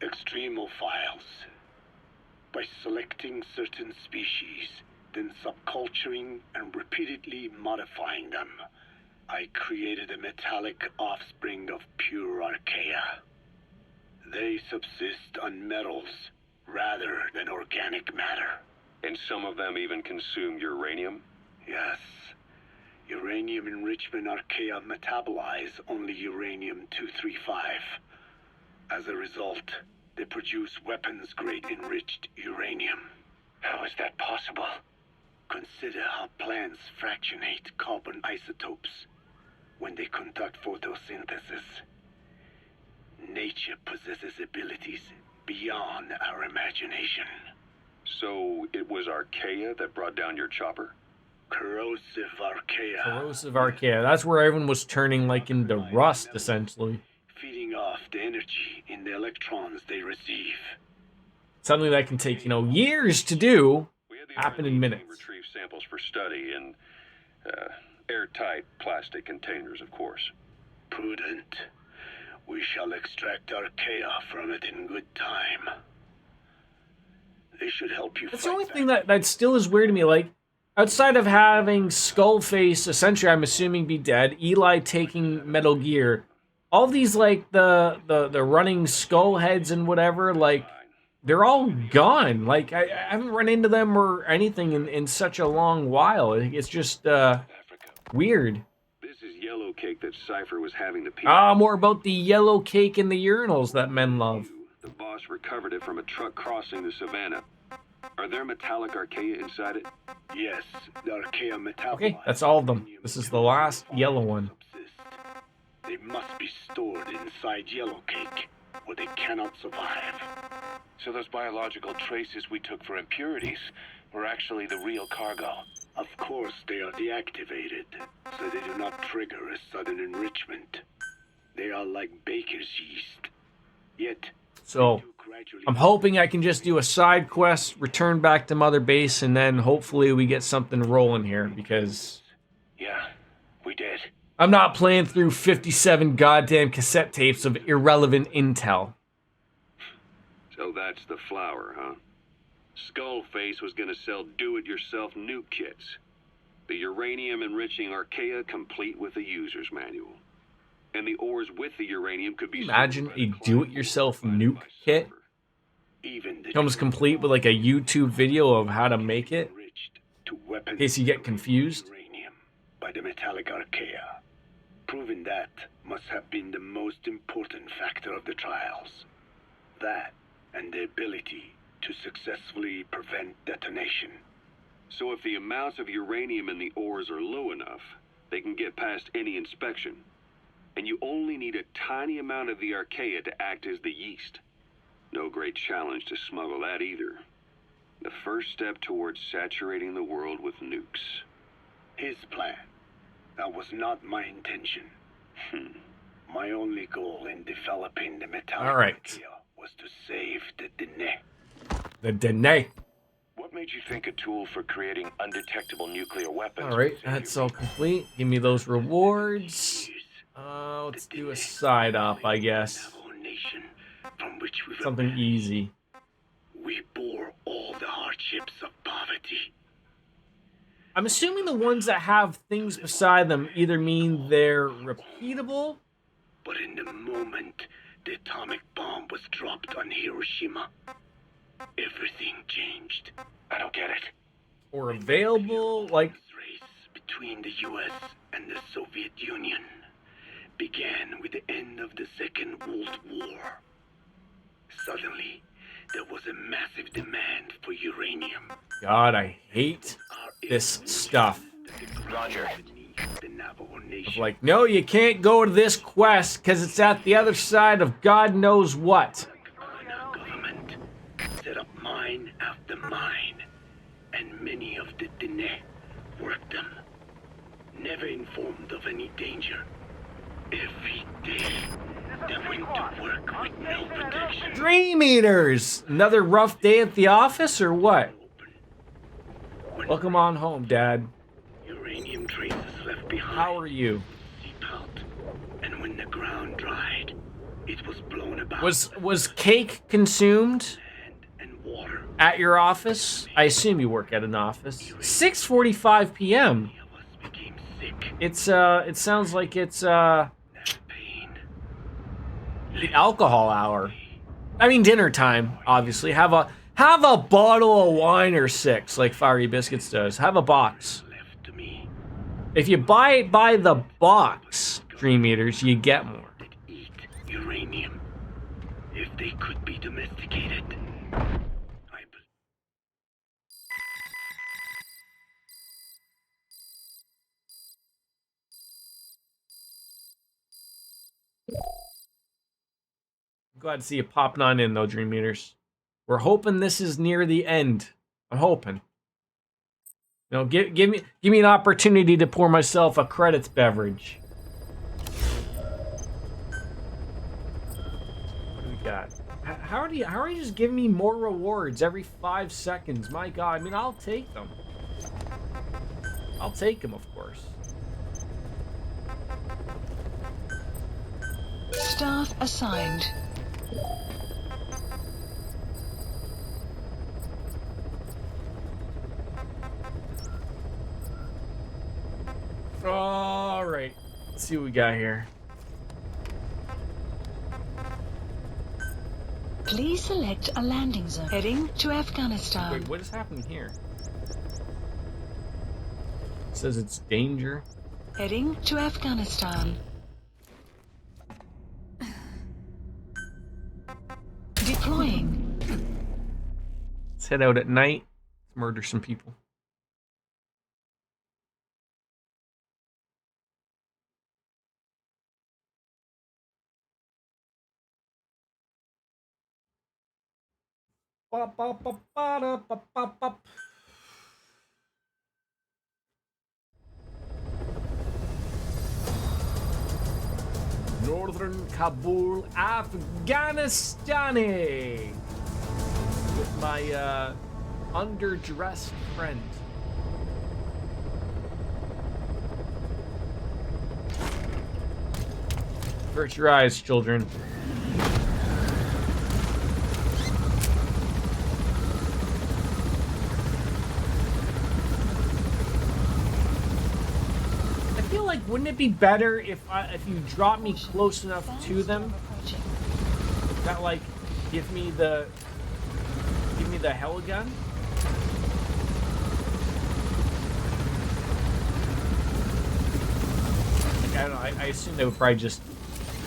Extremophiles. By selecting certain species, then subculturing and repeatedly modifying them, I created a metallic offspring of pure archaea. They subsist on metals rather than organic matter. And some of them even consume uranium? Yes. Uranium enrichment archaea metabolize only uranium-235. As a result, they produce weapons-grade enriched uranium. How is that possible? Consider how plants fractionate carbon isotopes when they conduct photosynthesis. Nature possesses abilities beyond our imagination. So it was archaea that brought down your chopper? Corrosive archaea. Corrosive archaea. That's where everyone was turning like into rust, essentially. Feeding off the energy in the electrons they receive. Something that can take, years to do, happen in minutes. Retrieve samples for study in airtight plastic containers, of course. Prudent. We shall extract Archaea from it in good time. They should help you. That's the only thing that still is weird to me. Like, outside of having Skullface, essentially, I'm assuming, be dead, Eli taking Metal Gear, all these, like, the running skull heads and whatever, like, they're all gone. Like, I haven't run into them or anything in such a long while. It's just weird. This is yellow cake that Cypher was having to peel. More about the yellow cake in the urinals that men love. The boss recovered it from a truck crossing the savannah. Are there metallic Archaea inside it? Yes, the Archaea metabolite. Okay, that's all of them. This is the last yellow one. They must be stored inside yellow cake, or they cannot survive. So those biological traces we took for impurities were actually the real cargo. Of course, they are deactivated, so they do not trigger a sudden enrichment. They are like baker's yeast. Yet, so I'm hoping I can just do a side quest, return back to Mother Base, and then hopefully we get something rolling here, because yeah, we did. I'm not playing through 57 goddamn cassette tapes of irrelevant intel. So that's the flower, huh? Skullface was gonna sell do-it-yourself nuke kits. The uranium-enriching Archaea complete with a user's manual. And the ores with the uranium could be... Imagine a do-it-yourself nuke kit. Comes complete with like a YouTube video of how to make it. In case you get confused. By the metallic Archaea. Proving that must have been the most important factor of the trials. That and the ability to successfully prevent detonation. So if the amounts of uranium in the ores are low enough, they can get past any inspection. And you only need a tiny amount of the Archaea to act as the yeast. No great challenge to smuggle that either. The first step towards saturating the world with nukes. His plan. That was not my intention. My only goal in developing the metallic Archaea was to save the Dene. The Dene. What made you think a tool for creating undetectable nuclear weapons? Alright, that's all complete. Give me those rewards. Let's do a side op, I guess. Something easy. We bore all the hardships of poverty. I'm assuming the ones that have things beside them either mean they're repeatable. But in the moment the atomic bomb was dropped on Hiroshima, everything changed. I don't get it. Or available, like... between the US and the Soviet Union began with the end of the Second World War. Suddenly, there was a massive demand for uranium. God, I hate this stuff. Roger. Of like, no, you can't go to this quest because it's at the other side of God knows what. Government set up mine after mine, and many of the Dene worked them, never informed of any danger. Every day, they went to work with no protection. Dream Eaters! Another rough day at the office, or what? Welcome on home, Dad. Uranium traces left behind. How are you? Seep out, and when the ground dried, it was blown about. Was cake consumed and water at your office? I assume you work at an office. 6:45 p.m. It sounds like it's the alcohol hour. I mean dinner time, obviously. Have a bottle of wine or 6, like Fiery Biscuits does. Have a box. If you buy it by the box, Dream Eaters, you get more. Eat uranium. If they could be domesticated. I'm glad to see you popping on in, though, Dream Eaters. We're hoping this is near the end. I'm hoping. You know, give me an opportunity to pour myself a credits beverage. how are you just giving me more rewards every 5 seconds? My God, I mean, I'll take them. I'll take them, of course. Staff assigned. All right, let's see what we got here. Please select a landing zone. Heading to Afghanistan. Wait, what is happening here? It says it's danger. Heading to Afghanistan. Deploying. Let's head out at night. Murder some people. Northern Kabul, Afghanistan, with my underdressed friend. Avert your eyes, children. I feel like, wouldn't it be better if you drop me close enough to them that, like, give me the heli gun? Like, I don't know. I assume they would probably just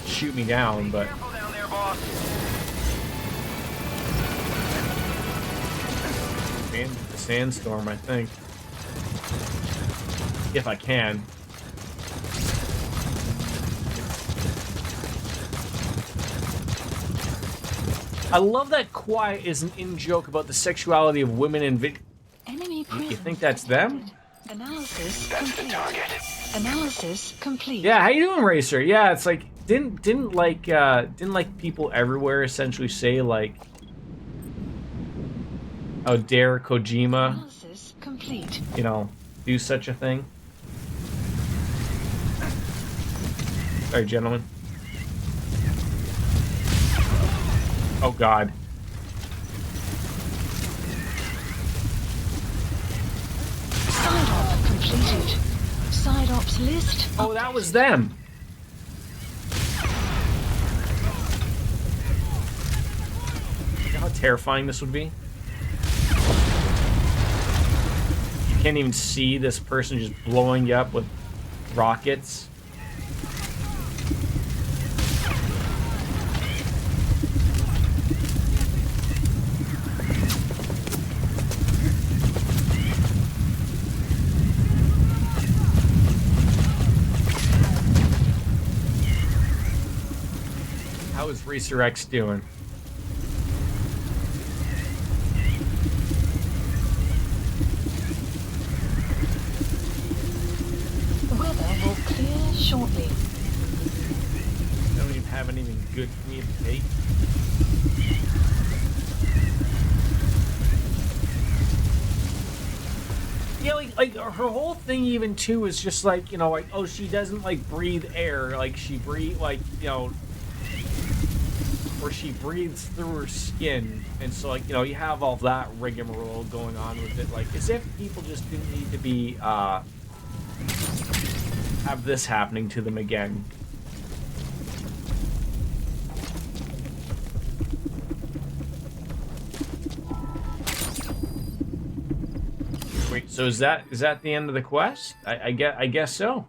shoot me down, but. Careful down there, boss. And the sandstorm, I think. If I can. I love that quiet is an in-joke about the sexuality of women in video. Enemy You think that's them? Analysis That's the complete. target. Analysis complete. Yeah, how you doing, Racer? Yeah, it's like didn't like people everywhere essentially say like, how dare Kojima, Analysis complete. you know, do such a thing? Sorry, gentlemen. Oh God. Side op completed. Side ops list. Oh, that was them. You know how terrifying this would be? You can't even see this person just blowing you up with rockets. How is Racer X doing? Weather will clear shortly. I don't even have anything good for me to take. Yeah, like her whole thing even too is just like, you know, like, oh, she doesn't like breathe air, like she breathe, like, you know, or she breathes through her skin, and so, like, you know, you have all that rigmarole going on with it, like as if people just didn't need to be have this happening to them again. Wait, so is that the end of the quest? I guess so.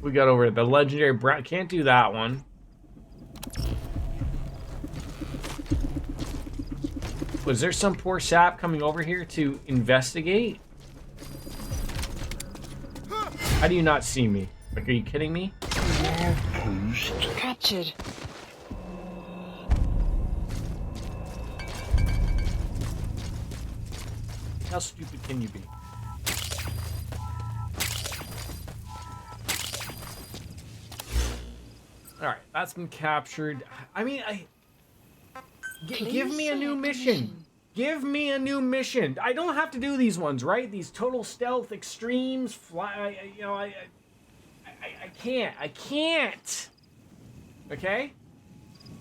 We got over the legendary brown. Can't do that one. Was there some poor sap coming over here to investigate? How do you not see me? Like, are you kidding me? Captured. How stupid can you be? Alright, That's been captured. I mean, give Please me a new select mission. Give me a new mission. I don't have to do these ones, right? These total stealth extremes. Fly. I can't. I can't. Okay?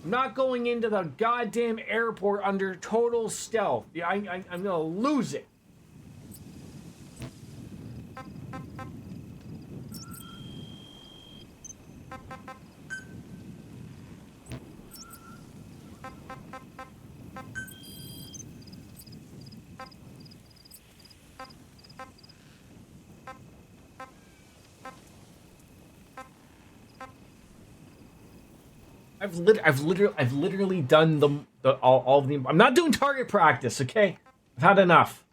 I'm not going into the goddamn airport under total stealth. Yeah, I'm gonna lose it. I've literally done all of the. I'm not doing target practice, okay? I've had enough.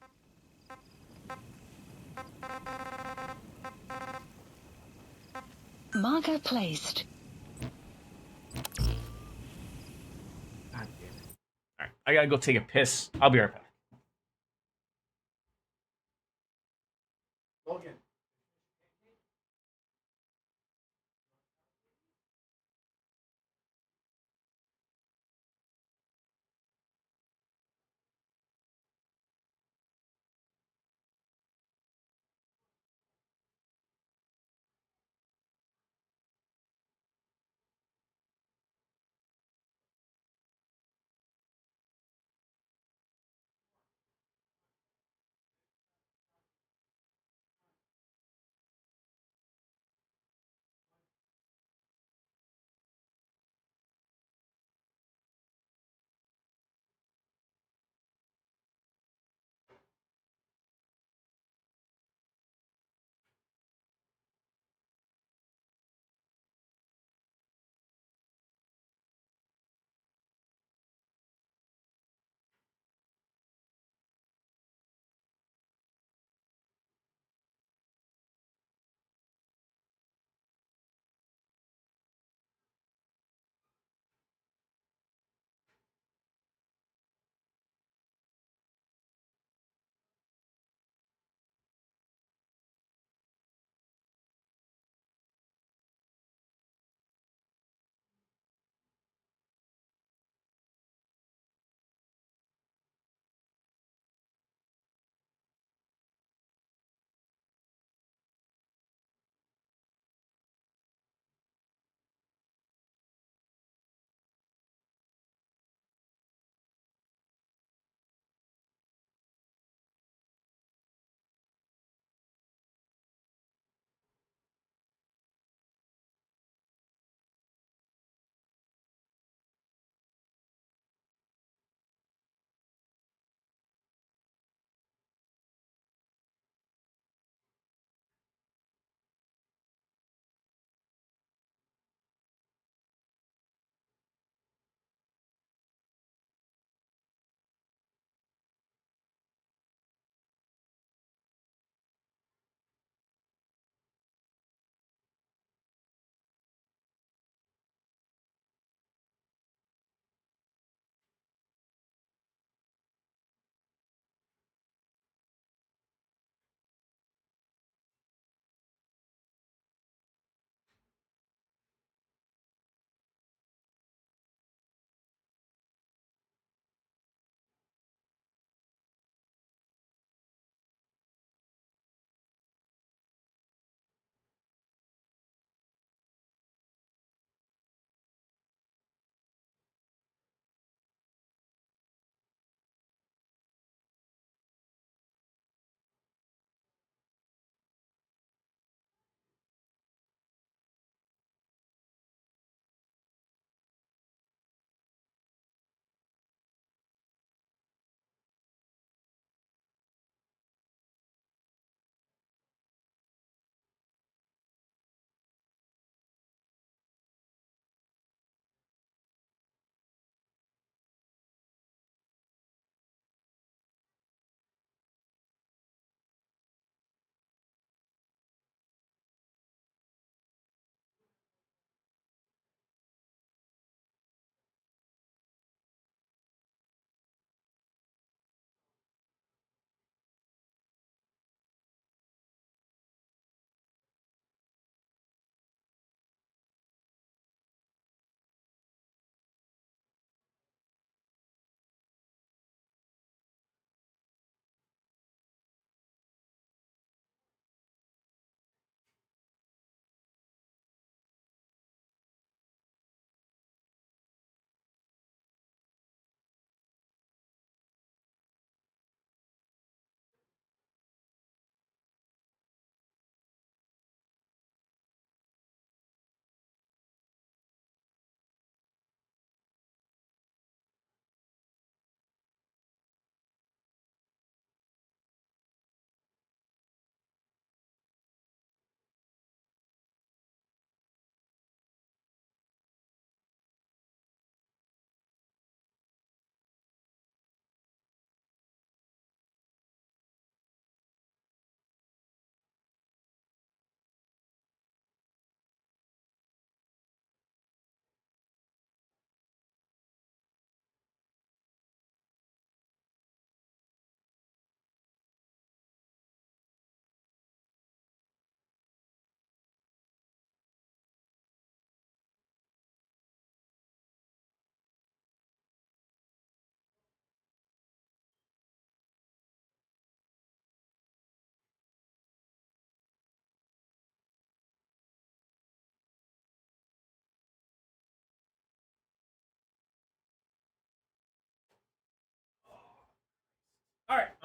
Marker placed. God damn it. Alright, I gotta go take a piss. I'll be right back. Logan.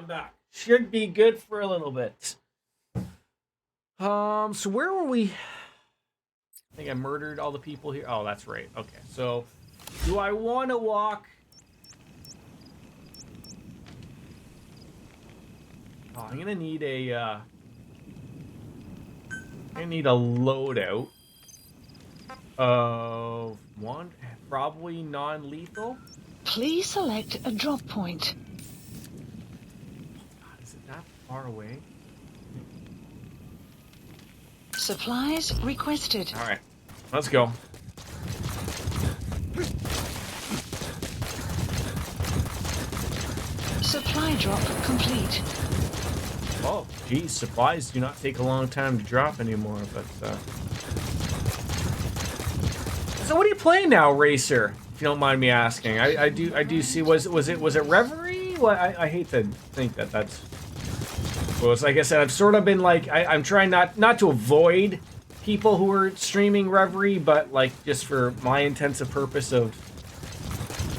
I'm back. Should be good for a little bit. So where were we? I think I murdered all the people here. Oh, that's right. Okay, so do I want to walk? Oh, I'm gonna need a. I need a loadout of one, probably non-lethal. Please select a drop point. God, is it that far away? Supplies requested. All right, let's go. Supply drop complete. Oh, geez, supplies do not take a long time to drop anymore, but, So what are you playing now, Racer? If you don't mind me asking. I do see, was it Reverie? Well, I hate to think that that's... Well, it's like I said, I've sort of been like, I'm trying not to avoid people who are streaming Reverie, but like, just for my intensive purpose of...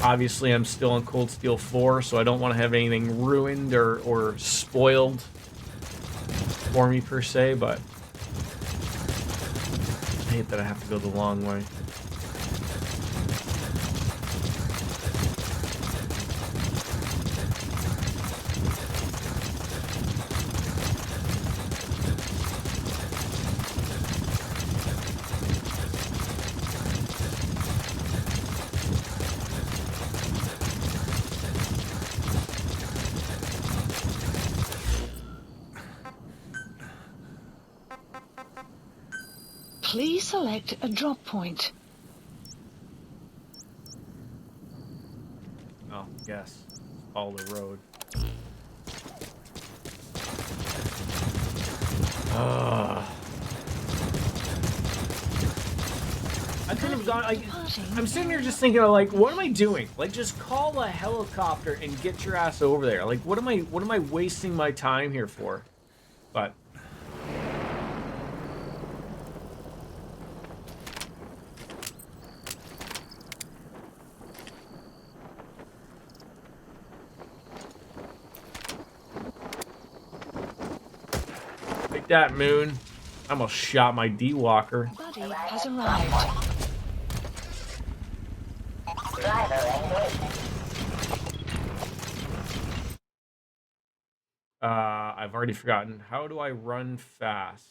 Obviously, I'm still on Cold Steel 4, so I don't want to have anything ruined or spoiled for me per se, but I hate that I have to go the long way. Please select a drop point. Oh, yes. Follow the road. I could have gone, like, I'm sitting here just thinking of, like, what am I doing? Like, just call a helicopter and get your ass over there. Like, what am I wasting my time here for? But... Take that, Moon. I almost shot my D-Walker. Buddy has arrived. I've already forgotten. How do I run fast?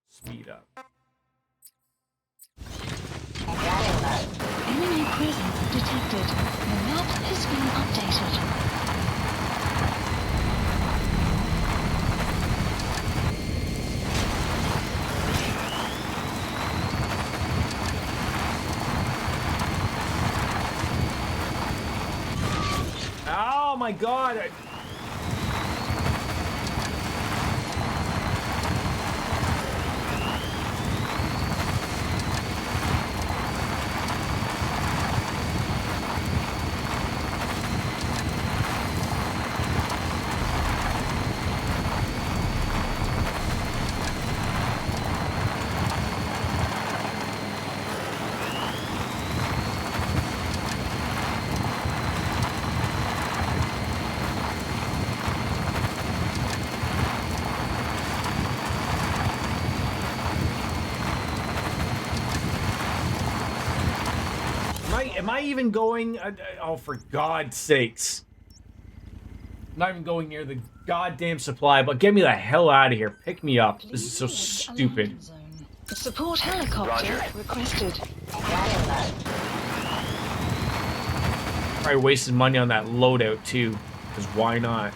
Speed up. Enemy presence detected. The map has been updated. Oh my god! Am I even going? Oh, for God's sakes. I'm not even going near the goddamn supply, but get me the hell out of here. Pick me up. This is so stupid. Support helicopter requested. Probably wasted money on that loadout, too. Because why not?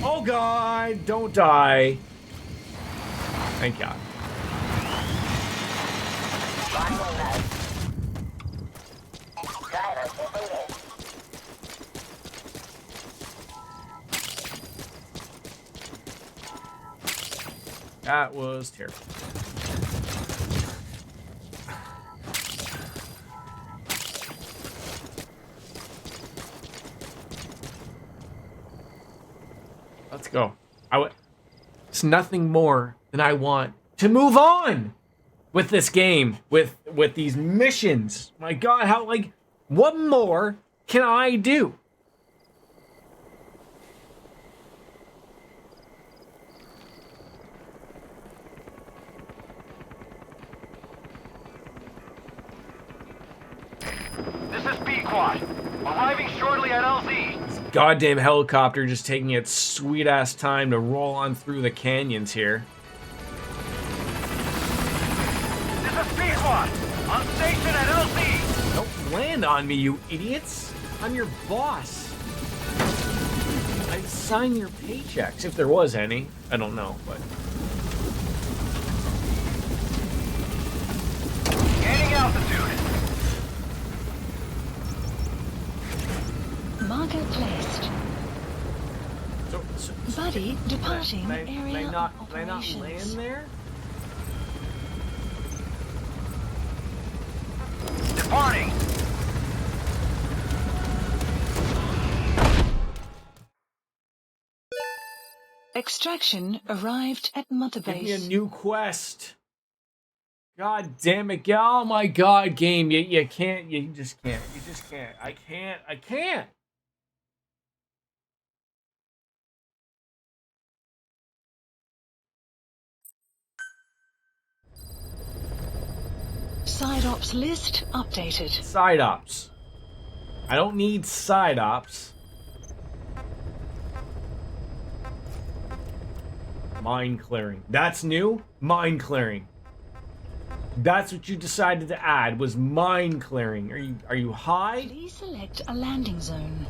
Oh, God. Don't die. Thank God. That was terrible. Let's go. It's nothing more than I want to move on with this game, with these missions. My God, how, like, what more can I do? This is B-Quad. Arriving shortly at LZ. Goddamn helicopter just taking its sweet ass time to roll on through the canyons here. This is B-Quad. On station at LZ. Don't land on me, you idiots. I'm your boss. I sign your paychecks, if there was any. I don't know, but... Gaining altitude. Marker placed. Buddy departing Can area I not operations. land there? Departing. Extraction arrived at Mother Give me a Base. new quest. God damn it. Oh my god, game. You can't. You just can't. You just can't. I can't. Side ops list updated. Side ops. I don't need side ops. Mine clearing. That's new? Mine clearing. That's what you decided to add, was mine clearing. Are you high? Please select a landing zone.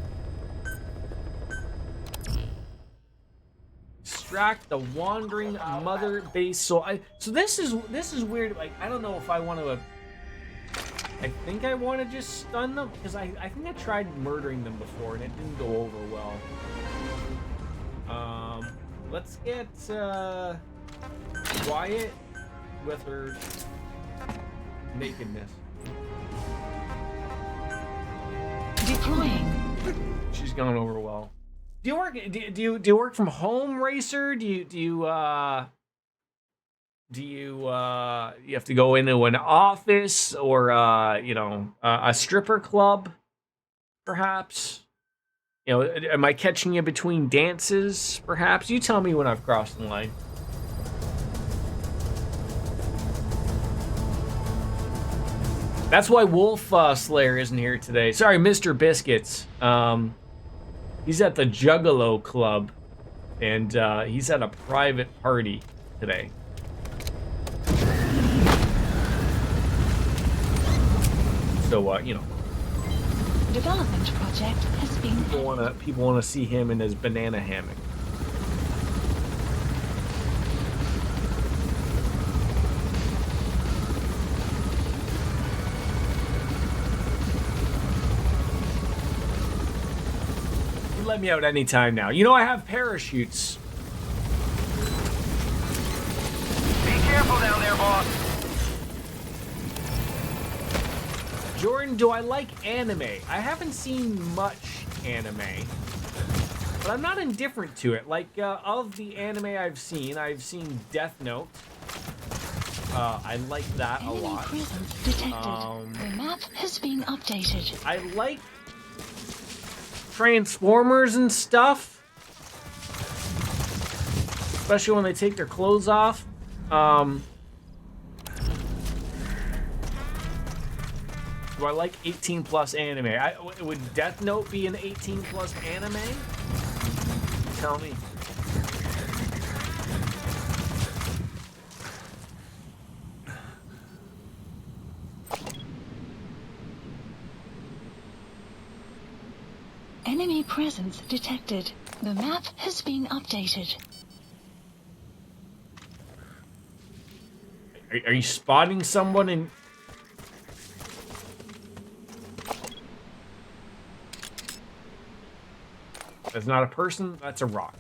Extract the wandering mother base. So this is weird. Like, I don't know if I want to. I think I want to just stun them because I think I tried murdering them before and it didn't go over well. Let's get Quiet with her nakedness. Deploying. She's gone over well. Do you work? Do you work from home, Racer? Do you have to go into an office or a stripper club, perhaps? You know, am I catching you between dances? Perhaps you tell me when I've crossed the line. That's why Wolf Slayer isn't here today. Sorry, Mr. Biscuits. He's at the Juggalo Club, and he's at a private party today. So, you know. Development project has been... People wanna see him in his banana hammock. Let me out anytime now. You know I have parachutes. Be careful down there, boss. Jordan, do I like anime? I haven't seen much anime, but I'm not indifferent to it. Like, of the anime I've seen Death Note. I like that a lot. Presence detected. The map has been updated. I like Transformers and stuff, especially when they take their clothes off. Do I like 18+ anime? Would Death Note be an 18+ anime? Tell me. Enemy presence detected. The map has been updated. Are you spotting someone in... That's not a person, that's a rock.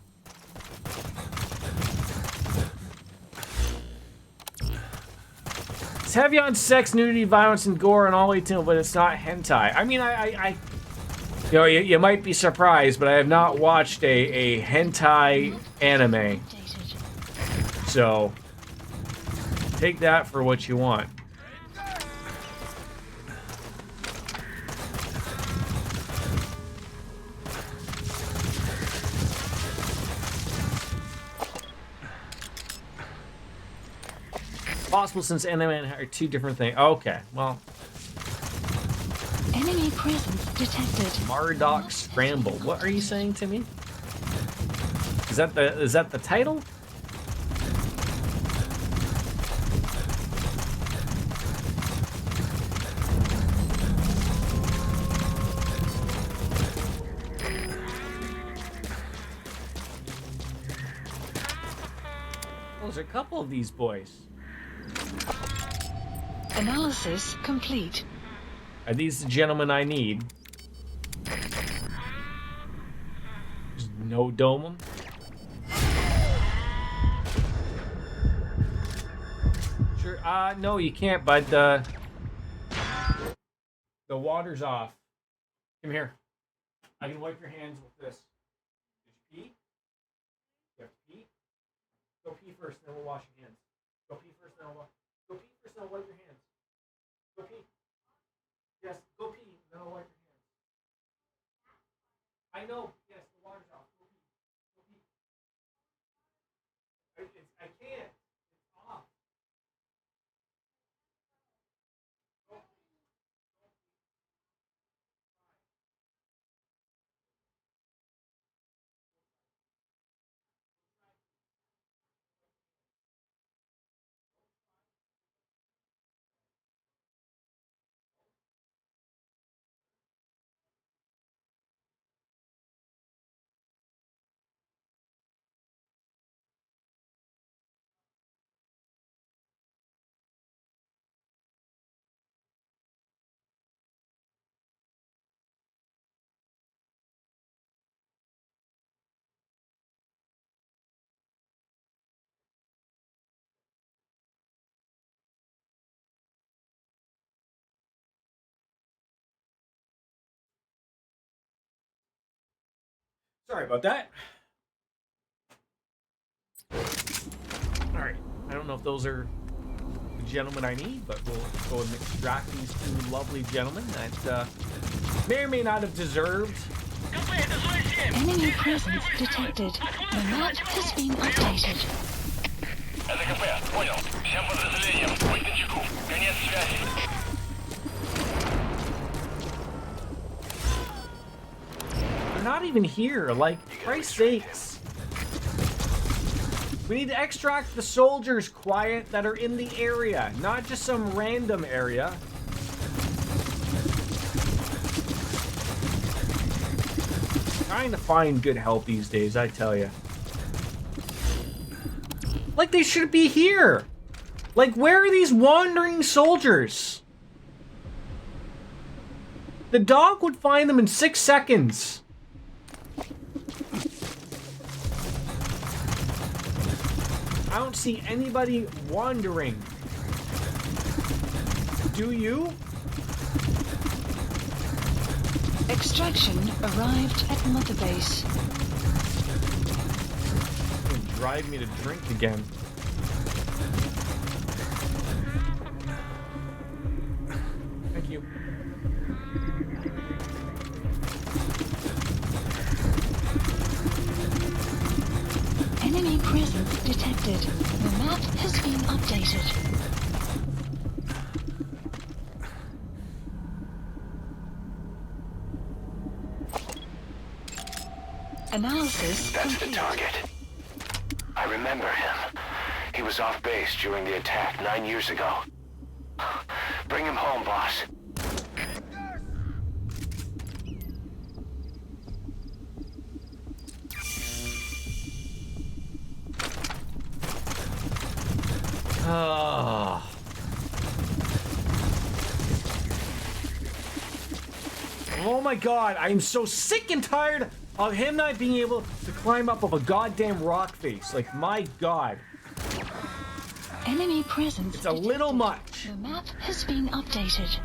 It's heavy on sex, nudity, violence, and gore and all 18, but it's not hentai. I mean, you know, you might be surprised, but I have not watched a hentai anime. So, take that for what you want. Possible since enemy are two different things. Okay, well. Enemy presence detected. Mardock Scramble. What are you saying to me? Is that the title? There's a couple of these boys. Analysis complete. Are these the gentlemen I need? Just no dome 'em? Sure. No, you can't, bud. The water's off. Come here. I can wipe your hands with this. Did you pee? You have to pee? Go pee first, then we'll wash your hands. Go pee first, then I'll wash. Go pee first, then I'll wipe your hands. Go pee. Yes, go pee, then I'll wipe your hands. I know. Yes, the water's off. Go pee. Go pee. I can't. It's off. Sorry about that. Alright, I don't know if those are the gentlemen I need, but we'll go and extract these two lovely gentlemen that may or may not have deserved. Enemy presence detected. The map has been updated. КП, понял. Всем подразделениям, быть начеку. Конец связи. They're not even here, like, Christ's sakes. We need to extract the soldiers, Quiet, that are in the area, not just some random area. Trying to find good help these days, I tell you. Like, they should be here. Like, where are these wandering soldiers? The dog would find them in 6 seconds. I don't see anybody wandering. Do you? Extraction arrived at Mother Base. It's gonna drive me to drink again. Thank you. Enemy presence detected. The map has been updated. Analysis That's complete. the target. I remember him. He was off base during the attack 9 years ago. Bring him home, boss. Oh my god, I am so sick and tired of him not being able to climb up of a goddamn rock face. Like, my god. Enemy presence It's a little much. The map has been updated.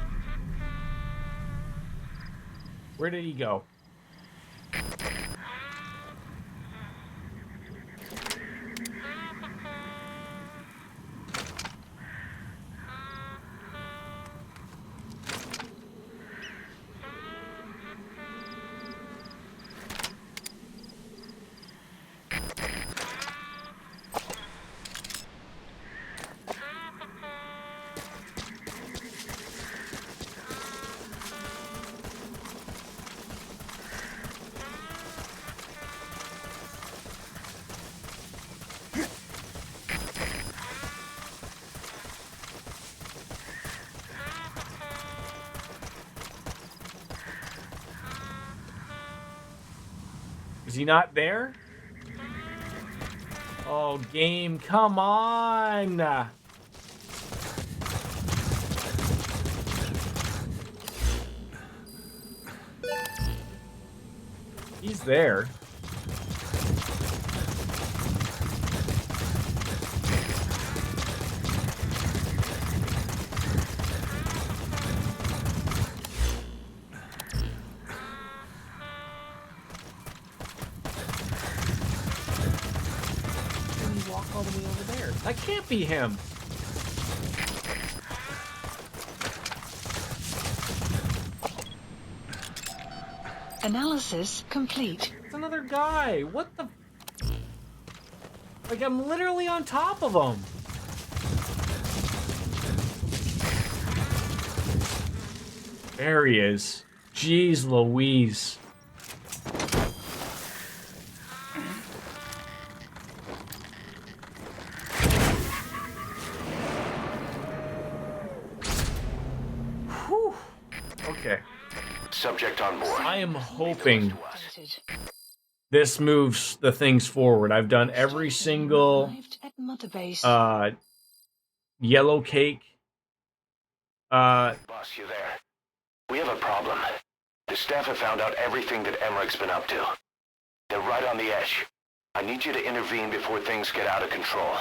Where did he go? Is he not there? Oh, game, come on! He's there. Walk all the way over there. That can't be him. Analysis complete. It's another guy. What the? Like, I'm literally on top of him. There he is. Jeez Louise. Whew. Okay. Subject on board. I am hoping this moves the things forward. I've done every single yellow cake. Boss, you there? We have a problem. The staff have found out everything that Emmerich's been up to. They're right on the edge. I need you to intervene before things get out of control.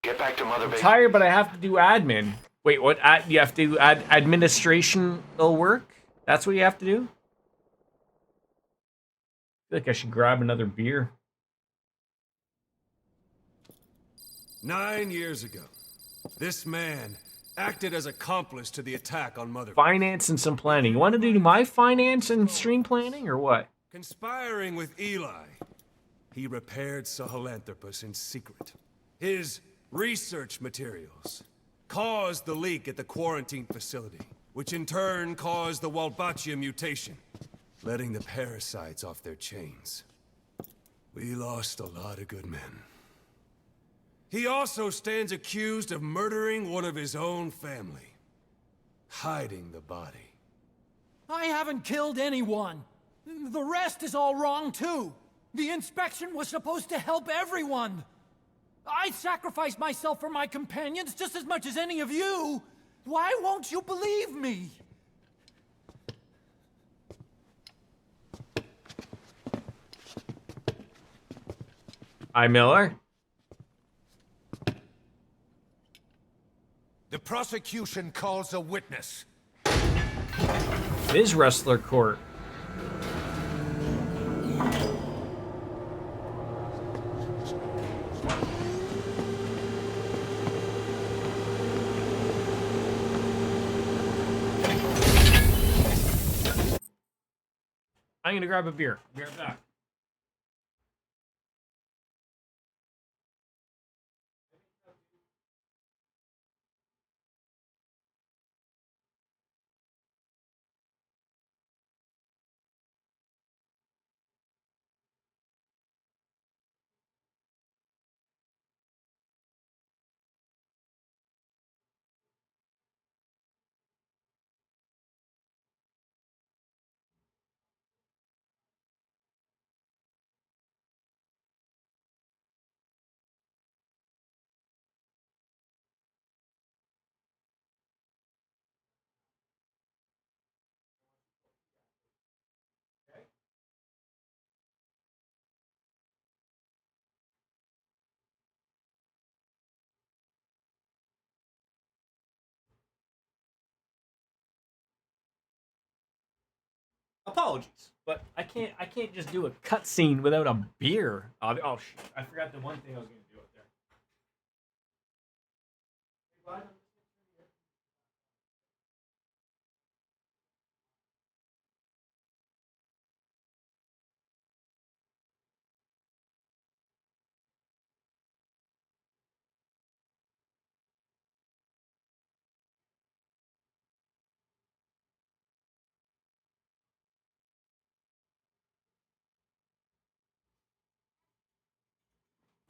Get back to Mother I'm Base. tired, but I have to do admin. Wait, what? You have to do administrational work? That's what you have to do? I feel like I should grab another beer. 9 years ago, this man acted as accomplice to the attack on Mother. Finance and some planning. You want to do my finance and stream planning, or what? Conspiring with Eli, he repaired Sahelanthropus in secret. His research materials caused the leak at the quarantine facility, which in turn caused the Walbachia mutation, letting the parasites off their chains. We lost a lot of good men. He also stands accused of murdering one of his own family, hiding the body. I haven't killed anyone. The rest is all wrong, too. The inspection was supposed to help everyone. I sacrificed myself for my companions just as much as any of you. Why won't you believe me? Hi, Miller. The prosecution calls a witness. It is Wrestler Court. I'm gonna grab a beer. Be right back. Apologies, but I can't just do a cutscene without a beer. Oh shit! I forgot the one thing I was gonna do up there.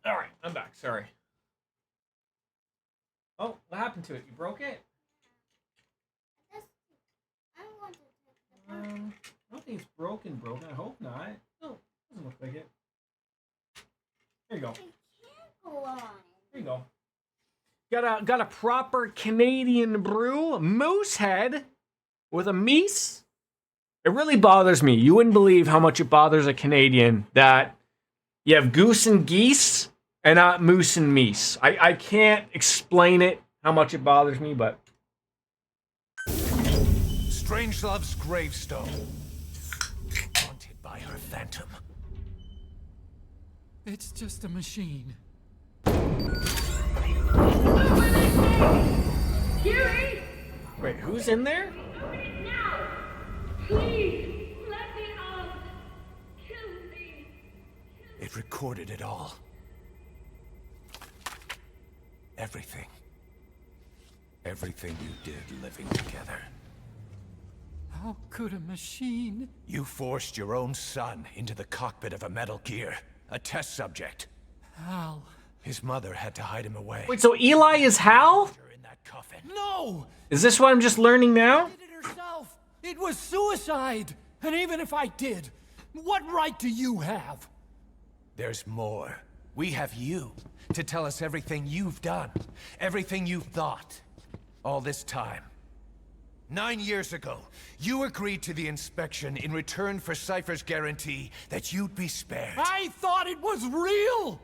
All right, I'm back. Sorry. Oh, what happened to it? You broke it? I don't think it's broken. I hope not. No, doesn't look like it. you go. Go on. There you go. Got a proper Canadian brew, moose head with a meese. It really bothers me. You wouldn't believe how much it bothers a Canadian that you have goose and geese and not moose and meese. I can't explain it, how much it bothers me, but... Strangelove's gravestone. Haunted by her phantom. It's just a machine. Gary! Wait, who's in there? Now! Please, let me out! Kill me! It recorded it all. Everything. Everything you did living together. How could a machine? You forced your own son into the cockpit of a Metal Gear. A test subject. Hal. His mother had to hide him away. Wait, so Eli is Hal? No! Is this what I'm just learning now? She did it herself. It was suicide. And even if I did, what right do you have? There's more. We have you to tell us everything you've done. Everything you've thought. All this time. 9 years ago, you agreed to the inspection in return for Cypher's guarantee that you'd be spared. I thought it was real!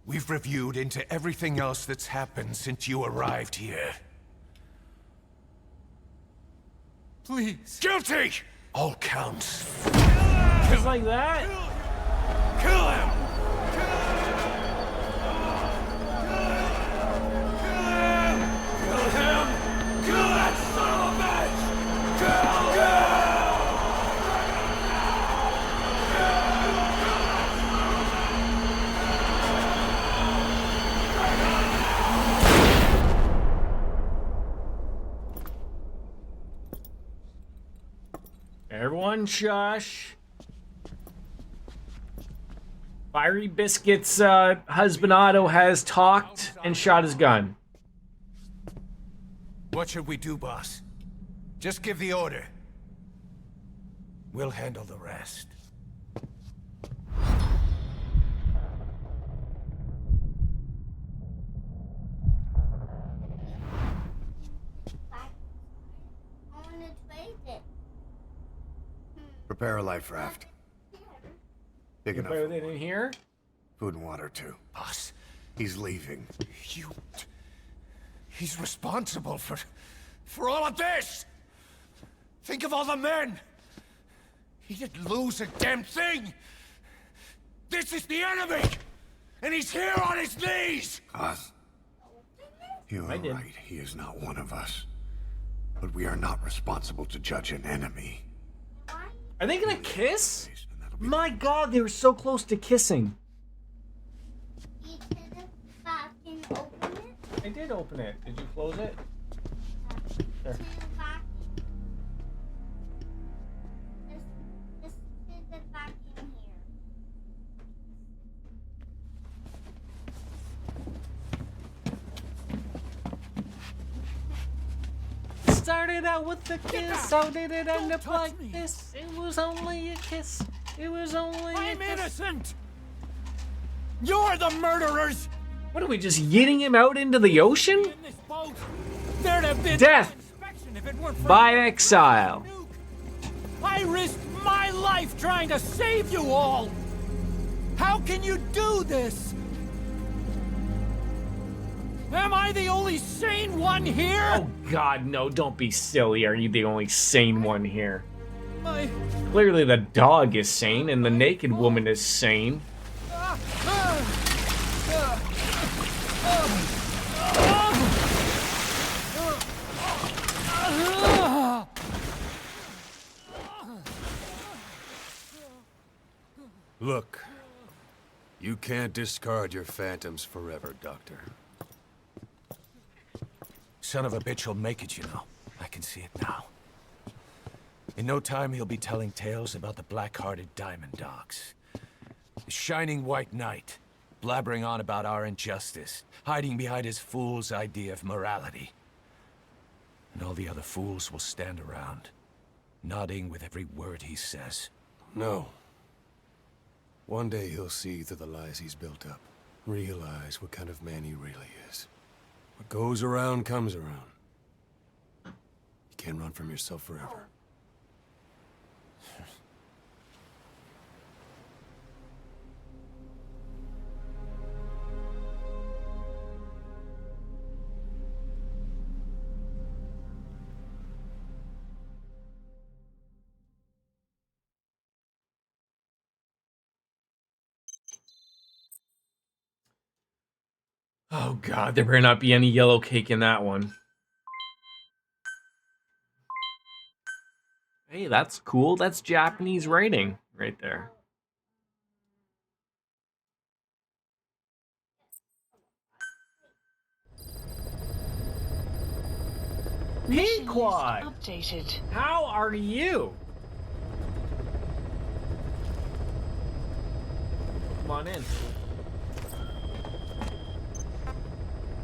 We've reviewed into everything else that's happened since you arrived here. Please. Guilty! All counts. Just like that? Kill him! Kill him! Kill that son of a bitch! Kill him! Everyone shush. Fiery Biscuit's husband Otto has talked and shot his gun. What should we do, boss? Just give the order. We'll handle the rest. I want to trade it. Prepare a life raft. Big enough. Play with it in here? Food and water, too. Boss, He's leaving. He's responsible for all of this! Think of all the men! He didn't lose a damn thing! This is the enemy! And he's here on his knees! Oz. You are right. He is not one of us. But we are not responsible to judge an enemy. Are they gonna kiss? My god, they were so close to kissing. You could fucking open it. I did open it. Did you close it? There. Just put it back in here. Started out with a kiss, how did it end up like this? It was only a kiss. It was only I'm innocent! You're the murderers! What are we, just yeeting him out into the ocean? There'd have been Death if it weren't for by exile. I risked my life trying to save you all! How can you do this? Am I the only sane one here? Oh god, no, don't be silly. Are you the only sane one here? My... Clearly the dog is sane and the naked woman is sane. Look, you can't discard your phantoms forever, Doctor. Son of a bitch will make it, you know. I can see it now. In no time, he'll be telling tales about the black-hearted Diamond Dogs. The Shining White Knight, blabbering on about our injustice, hiding behind his fool's idea of morality. And all the other fools will stand around, nodding with every word he says. No. One day he'll see through the lies he's built up. realize what kind of man he really is. What goes around comes around. You can't run from yourself forever. Oh god, there better not be any yellow cake in that one. Hey, that's cool. That's Japanese writing right there. Pequod! Updated. How are you? Come on in.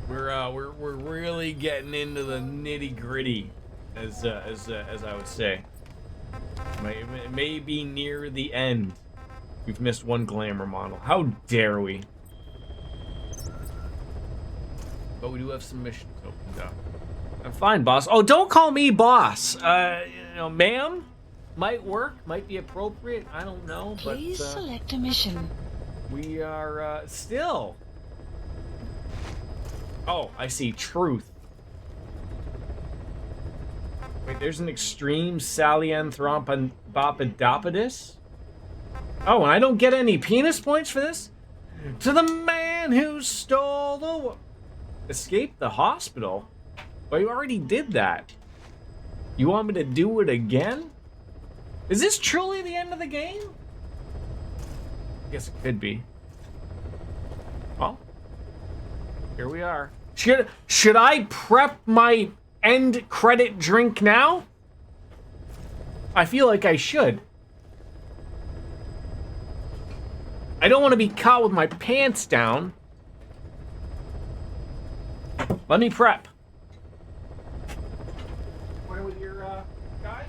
We're really getting into the nitty gritty, as I would say. It may be near the end. We've missed one glamour model. How dare we? But we do have some missions opened up. I'm fine, boss. Oh, don't call me boss. You know, ma'am might work, might be appropriate. I don't know. Please but, select a mission. We are still. Oh, I see. Truth. Wait, there's an extreme Salianthropopodopodus? Oh, and I don't get any penis points for this? To the man who stole the... Escape the hospital? Well, you already did that. You want me to do it again? Is this truly the end of the game? I guess it could be. Well, here we are. Should I prep my end credit drink now? I feel like I should. I don't want to be caught with my pants down. Let me prep. Where with your guy?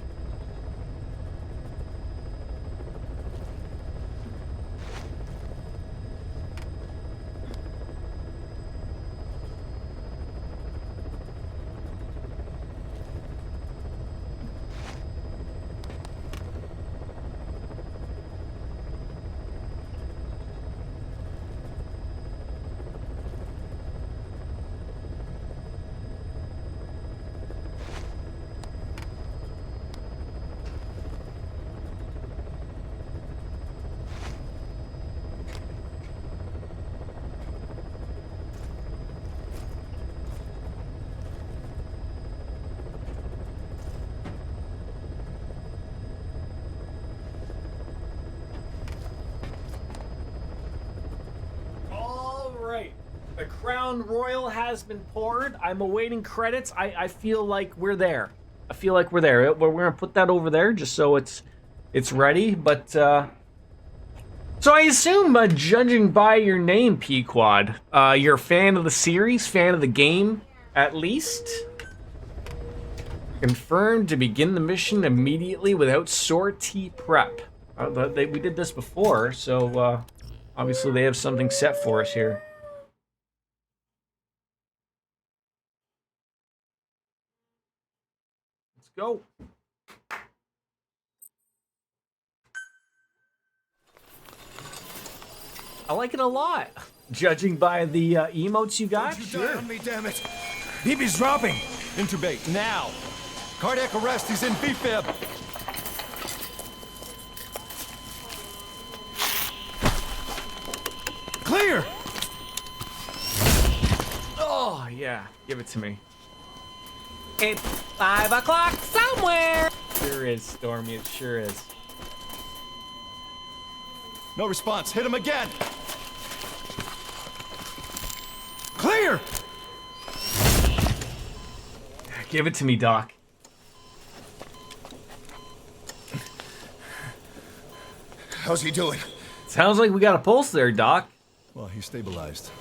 The Crown Royal has been poured. I'm awaiting credits. I feel like we're there. I feel like we're there. We're gonna put that over there just so it's ready. But so I assume, judging by your name, Pequod, you're a fan of the series, fan of the game, at least. Confirmed to begin the mission immediately without sortie prep. We did this before, so obviously they have something set for us here. Go. I like it a lot, judging by the emotes you got. Don't you die on me, damn it! BB's dropping. Intubate now. Cardiac arrest. He's in B-fib. Clear. Oh yeah, give it to me. It's 5 o'clock somewhere. Sure is, Stormy. It sure is. No response. Hit him again. Clear. Give it to me, Doc. How's he doing? Sounds like we got a pulse there, Doc. Well, he stabilized,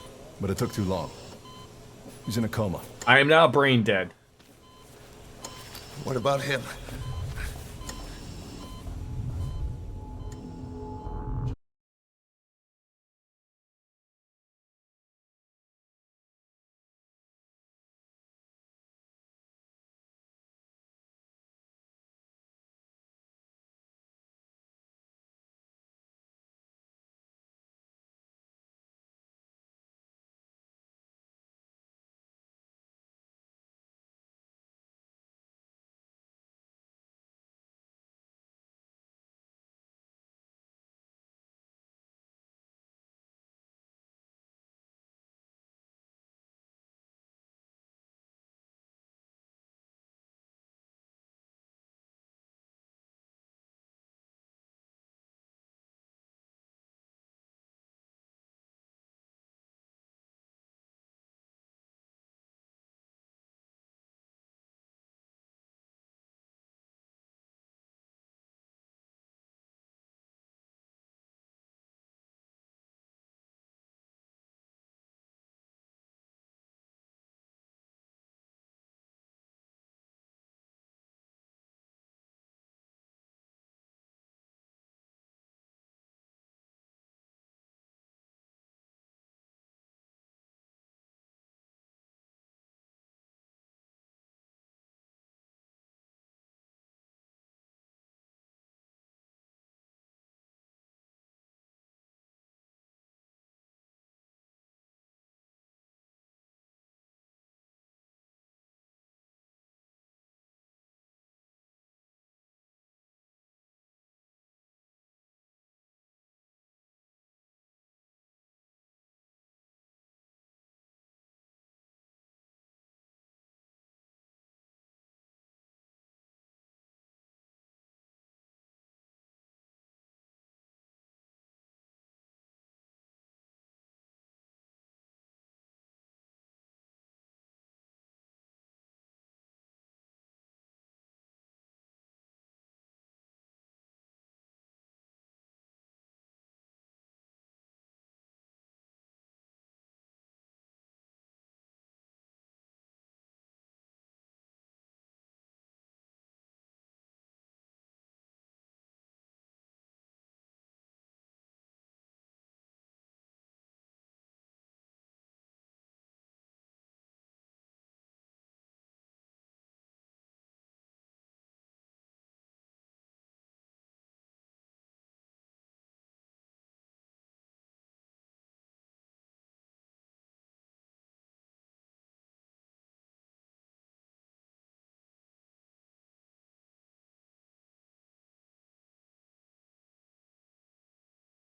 but it took too long. He's in a coma. I am now brain dead. What about him?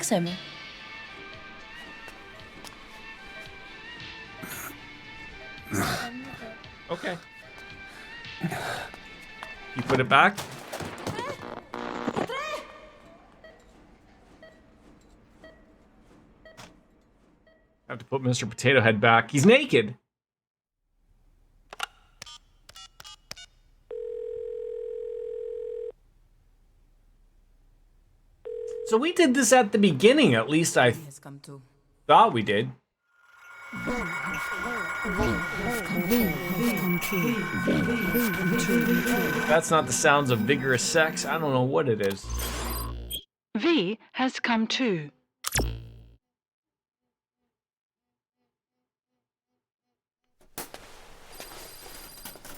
Prosimy. Okay. You put it back? I have to put Mr. Potato Head back. He's naked. So we did this at the beginning, at least I thought we did. That's not the sounds of vigorous sex. I don't know what it is. V has come too.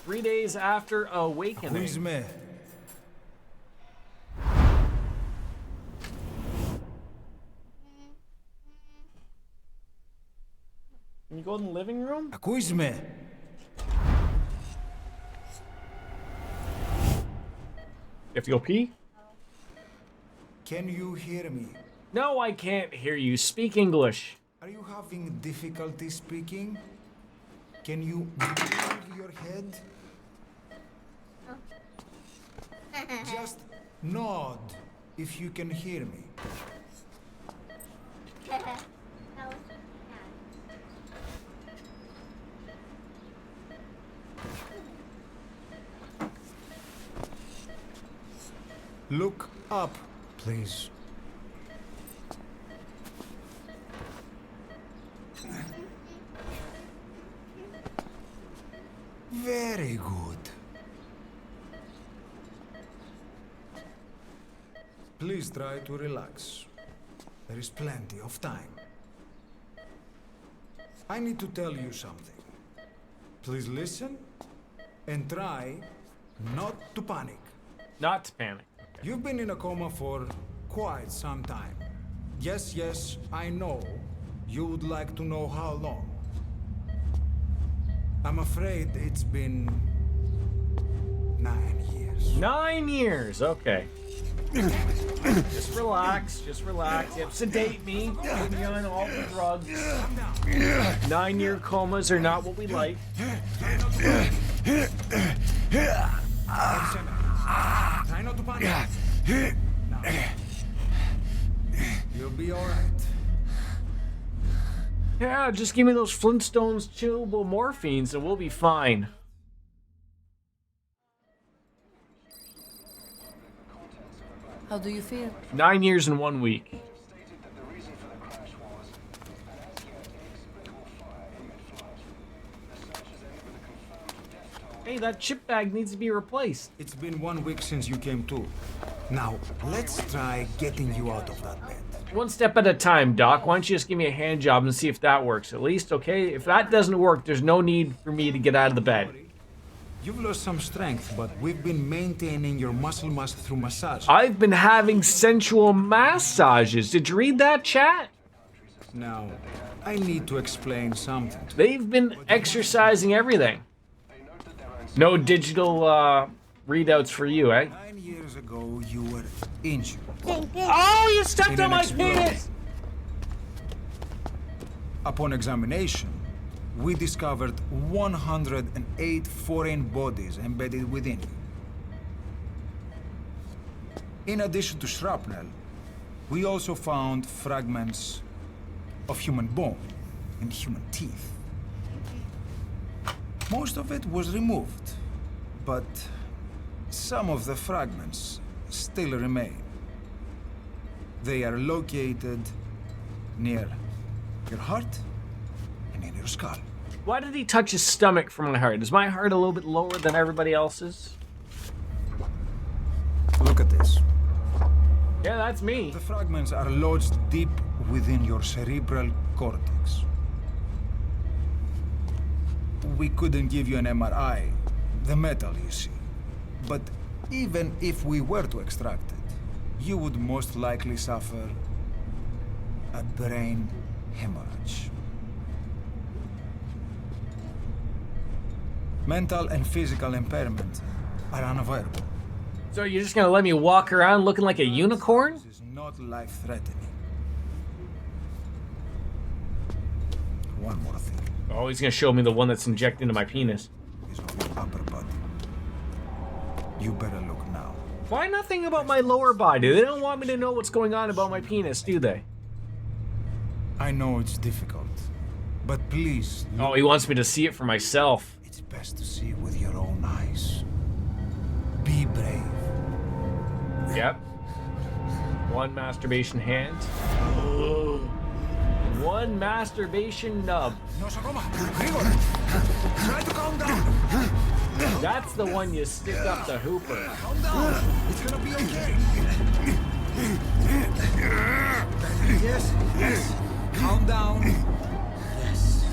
Three days after awakening. Can you go in the living room? Ακούς με. You have to go pee? Can you hear me? No, I can't hear you. Speak English. Are you having difficulty speaking? Can you move your head? Just nod if you can hear me. Look up, please. Very good. Please try to relax. There is plenty of time. I need to tell you something. Please listen and try not to panic. Not to panic. You've been in a coma for quite some time. Yes, I know. You would like to know how long. I'm afraid it's been 9 years. 9 years, okay. Just relax, just relax. Yep, sedate me, put me on all the drugs. 9-year comas are not what we like. Try not to panic. Now, you'll be all right. Yeah, just give me those Flintstones chewable morphines and we'll be fine. How do you feel? 9 years in 1 week. Hey, that chip bag needs to be replaced. It's been 1 week since you came to. Now, let's try getting you out of that bed. One step at a time, Doc. Why don't you just give me a hand job and see if that works at least, okay? If that doesn't work, there's no need for me to get out of the bed. You've lost some strength, but we've been maintaining your muscle mass through massage. I've been having sensual massages. Did you read that, chat? Now, I need to explain something. They've been exercising everything. No digital readouts for you, eh? 9 years ago, you were injured. Oh, you stepped on my penis! Upon examination, we discovered 108 foreign bodies embedded within you. In addition to shrapnel, we also found fragments of human bone and human teeth. Most of it was removed, but some of the fragments still remain. They are located near your heart and in your skull. Why did he touch his stomach for my heart? Is my heart a little bit lower than everybody else's? Look at this. Yeah, that's me. The fragments are lodged deep within your cerebral cortex. We couldn't give you an MRI, the metal, you see. But even if we were to extract it, you would most likely suffer a brain hemorrhage. Mental and physical impairment are unavoidable. So you're just gonna let me walk around looking like a unicorn? This is not life-threatening. Oh, he's gonna show me the one that's injected into my penis. You better look now. Why nothing about my lower body? They don't want me to know what's going on about my penis, do they? I know it's difficult, but please. Oh, he wants me to see it for myself. It's best to see it with your own eyes. Be brave. Yep. One masturbation hand. One masturbation nub. Try to calm down. That's the one you stick up the hooper. Calm down. It's gonna be okay. Yes, yes. Calm down. Yes.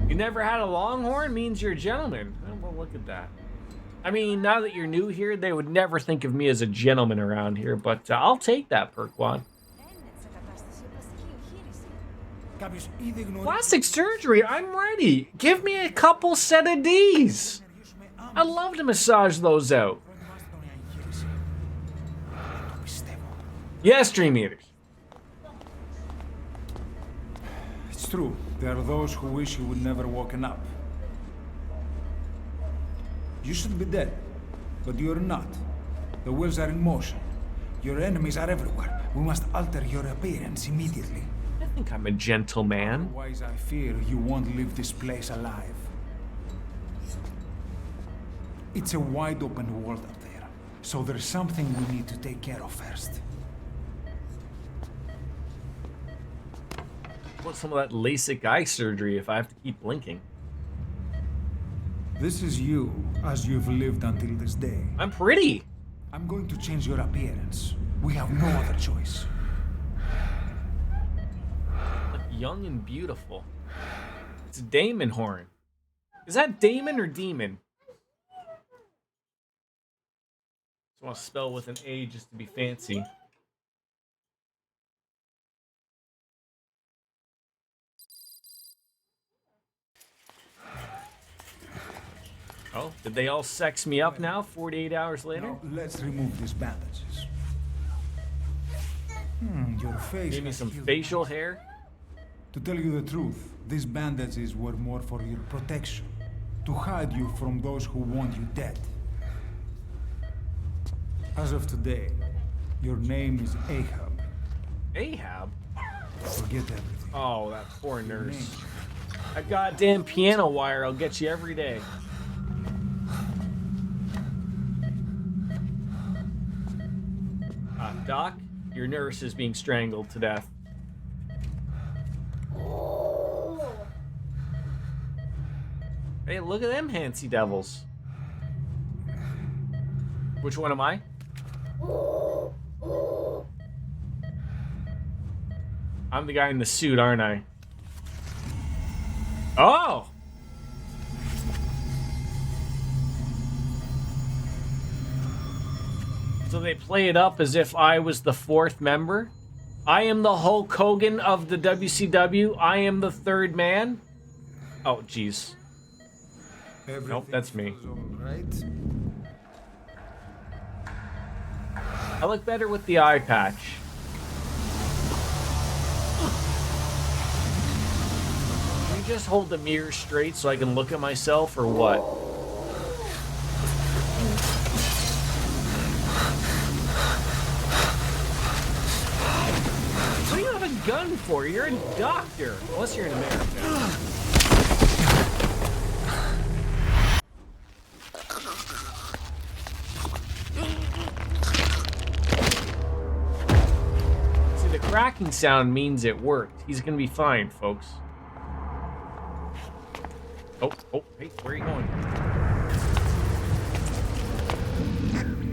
You never had a longhorn means you're a gentleman. Oh, well, look at that. I mean, now that you're new here, they would never think of me as a gentleman around here, but I'll take that, Perquan. Plastic surgery, I'm ready. Give me a couple set of D's. I'd love to massage those out. Yes, Dream Eaters. It's true. There are those who wish you would never woken up. You should be dead, but you're not. The wheels are in motion. Your enemies are everywhere. We must alter your appearance immediately. I think I'm a gentleman. Otherwise, I fear you won't leave this place alive. It's a wide open world up there, so there's something we need to take care of first. I want some of that LASIK eye surgery if I have to keep blinking. This is you, as you've lived until this day. I'm pretty. I'm going to change your appearance. We have no other choice. Look young and beautiful. It's a Damon horn. Is that Damon or Demon? Just want to spell with an A just to be fancy. Oh, did they all sex me up now, 48 hours later? Now, let's remove these bandages. Your face. Give me some facial hair. To tell you the truth, these bandages were more for your protection. To hide you from those who want you dead. As of today, your name is Ahab. Ahab? Forget everything. Oh, that poor nurse. That goddamn piano wire will get you every day. Doc, your nurse is being strangled to death. Hey, look at them Hancy Devils. Which one am I? I'm the guy in the suit, aren't I? Oh! So they play it up as if I was the fourth member. I am the Hulk Hogan of the WCW. I am the third man. Oh, jeez. Nope, that's me. Right? I look better with the eye patch. Can you just hold the mirror straight so I can look at myself, or what? What do you have a gun for? You're a doctor. Unless you're in America. See, the cracking sound means it worked. He's gonna be fine, folks. Oh, hey, where are you going?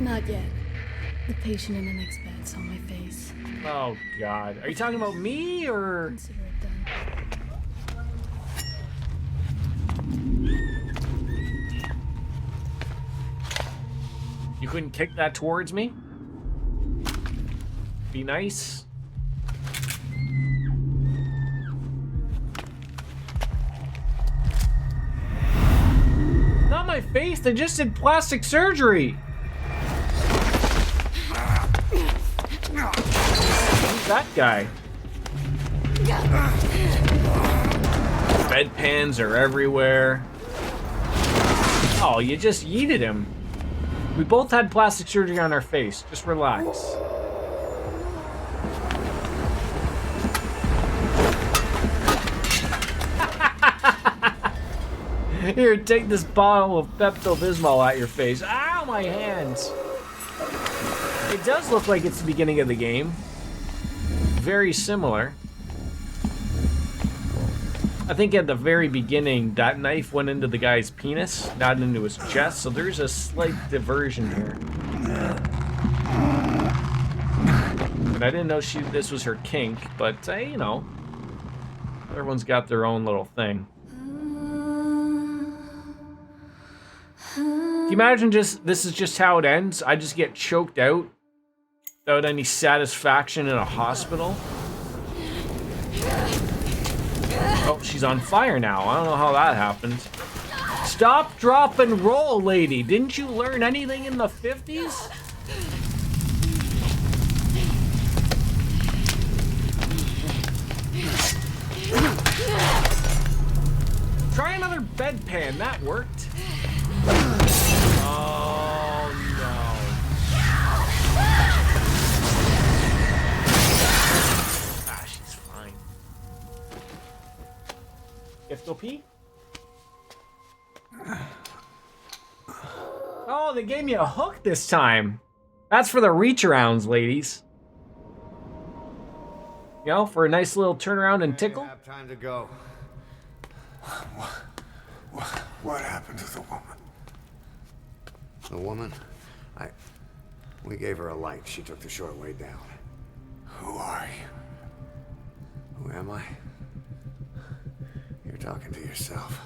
Not yet. The patient in the next bed saw my face. Oh, God. Are you talking about me, or...? Consider it done. You couldn't kick that towards me? Be nice. Not my face, they just did plastic surgery. Who's that guy? Bedpans are everywhere. Oh, you just yeeted him. We both had plastic surgery on our face. Just relax. Here, take this bottle of Pepto-Bismol at your face. Ow, my hands. It does look like it's the beginning of the game. Very similar. I think at the very beginning, that knife went into the guy's penis, not into his chest, so there's a slight diversion here. And I didn't know this was her kink, but, you know, everyone's got their own little thing. Can you imagine this is just how it ends? I just get choked out without any satisfaction in a hospital? Oh, she's on fire now. I don't know how that happened. Stop, drop, and roll, lady. Didn't you learn anything in the 50s? Try another bedpan. That worked. Oh, no. Ah, she's fine. You have to go pee? Oh, they gave me a hook this time. That's for the reach-arounds, ladies. You know, for a nice little turnaround and tickle. Have time to go. What happened to the woman? The woman? We gave her a light. She took the short way down. Who are you? Who am I? You're talking to yourself.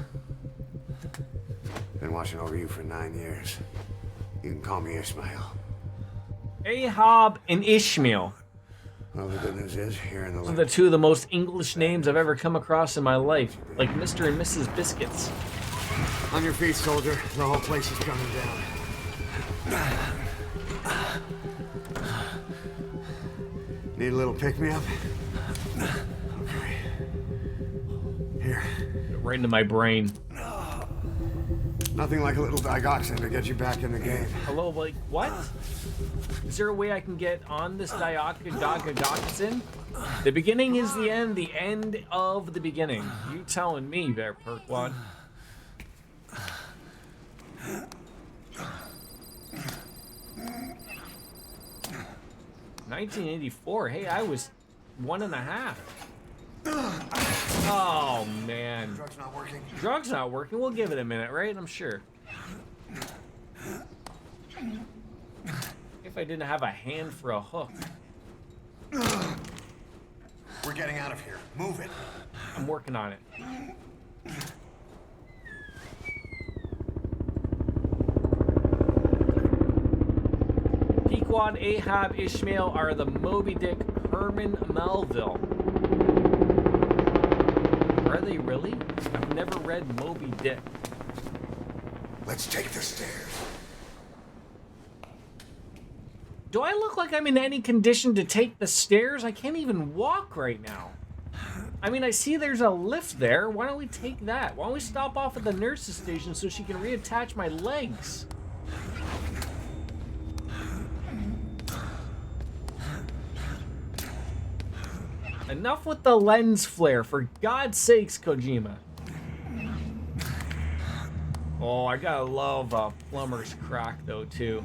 Been watching over you for 9 years. You can call me Ishmael. Ahab and Ishmael. Well, the good news is, here in the Those are the two of the most English names I've ever come across in my life. Like Mr. and Mrs. Biscuits. On your feet, soldier. The whole place is coming down. Need a little pick-me-up? Okay. Here. Right into my brain. Nothing like a little digoxin to get you back in the game. Hello, like, what? Is there a way I can get on this digoxin? The beginning is the end of the beginning. You telling me there, Perkwad. 1984. Hey, I was 1.5. Oh, man. Drug's not working. Drug's not working? We'll give it a minute, right? I'm sure. If I didn't have a hand for a hook. We're getting out of here. Move it. I'm working on it. Pequod, Ahab, Ishmael are the Moby Dick, Herman Melville. Are they really? I've never read Moby Dick. Let's take the stairs. Do I look like I'm in any condition to take the stairs? I can't even walk right now. I mean, I see there's a lift there. Why don't we take that? Why don't we stop off at the nurse's station so she can reattach my legs? Enough with the lens flare, for God's sakes, Kojima. Oh, I gotta love Plumber's Crack, though, too.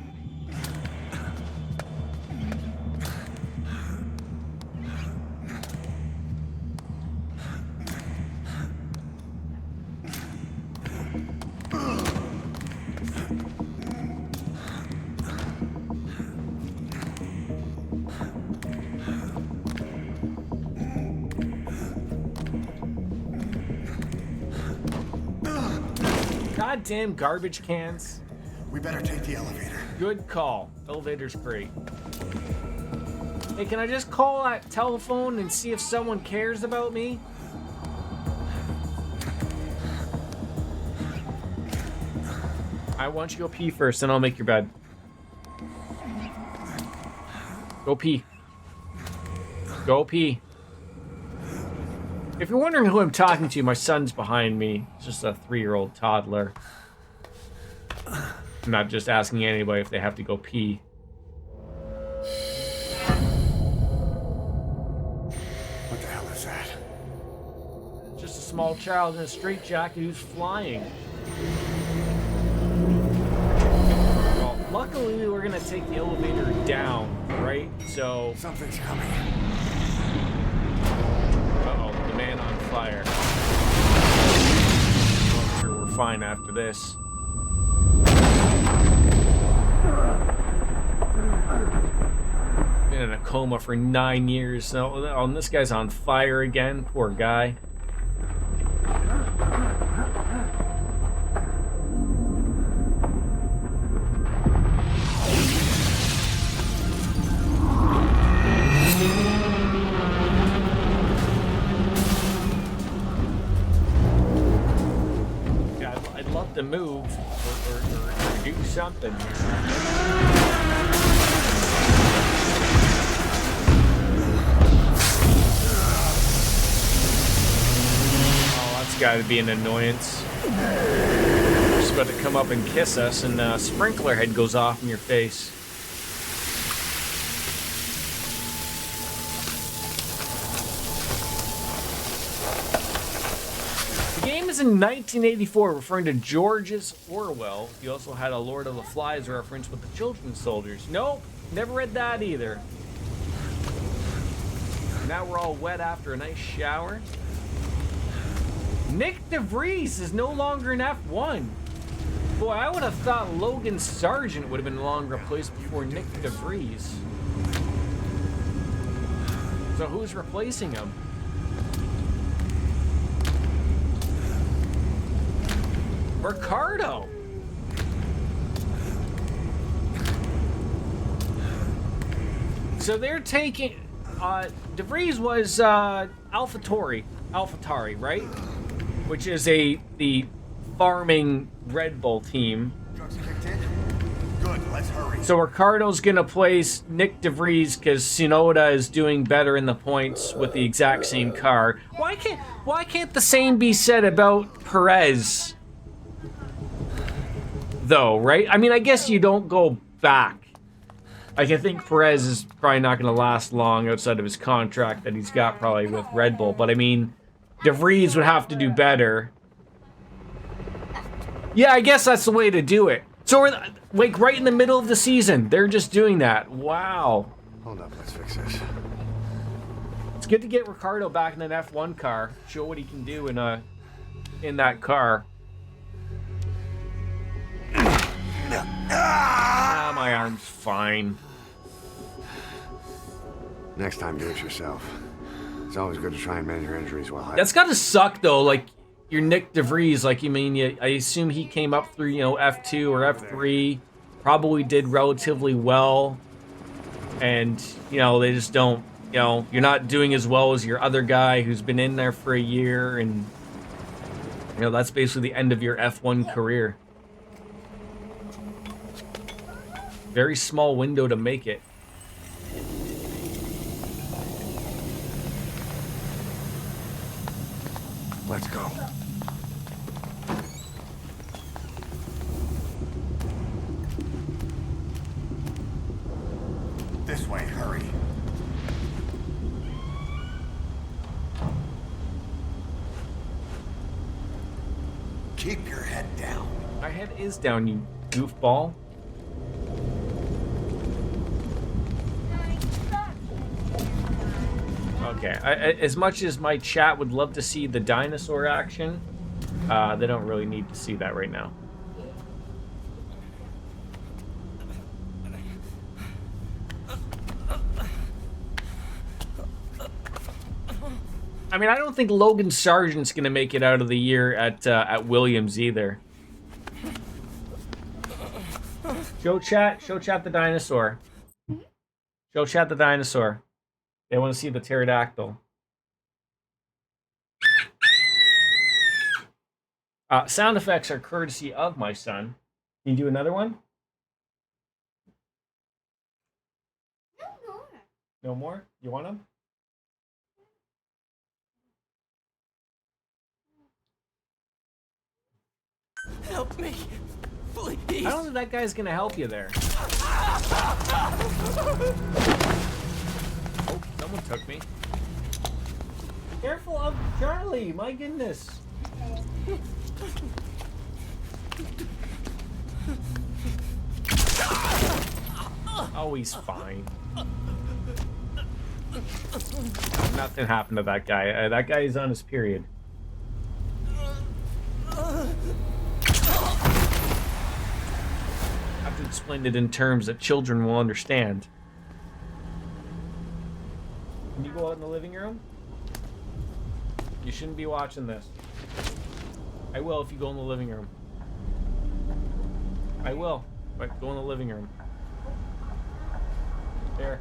Goddamn garbage cans. We better take the elevator. Good call. Elevator's great. Hey, can I just call that telephone and see if someone cares about me? I want you to go pee first, then I'll make your bed. Go pee. Go pee. If you're wondering who I'm talking to, my son's behind me. He's just a 3-year-old toddler. I'm not just asking anybody if they have to go pee. What the hell is that? Just a small child in a straitjacket who's flying. Well, luckily we're gonna take the elevator down, right? So something's coming. Uh-oh, the man on fire. I'm sure we're fine after this. Been in a coma for 9 years. So, this guy's on fire again. Poor guy. Yeah, I'd love to move or do something. Got to be an annoyance. Just about to come up and kiss us, and a sprinkler head goes off in your face. The game is in 1984, referring to George's Orwell. You also had a Lord of the Flies reference with the Children's Soldiers. Nope, never read that either. Now we're all wet after a nice shower. Nick DeVries is no longer in F1. Boy, I would have thought Logan Sargent would have been long replaced before Nick DeVries. So who's replacing him? Ricardo. So they're taking... DeVries was AlphaTauri, right? Which is the farming Red Bull team. Drugs kicked in? Good, let's hurry. So Ricardo's gonna place Nick DeVries because Tsunoda is doing better in the points with the exact same car. Why can't the same be said about Perez? Though, right? I mean, I guess you don't go back. Like, I think Perez is probably not gonna last long outside of his contract that he's got probably with Red Bull, but I mean, DeVries would have to do better. Yeah, I guess that's the way to do it. So we're like right in the middle of the season. They're just doing that. Wow. Hold up, let's fix this. It's good to get Ricardo back in an F1 car. Show what he can do in that car. Ah, my arm's fine. Next time, do it yourself. It's always good to try and mend your injuries while That's gotta suck though. Like you're Nick DeVries. Like I assume he came up through F2 or F3, probably did relatively well, and they just don't. You're not doing as well as your other guy who's been in there for a year, and that's basically the end of your F1 career. Very small window to make it. Let's go. This way, hurry. Keep your head down. My head is down, you goofball. Okay, as much as my chat would love to see the dinosaur action, they don't really need to see that right now. I mean, I don't think Logan Sargent's gonna make it out of the year at Williams either. Show chat the dinosaur. Show chat the dinosaur. They want to see the pterodactyl. Sound effects are courtesy of my son. Can you do another one? No more. You want them? Help me. Please. I don't think that guy's gonna help you there. Oh, someone took me. Careful of Charlie, my goodness. Oh, he's fine. Nothing happened to that guy. That guy is on his period. I have to explain it in terms that children will understand. Can you go out in the living room? You shouldn't be watching this. I will if you go in the living room. I will. But go in the living room. There.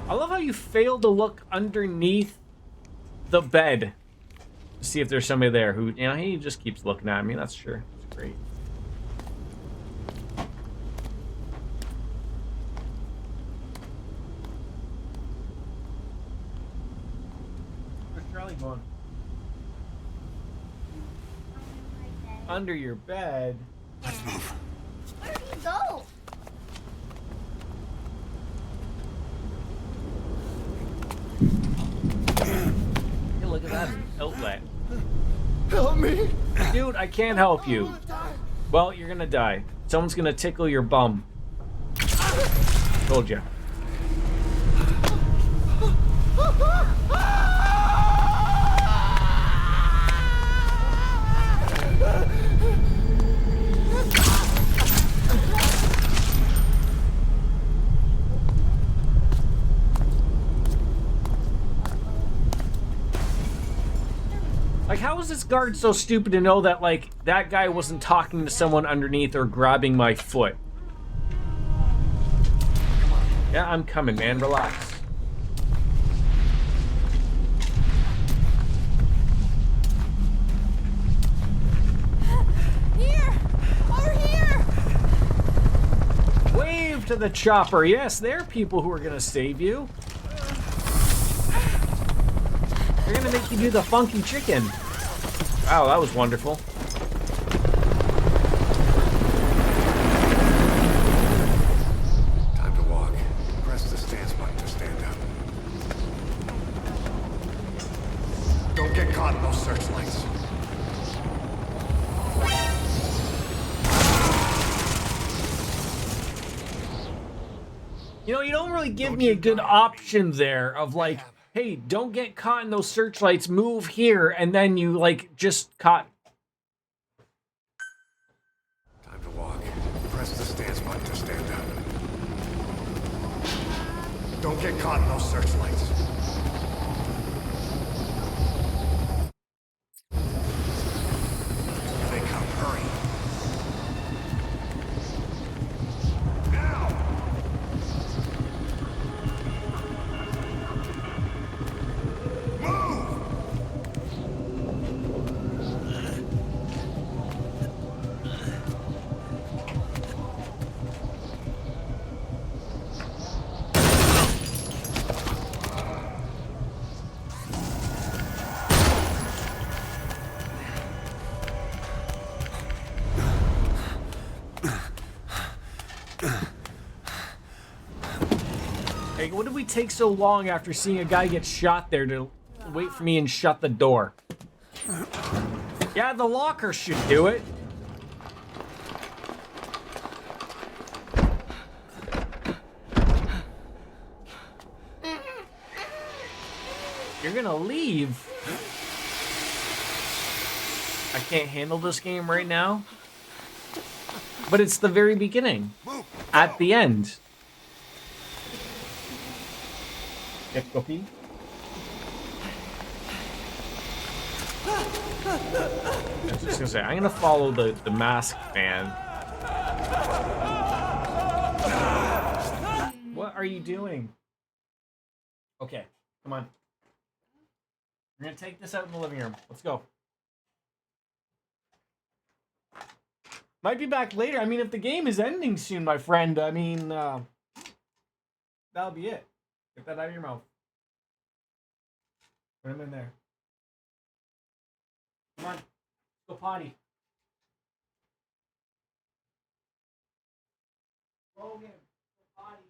I love how you failed to look underneath the bed to see if there's somebody there who, you know, he just keeps looking at me. That's sure. It's great. Where's Charlie going? Under your bed. Let's move. Where did he go? Hey, look at that outlet. Help me. Dude, I can't help you. Well, you're gonna die. Someone's gonna tickle your bum. Told you. Like, how is this guard so stupid to know that, like, that guy wasn't talking to someone underneath or grabbing my foot? Yeah, I'm coming, man. Relax. Here! Over here! Wave to the chopper. Yes, there are people who are gonna save you. They're gonna make you do the funky chicken. Wow, that was wonderful. Time to walk. Press the stance button to stand up. Don't get caught in those searchlights. You know, you don't really give me a good option there of like, hey, don't get caught in those searchlights, move here, and then you, like, just caught. Time to walk. Press the stance button to stand up. Don't get caught in those searchlights. Here they come. Hurry. Hey, what did we take so long after seeing a guy get shot there to wait for me and shut the door? Yeah, the locker should do it. You're gonna leave? I can't handle this game right now. But it's the very beginning. At the end. Yes, cookie. I was just gonna say, I'm gonna follow the masked man. What are you doing? Okay, come on. We're gonna take this out in the living room. Let's go. Might be back later. I mean, if the game is ending soon, my friend, I mean, that'll be it. Get that out of your mouth. Put him in there. Come on. Go potty. Logan. Go potty.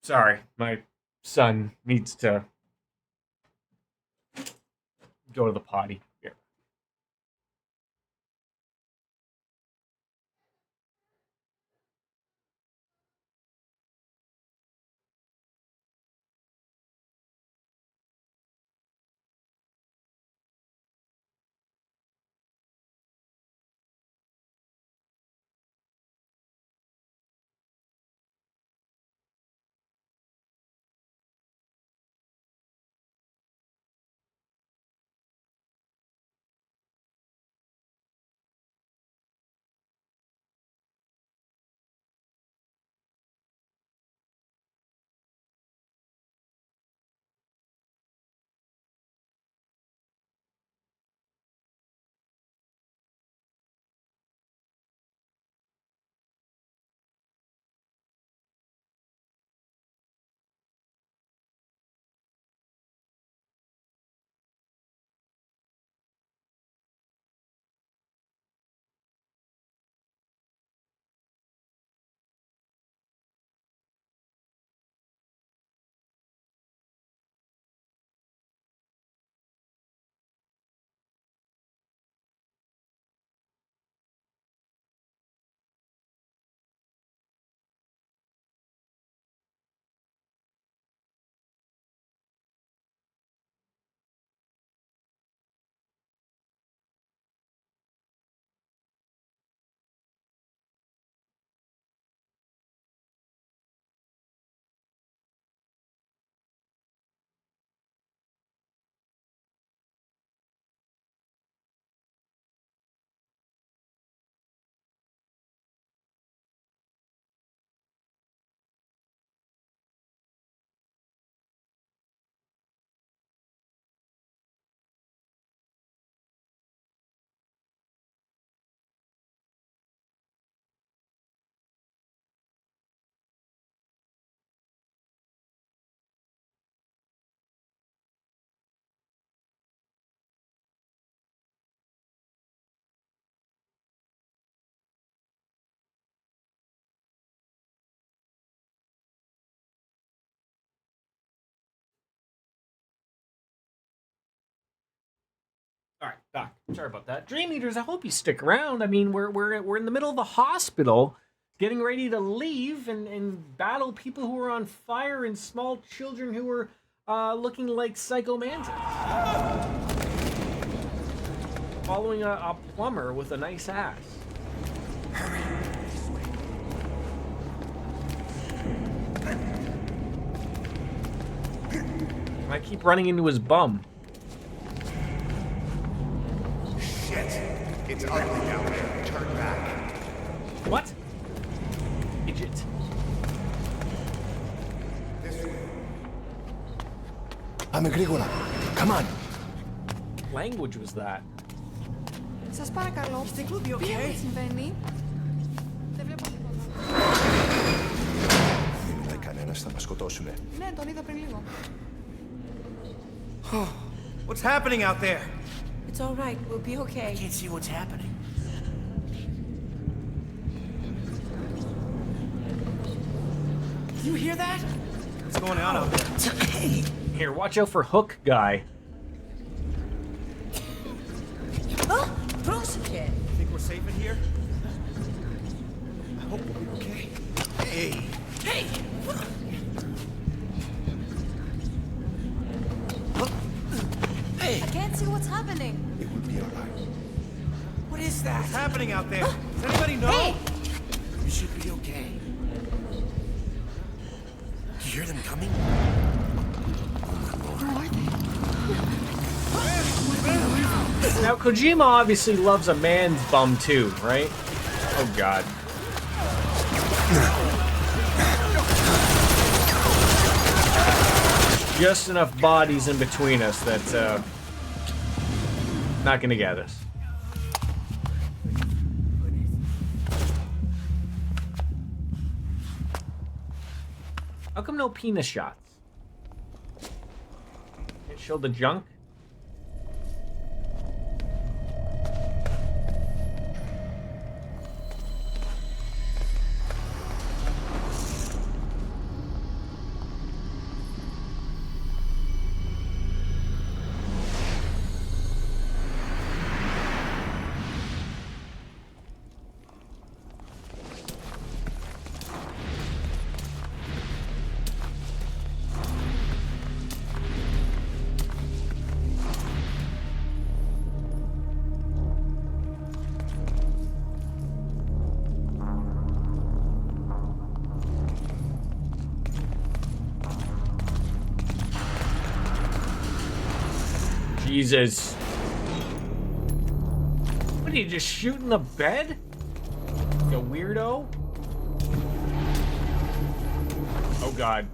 Sorry, my son needs to go to the potty. Here. All right, Doc. Sorry about that. Dream Eaters, I hope you stick around. I mean, we're in the middle of the hospital, getting ready to leave and battle people who are on fire and small children who are looking like psycho mantis. Following a plumber with a nice ass. I keep running into his bum. Shit! It's ugly down there. Turn back. What? Idiot. This way. Πάμε γρήγορα. Come on. Language was that? Σας παρακαλώ. Τι συμβαίνει? Δεν βλέπω τίποτα. Δεν κανένας θα μας σκοτώσουνε. Ναι, τον είδα πριν λίγο. What's happening out there? It's all right. We'll be okay. I can't see what's happening. You hear that? What's going on out there? Here, watch out for Hook Guy. Think we're safe in here? I hope we'll be okay. Hey! Hey! Hey! I can't see what's happening. It will be alright. What is that? What's happening out there? Does anybody know? Hey! You should be okay. You hear them coming? Now, Kojima obviously loves a man's bum too, right? Oh, God. Just enough bodies in between us that, not gonna get us. How come no penis shots? Can't show the junk? Jesus. What are you just shooting the bed? You weirdo? Oh, God.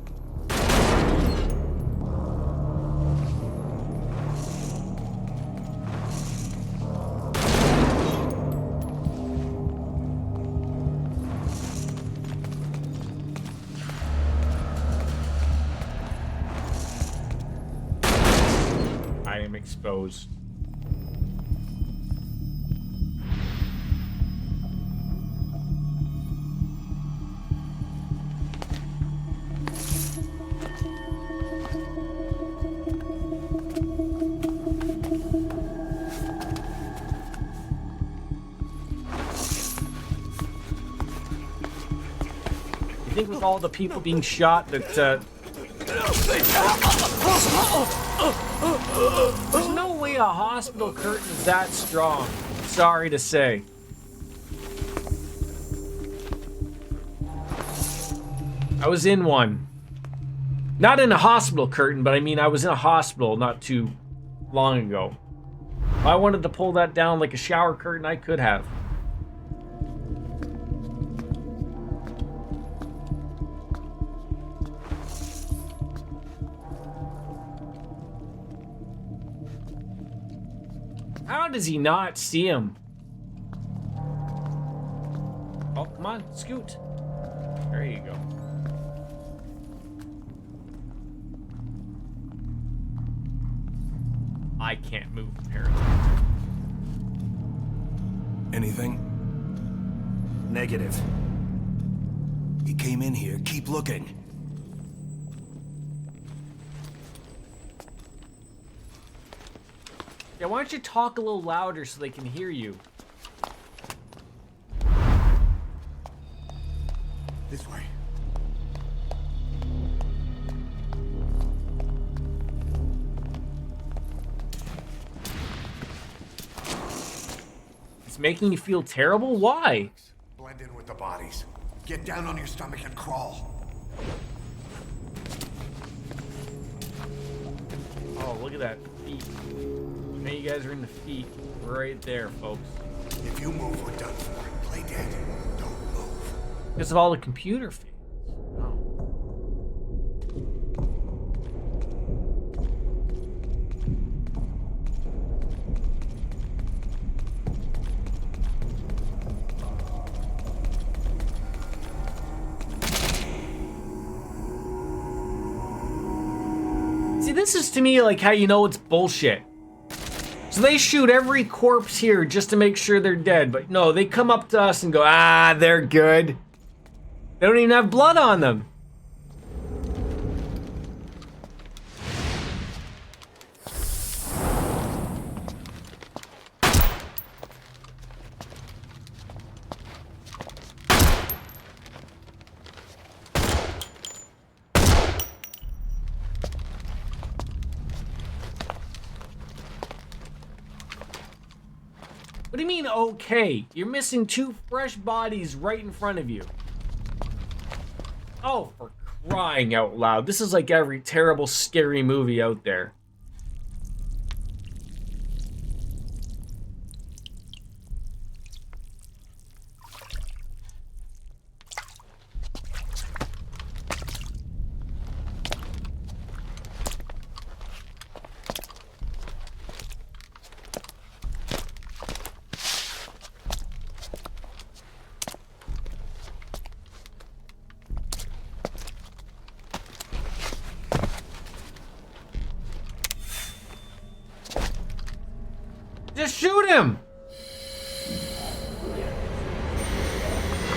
I am exposed. You think with all the people being shot that, there's no way a hospital curtain is that strong. Sorry to say. I was in one. Not in a hospital curtain, but I mean I was in a hospital not too long ago. If I wanted to pull that down like a shower curtain, I could have. How does he not see him? Oh, come on, scoot. There you go. I can't move, apparently. Anything? Negative. He came in here. Keep looking. Yeah, why don't you talk a little louder so they can hear you? This way. It's making you feel terrible? Why? Blend in with the bodies. Get down on your stomach and crawl. Oh, look at that feet. Now you guys are in the feet. Right there, folks. If you move, we're done for. Play dead. Don't move. Because of all the computer fans. Oh. See, this is to me like how you know it's bullshit. So they shoot every corpse here just to make sure they're dead, but no, they come up to us and go, ah, they're good. They don't even have blood on them. What do you mean, okay? You're missing 2 fresh bodies right in front of you. Oh, for crying out loud. This is like every terrible, scary movie out there. Just shoot him!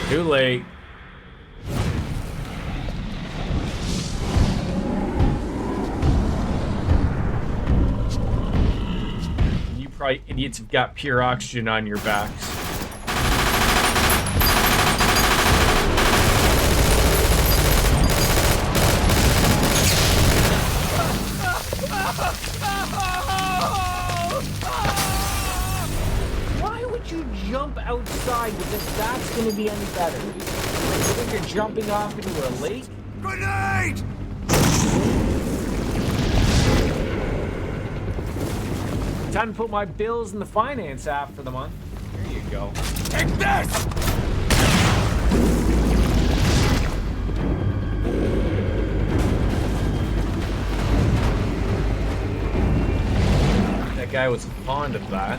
Too late. You probably idiots have got pure oxygen on your backs. Jump outside as if that's going to be any better. You think you're jumping off into a lake? Grenade! Time to put my bills in the finance app for the month. There you go. Take this! That guy was fond of that.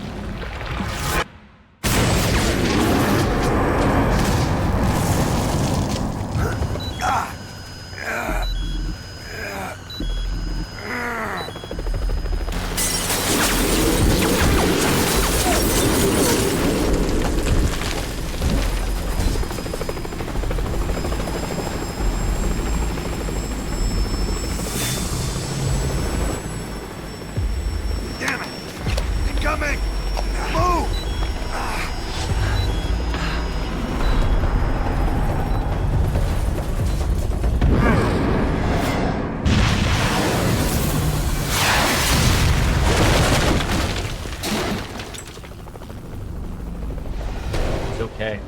Okay.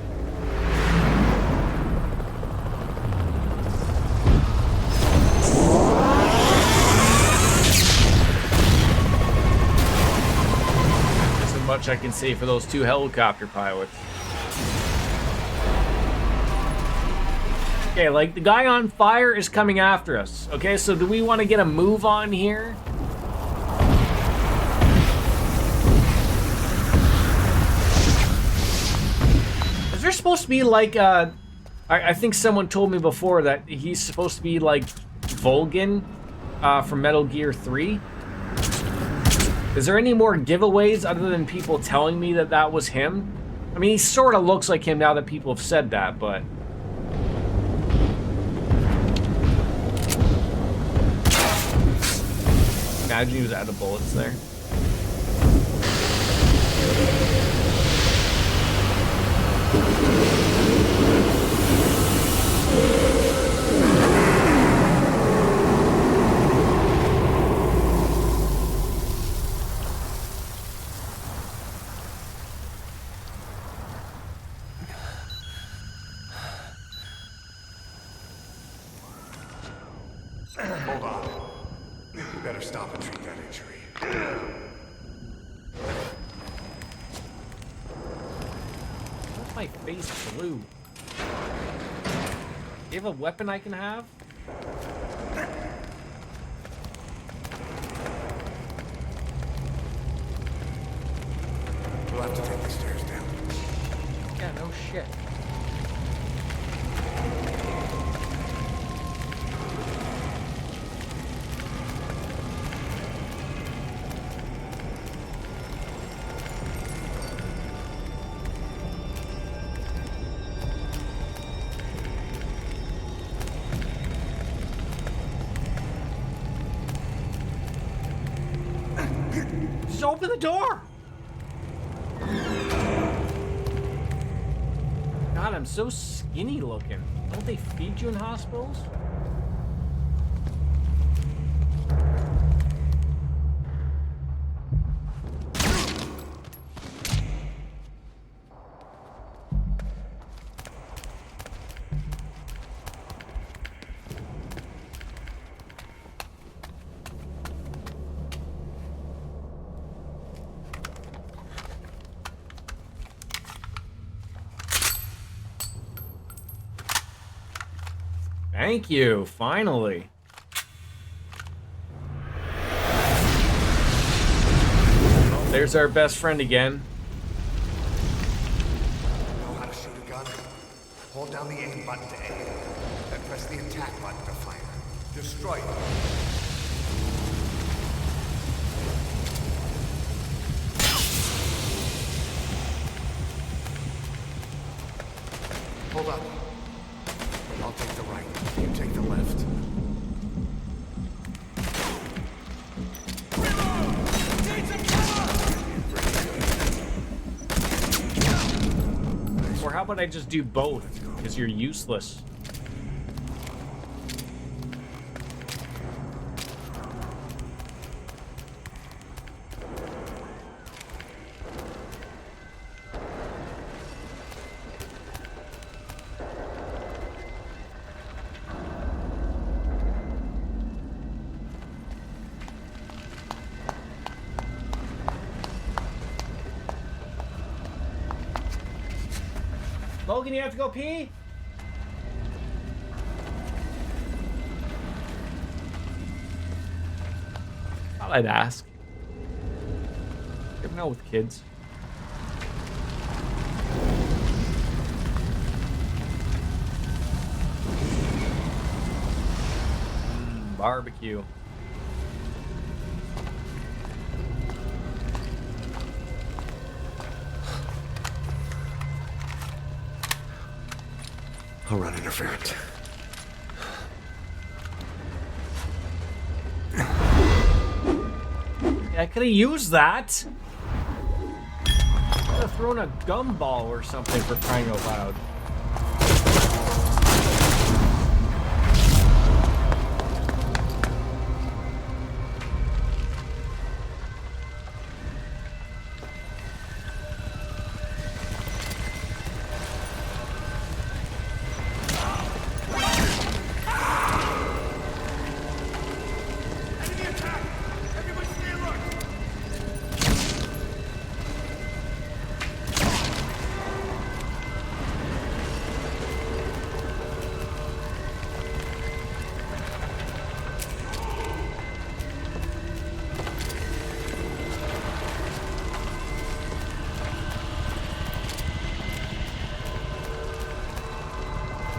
Isn't much I can say for those 2 helicopter pilots. Okay, like the guy on fire is coming after us. Okay, so do we want to get a move on here? Is there supposed to be like I think someone told me before that he's supposed to be like Volgin from Metal Gear 3? Is there any more giveaways other than people telling me that that was him? I mean, he sort of looks like him now that people have said that, but... Imagine he was out of bullets there. Hold on. You better stop and treat that injury. What's my face blue? Do you have a weapon I can have? We'll have to take the stairs down. Yeah, no shit. Just open the door! God, I'm so skinny looking. Don't they feed you in hospitals? Thank you, finally. Oh, there's our best friend again. Know how to shoot a gun? Hold down the aim button to aim, then press the attack button to fire. Destroy it. Hold up. I'll take the right. You take the left. Or how about I just do both? Because you're useless. Logan, you have to go pee? Thought I'd ask. You never know with kids. Barbecue. I'll run interference. Yeah, I could have used that. I could have thrown a gumball or something for crying out loud.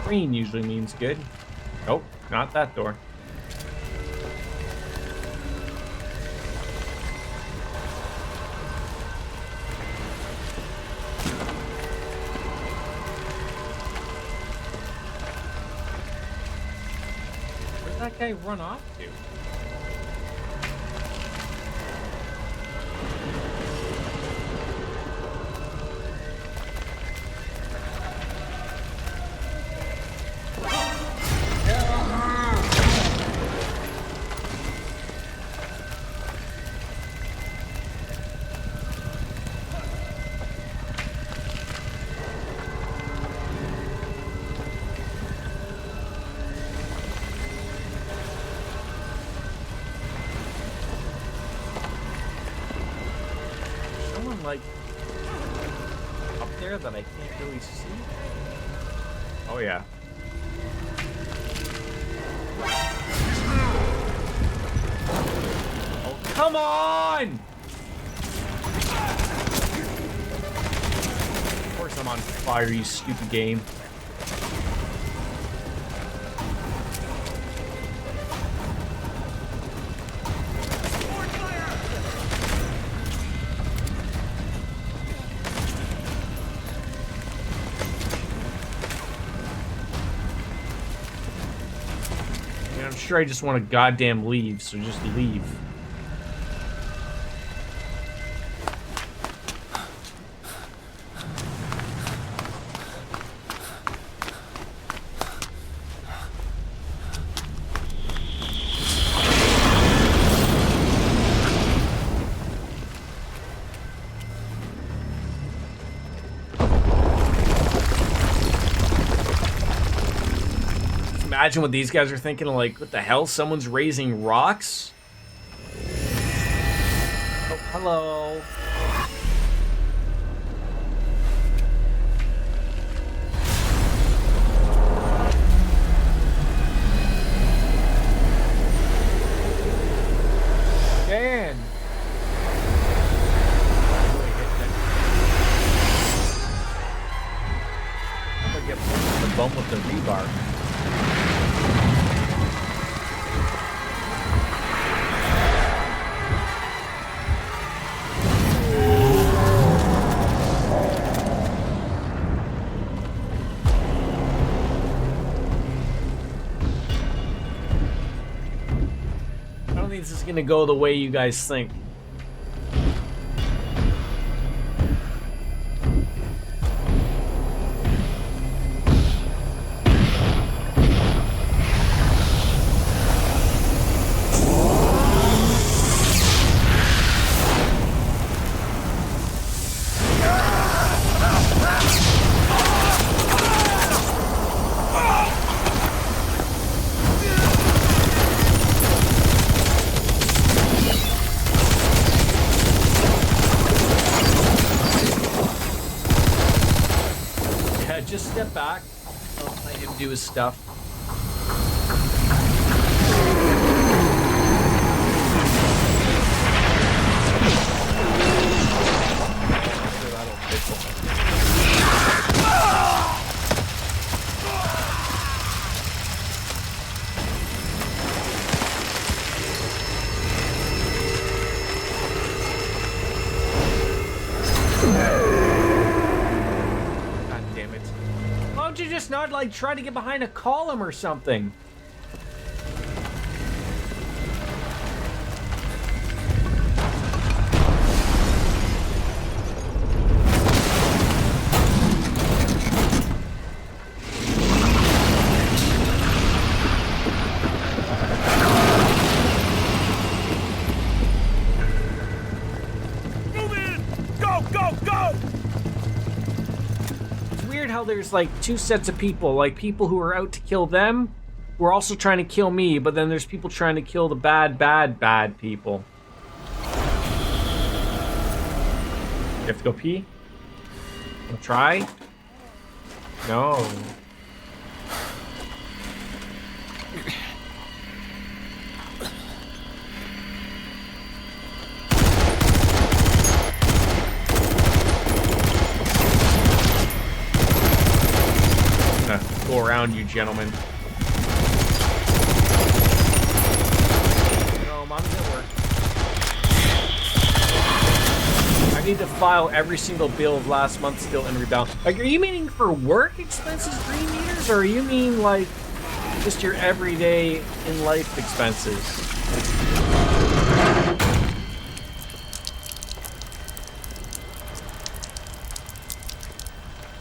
Green usually means good. Nope, not that door. Where'd that guy run off to? Like up there that I can't really see. Oh yeah. Oh come on! Of course I'm on fire, you stupid game. I'm sure I just want to goddamn leave, so just leave. Imagine what these guys are thinking, like, what the hell? Someone's raising rocks? Oh, hello. bum with the rebar. I don't think this is gonna go the way you guys think. Just step back. I'll let him do his stuff. Why don't you just not, like, try to get behind a column or something? Move in! Go, go, go! How there's like two sets of people, like people who are out to kill them, who are also trying to kill me, but then there's people trying to kill the bad people. You have to go pee? Wanna try? No. Go around you, gentlemen. No, mom didn't work. I need to file every single bill of last month still in rebound. Like, are you meaning for work expenses, green meters, or you mean like just your everyday in life expenses?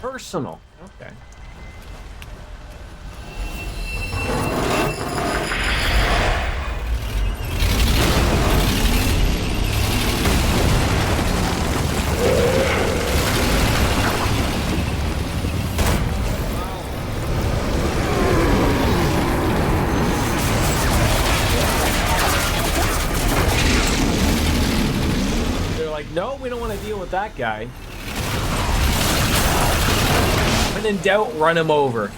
Personal. Okay. No, we don't want to deal with that guy. When in doubt, run him over.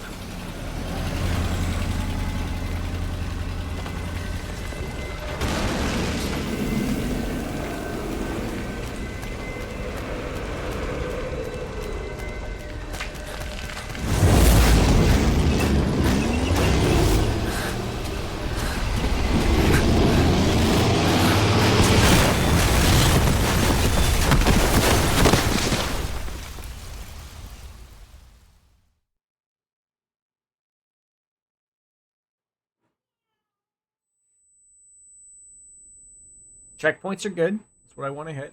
Checkpoints are good. That's what I want to hit.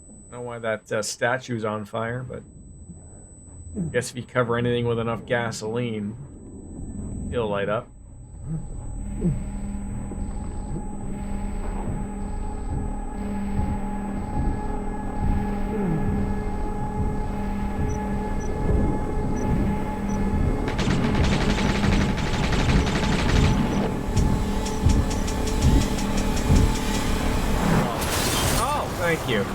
I don't know why that statue's on fire, but I guess if you cover anything with enough gasoline, it'll light up. Thank you.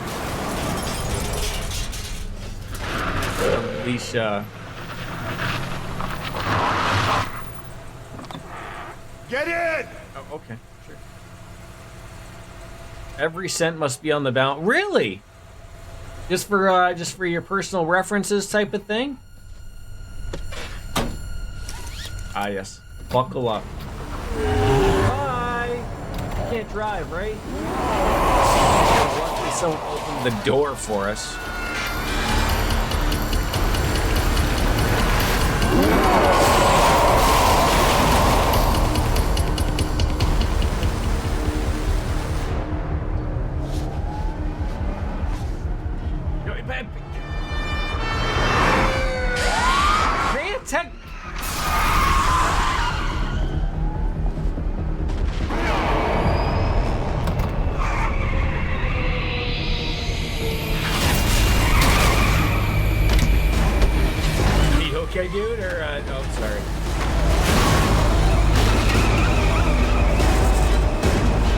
Alicia. Get in! Oh, okay, sure. Every cent must be on the balance. Really? Just for your personal references type of thing? Ah, yes. Buckle up. Bye! You can't drive, right? Luckily someone opened the door for us. Okay, dude, or oh, sorry.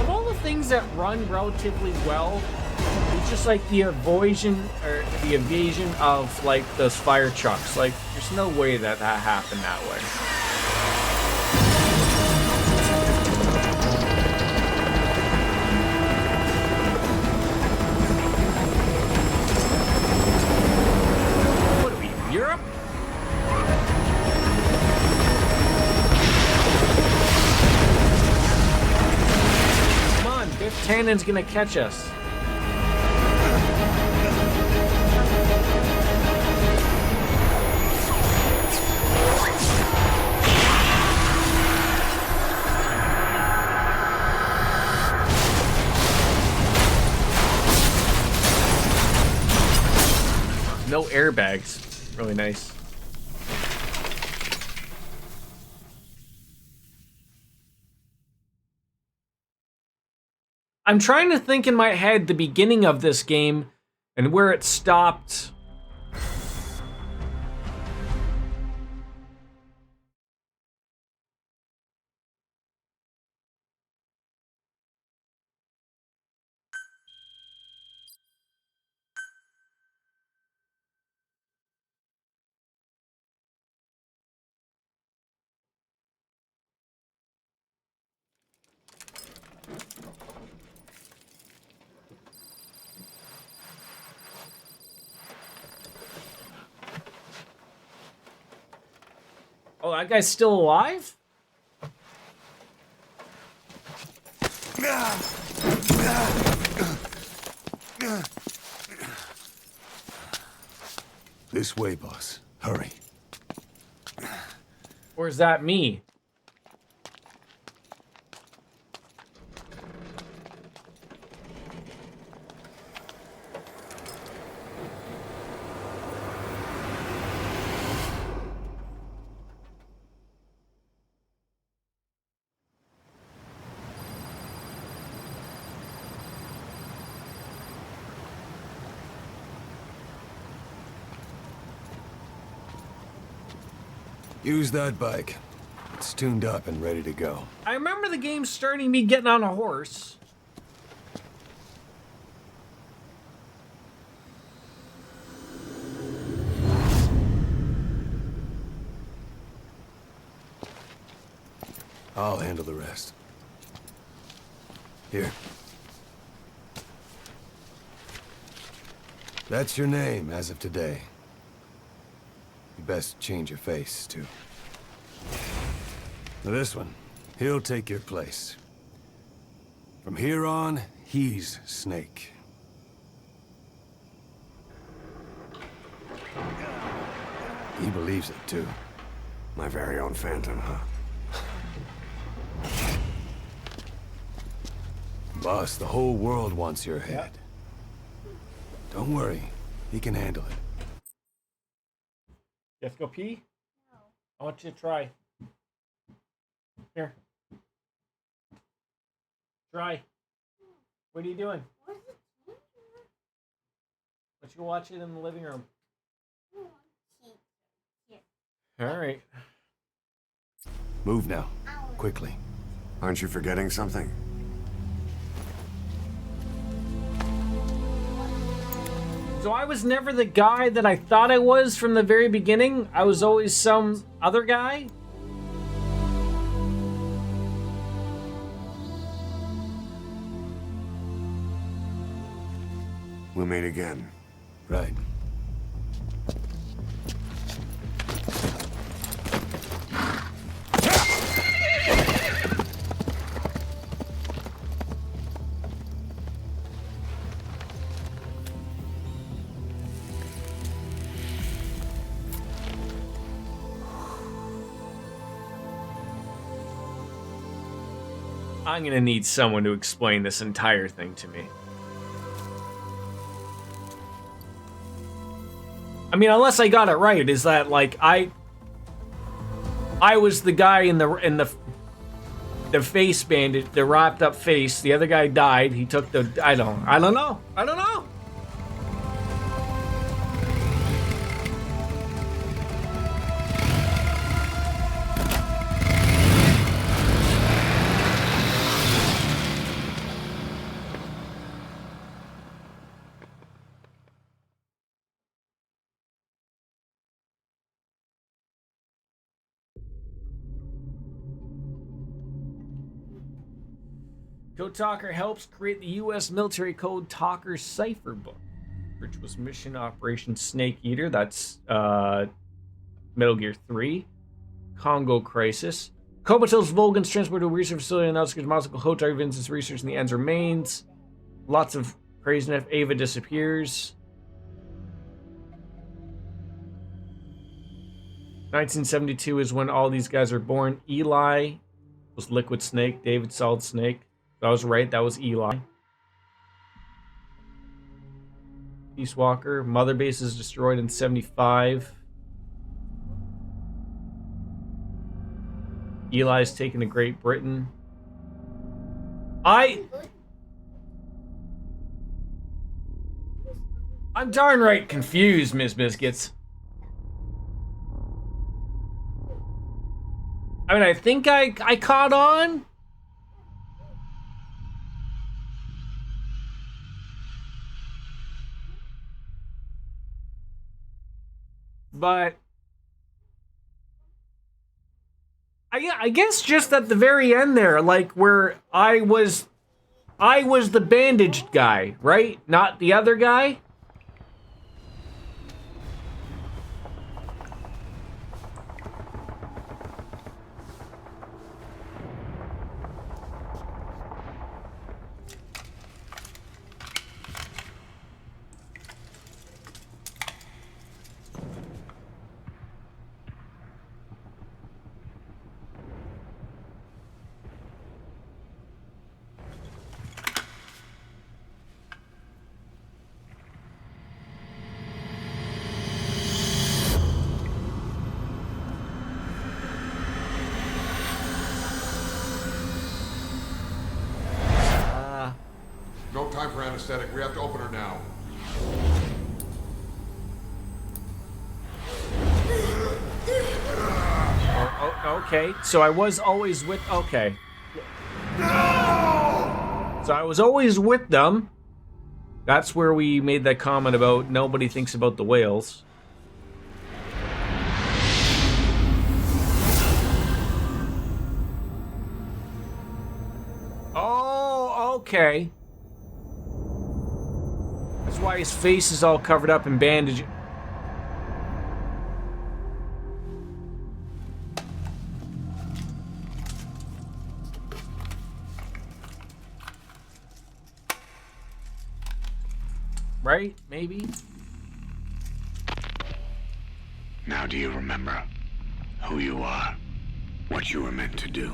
Of all the things that run relatively well, it's just like the evasion of like those fire trucks. Like, there's no way that happened that way. What are we, Europe? Biff Tannen's gonna catch us. No airbags. Really nice. I'm trying to think in my head the beginning of this game and where it stopped. Oh, that guy's still alive? This way, boss. Hurry. Or is that me? Use that bike. It's tuned up and ready to go. I remember the game starting me getting on a horse. I'll handle the rest. Here. That's your name as of today. You best change your face, too. Now this one, he'll take your place. From here on, he's Snake. He believes it, too. My very own Phantom, huh? Boss, the whole world wants your head. Don't worry, he can handle it. You have to go pee? No. I want you to try. Here. Try. What are you doing? Let's go watch it in the living room. All right. Move now, quickly. Aren't you forgetting something? So I was never the guy that I thought I was from the very beginning. I was always some other guy. We'll meet again. Right. I'm gonna need someone to explain this entire thing to me. I mean, unless I got it right, is that like I was the guy in the face bandage, the wrapped up face. The other guy died. He took the I don't know. Code Talker helps create the U.S. military Code Talker cipher book, which was Mission Operation Snake Eater. That's Metal Gear 3, Congo Crisis, Comatose Volgans transported to a research facility in the outskirts of Moscow. Hotar Vincent's research in the ends remains. Lots of craziness. Ava disappears. 1972 is when all these guys are born. Eli was Liquid Snake. David Solid Snake. I was right, that was Eli. Peace Walker. Mother Base is destroyed in 75. Eli's taken to Great Britain. I'm darn right confused, Miss Biscuits. I mean, I think I caught on. But I guess just at the very end there, like where I was the bandaged guy, right? Not the other guy. No time for anesthetic. We have to open her now. Okay, so I was always with... Okay. So I was always with them. That's where we made that comment about nobody thinks about the whales. Oh, okay. That's why his face is all covered up in bandage. Right? Maybe? Now do you remember who you are? What you were meant to do?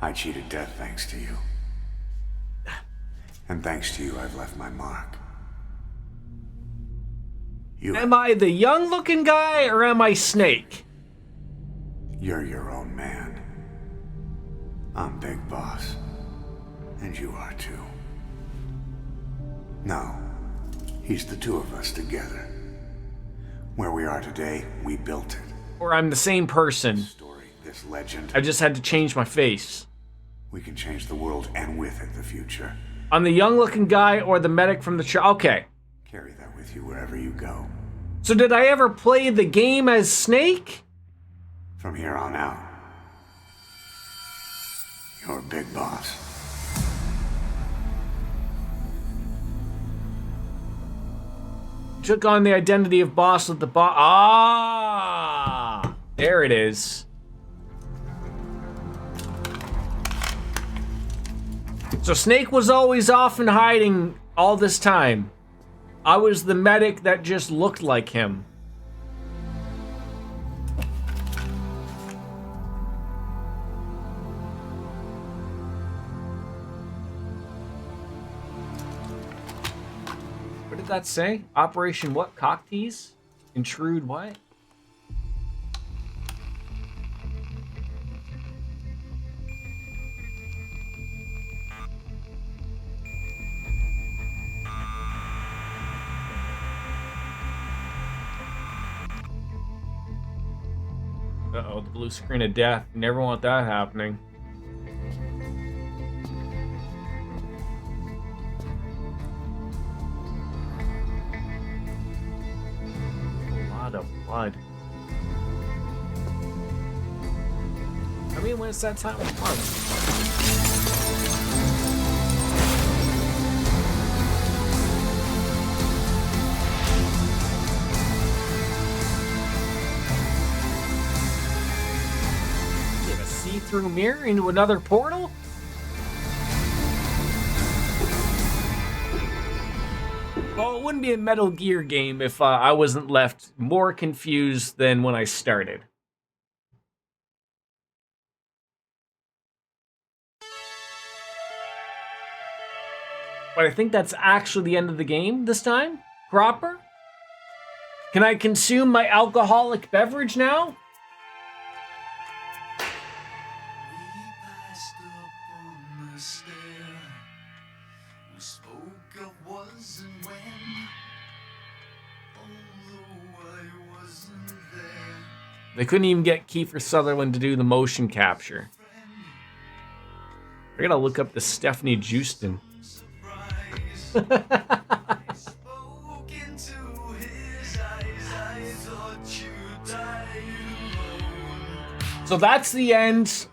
I cheated death thanks to you. And thanks to you, I've left my mark. Am I the young-looking guy, or am I Snake? You're your own man. I'm Big Boss. And you are too. No, he's the two of us together. Where we are today, we built it. Or I'm the same person. This legend. I just had to change my face. We can change the world and with it the future. I'm the young-looking guy or the medic from the show. Okay. Carry that with you wherever you go. So did I ever play the game as Snake? From here on out, you're Big Boss. took on the identity of boss with the boss. Ah, there it is. So Snake was always off and hiding all this time. I was the medic that just looked like him. What did that say? Operation what? Cock tease? Intrude what? Uh-oh, the blue screen of death. You never want that happening. A lot of blood. I mean, when it's that time of month. See-through mirror into another portal? Well, it wouldn't be a Metal Gear game if I wasn't left more confused than when I started. But I think that's actually the end of the game this time. Proper? Can I consume my alcoholic beverage now? They couldn't even get Kiefer Sutherland to do the motion capture. I gotta look up the Stephanie Justin. So that's the end,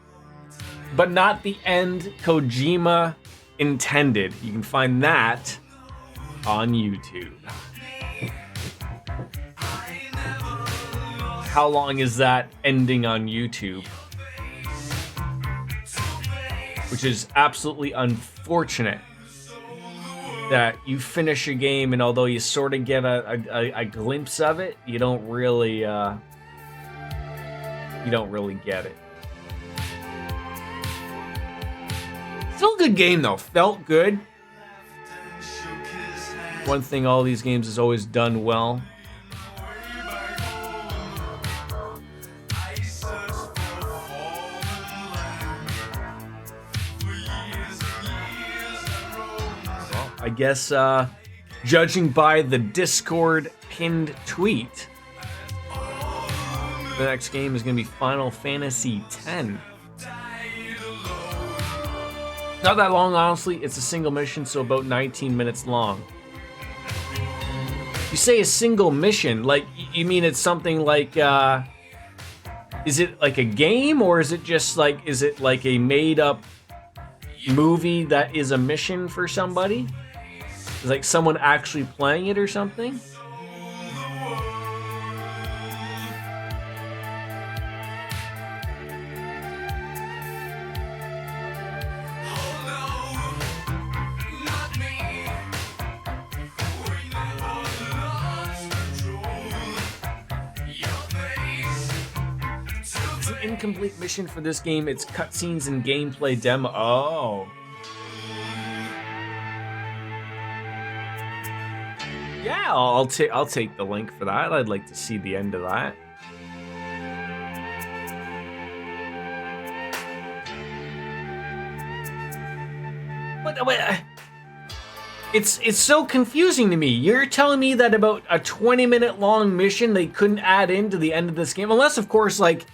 but not the end Kojima intended. You can find that on YouTube. How long is that ending on YouTube? Which is absolutely unfortunate that you finish a game and although you sort of get a glimpse of it, you don't really get it. Still a good game though. Felt good. One thing all these games has always done well. I guess, judging by the Discord pinned tweet, the next game is going to be Final Fantasy X. Not that long, honestly. It's a single mission, so about 19 minutes long. You say a single mission, like, you mean it's something like, is it like a game, or is it just like, is it like a made-up movie that is a mission for somebody? Is like someone actually playing it or something? It's an incomplete mission for this game. It's cutscenes and gameplay demo. Oh. Yeah, I'll take the link for that. I'd like to see the end of that. But it's so confusing to me. You're telling me that about a 20-minute long mission they couldn't add into the end of this game, unless of course like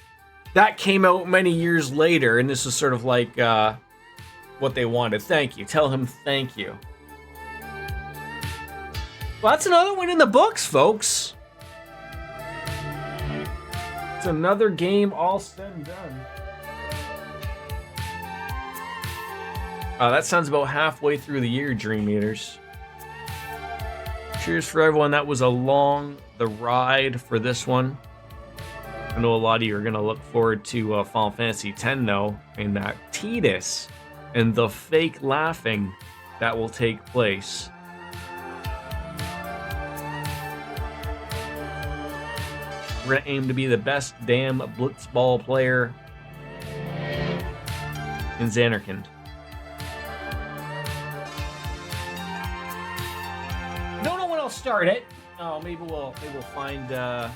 that came out many years later, and this was sort of like what they wanted. Thank you. Tell him thank you. Well, that's another one in the books, folks. It's another game all said and done. That sounds about halfway through the year, Dream Eaters. cheers for everyone that was along the ride for this one. I know a lot of you are going to look forward to Final Fantasy X, though, and that Tidus and the fake laughing that will take place. We're going to aim to be the best damn blitzball player in Xanarkand. Don't know when I'll start it. Oh, maybe we'll find. Oh,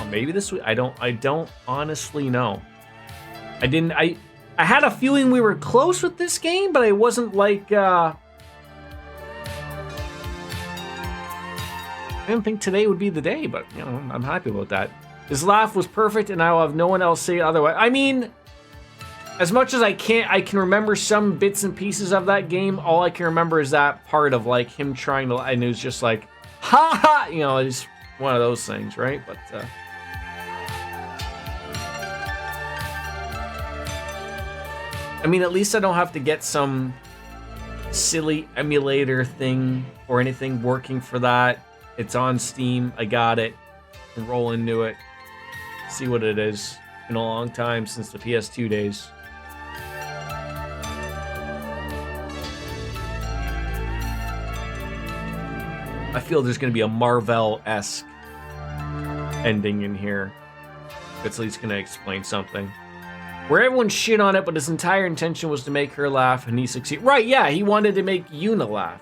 maybe this week. I don't honestly know. I had a feeling we were close with this game, but I wasn't like. I didn't think today would be the day, but you know, I'm happy about that. His laugh was perfect, and I will have no one else say otherwise. I mean, as much as I can remember some bits and pieces of that game. All I can remember is that part of like him trying to, and it was just like, ha ha, you know, it's one of those things, right? But I mean, at least I don't have to get some silly emulator thing or anything working for that. It's on Steam. I got it. And roll into it. See what it is. It's been a long time since the PS2 days. I feel there's going to be a Marvel-esque ending in here. It's at least going to explain something. Where everyone shit on it, but his entire intention was to make her laugh, and he succeeded. Right, yeah, he wanted to make Yuna laugh.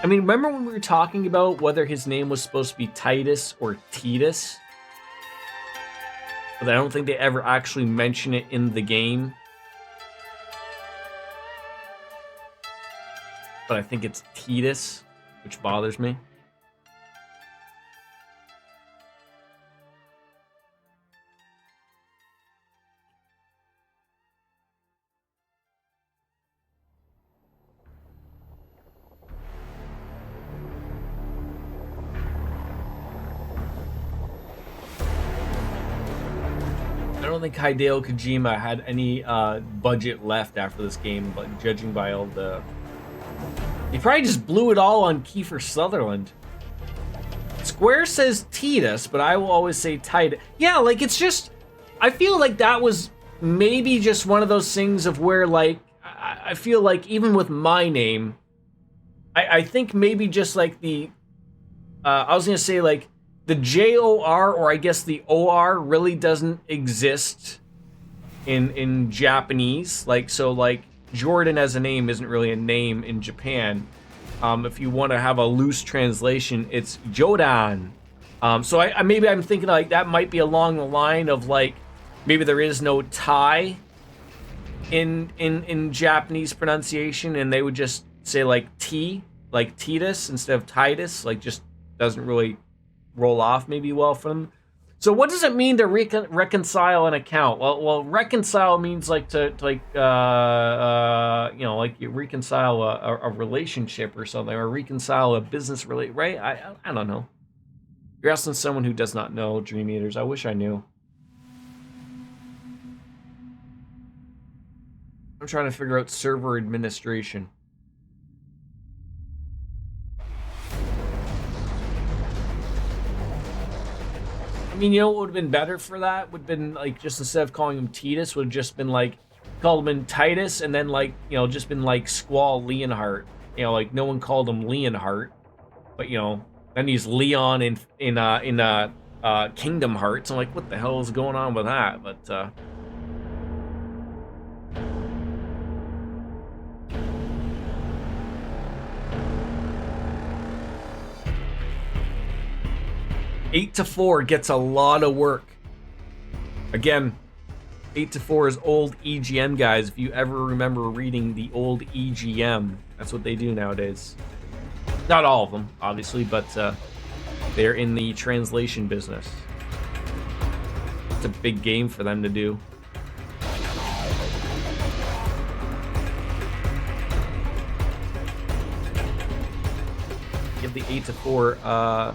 I mean, remember when we were talking about whether his name was supposed to be Titus or Tidus? But I don't think they ever actually mention it in the game. But I think it's Tidus, which bothers me. I don't think Hideo Kojima had any budget left after this game, but judging by all the... He probably just blew it all on Kiefer Sutherland. Square says Tidus, but I will always say Titus. Yeah, like, it's just... I feel like that was maybe just one of those things of where, like, I feel like even with my name, I think maybe just like the... I was going to say, like, the J-O-R, or I guess the O-R, really doesn't exist in Japanese. Like, so, like, Jordan as a name isn't really a name in Japan. If you want to have a loose translation, it's Jodan. So maybe I'm thinking like that might be along the line of like maybe there is no Tai in Japanese pronunciation, and they would just say like T, like Titus instead of Titus, like just doesn't really roll off maybe well for them. So what does it mean to reconcile an account? Well, reconcile means like to like you know, like you reconcile a relationship or something, or reconcile a business right? I don't know. You're asking someone who does not know, Dream Eaters. I wish I knew. I'm trying to figure out server administration. I mean, you know what would have been better for that? Would have been, like, just instead of calling him Tidus, would have just been, like, called him in Titus, and then, like, you know, just been, like, Squall Leonhardt. You know, like, no one called him Leonhardt. But, you know, then he's Leon in Kingdom Hearts. I'm like, what the hell is going on with that? But, Eight to 4 gets a lot of work. Again, 8 to 4 is old EGM, guys. If you ever remember reading the old EGM, that's what they do nowadays. Not all of them, obviously, but they're in the translation business. It's a big game for them to do. Give the 8 to 4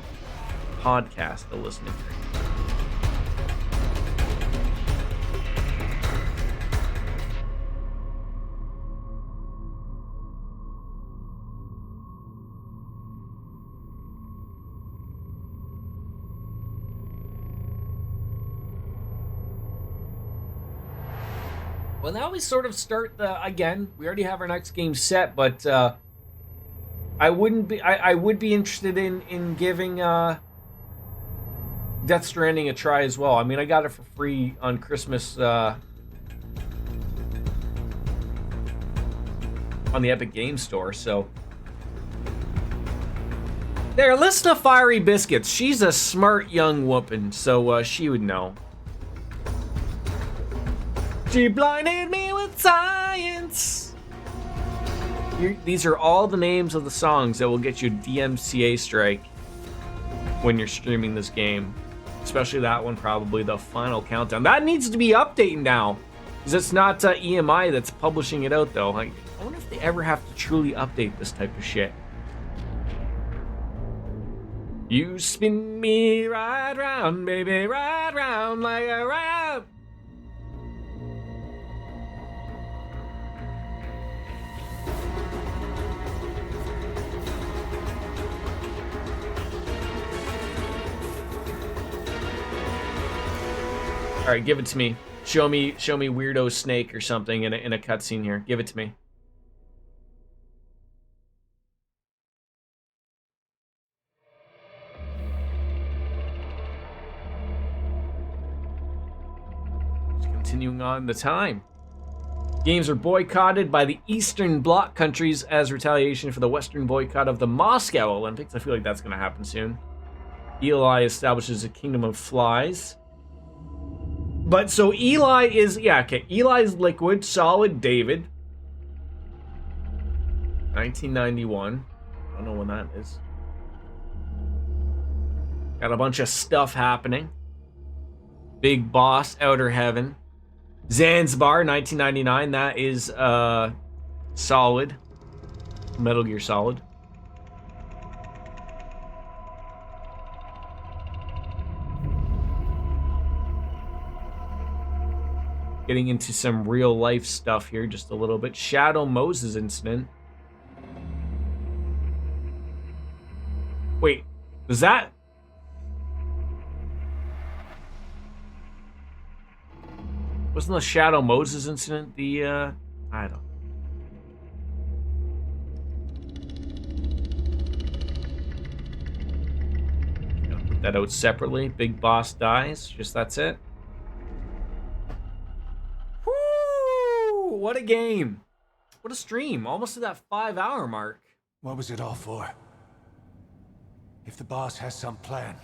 podcast to listen to. Well, now we sort of start the again. We already have our next game set, but I would be interested in giving Death Stranding a try as well. I mean, I got it for free on Christmas on the Epic Game Store, so there. Listen to Fiery Biscuits. She's a smart young woman, so she would know. She blinded me with science. These are all the names of the songs that will get you a DMCA strike when you're streaming this game. Especially that one, probably the Final Countdown. That needs to be updated now, because it's not EMI that's publishing it out, though. Like, I wonder if they ever have to truly update this type of shit. You spin me right round, baby, right round like a round. All right, give it to me. Show me weirdo snake or something in a cutscene here. Give it to me. Just continuing on the time. Games are boycotted by the Eastern Bloc countries as retaliation for the Western boycott of the Moscow Olympics. I feel like that's going to happen soon. Eli establishes a kingdom of flies. But so Eli is, yeah, okay. Eli's Liquid, Solid, David. 1991. I don't know when that is. Got a bunch of stuff happening. Big Boss, Outer Heaven. Zanzibar, 1999. That is Solid. Metal Gear Solid. Getting into some real life stuff here just a little bit. Shadow Moses incident. Wait, was that? Wasn't the Shadow Moses incident the, I don't know. Gonna put that out separately. Big Boss dies. Just that's it. What a game. What a stream. Almost to that 5-hour mark. What was it all for? If the boss has some plan,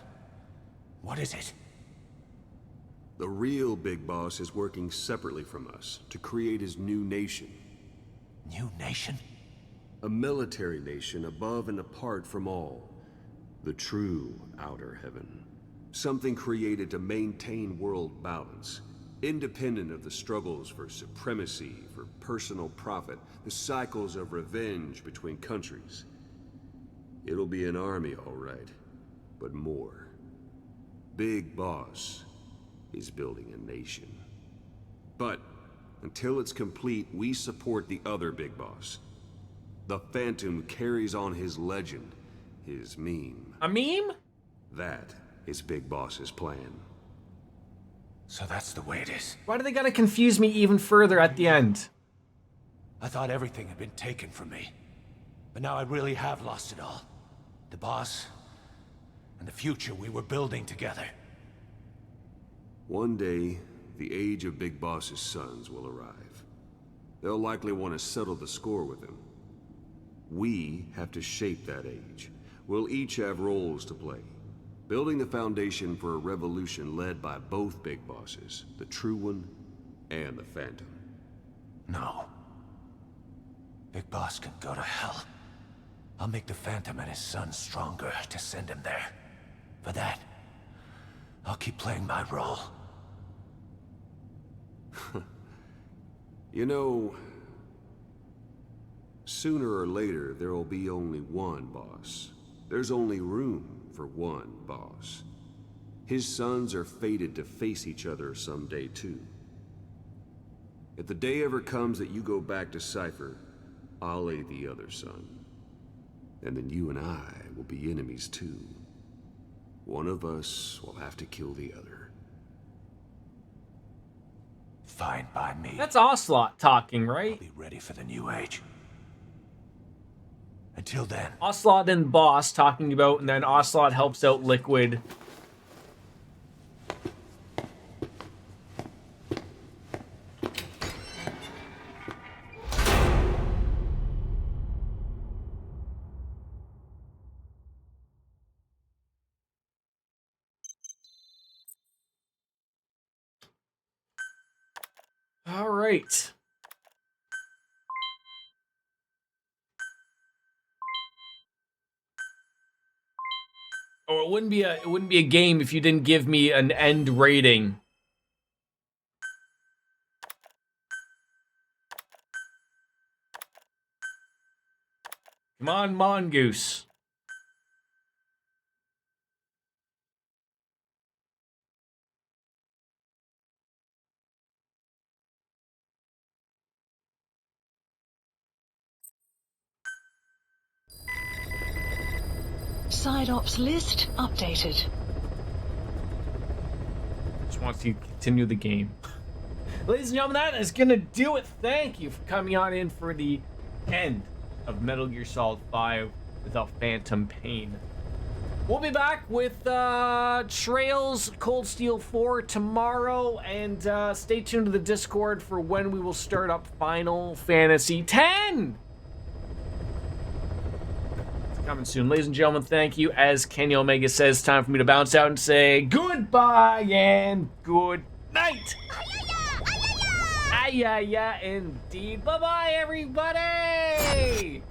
what is it? The real Big Boss is working separately from us to create his new nation. New nation? A military nation above and apart from all. The true Outer Heaven. Something created to maintain world balance. Independent of the struggles for supremacy, for personal profit, the cycles of revenge between countries. It'll be an army, all right, but more. Big Boss is building a nation. But until it's complete, we support the other Big Boss. The Phantom carries on his legend, his meme. A meme? That is Big Boss's plan. So that's the way it is. Why do they gotta confuse me even further at the end? I thought everything had been taken from me. But now I really have lost it all. The boss, and the future we were building together. One day, the age of Big Boss's sons will arrive. They'll likely want to settle the score with him. We have to shape that age. We'll each have roles to play. Building the foundation for a revolution led by both Big Bosses, the True One and the Phantom. No. Big Boss can go to hell. I'll make the Phantom and his son stronger to send him there. For that, I'll keep playing my role. You know, sooner or later there will be only one boss. There's only room for one boss. His sons are fated to face each other someday too. If the day ever comes that you go back to Cypher, I'll aid the other son. And then you and I will be enemies too. One of us will have to kill the other. fine by me. That's Ocelot talking, right? Be ready for the new age. Until then. Ocelot and Boss talking about, and then Ocelot helps out Liquid. All right. Or it wouldn't be a game if you didn't give me an end rating. Come on, Mongoose. Side ops list updated. Just wants to continue the game. Ladies and gentlemen, that is going to do it. Thank you for coming on in for the end of Metal Gear Solid 5 without Phantom Pain. We'll be back with Trails Cold Steel 4 tomorrow, and stay tuned to the Discord for when we will start up Final Fantasy X! Coming soon. Ladies and gentlemen, thank you. As Kenny Omega says, time for me to bounce out and say goodbye and good night. Ayaya, indeed. Bye-bye, everybody!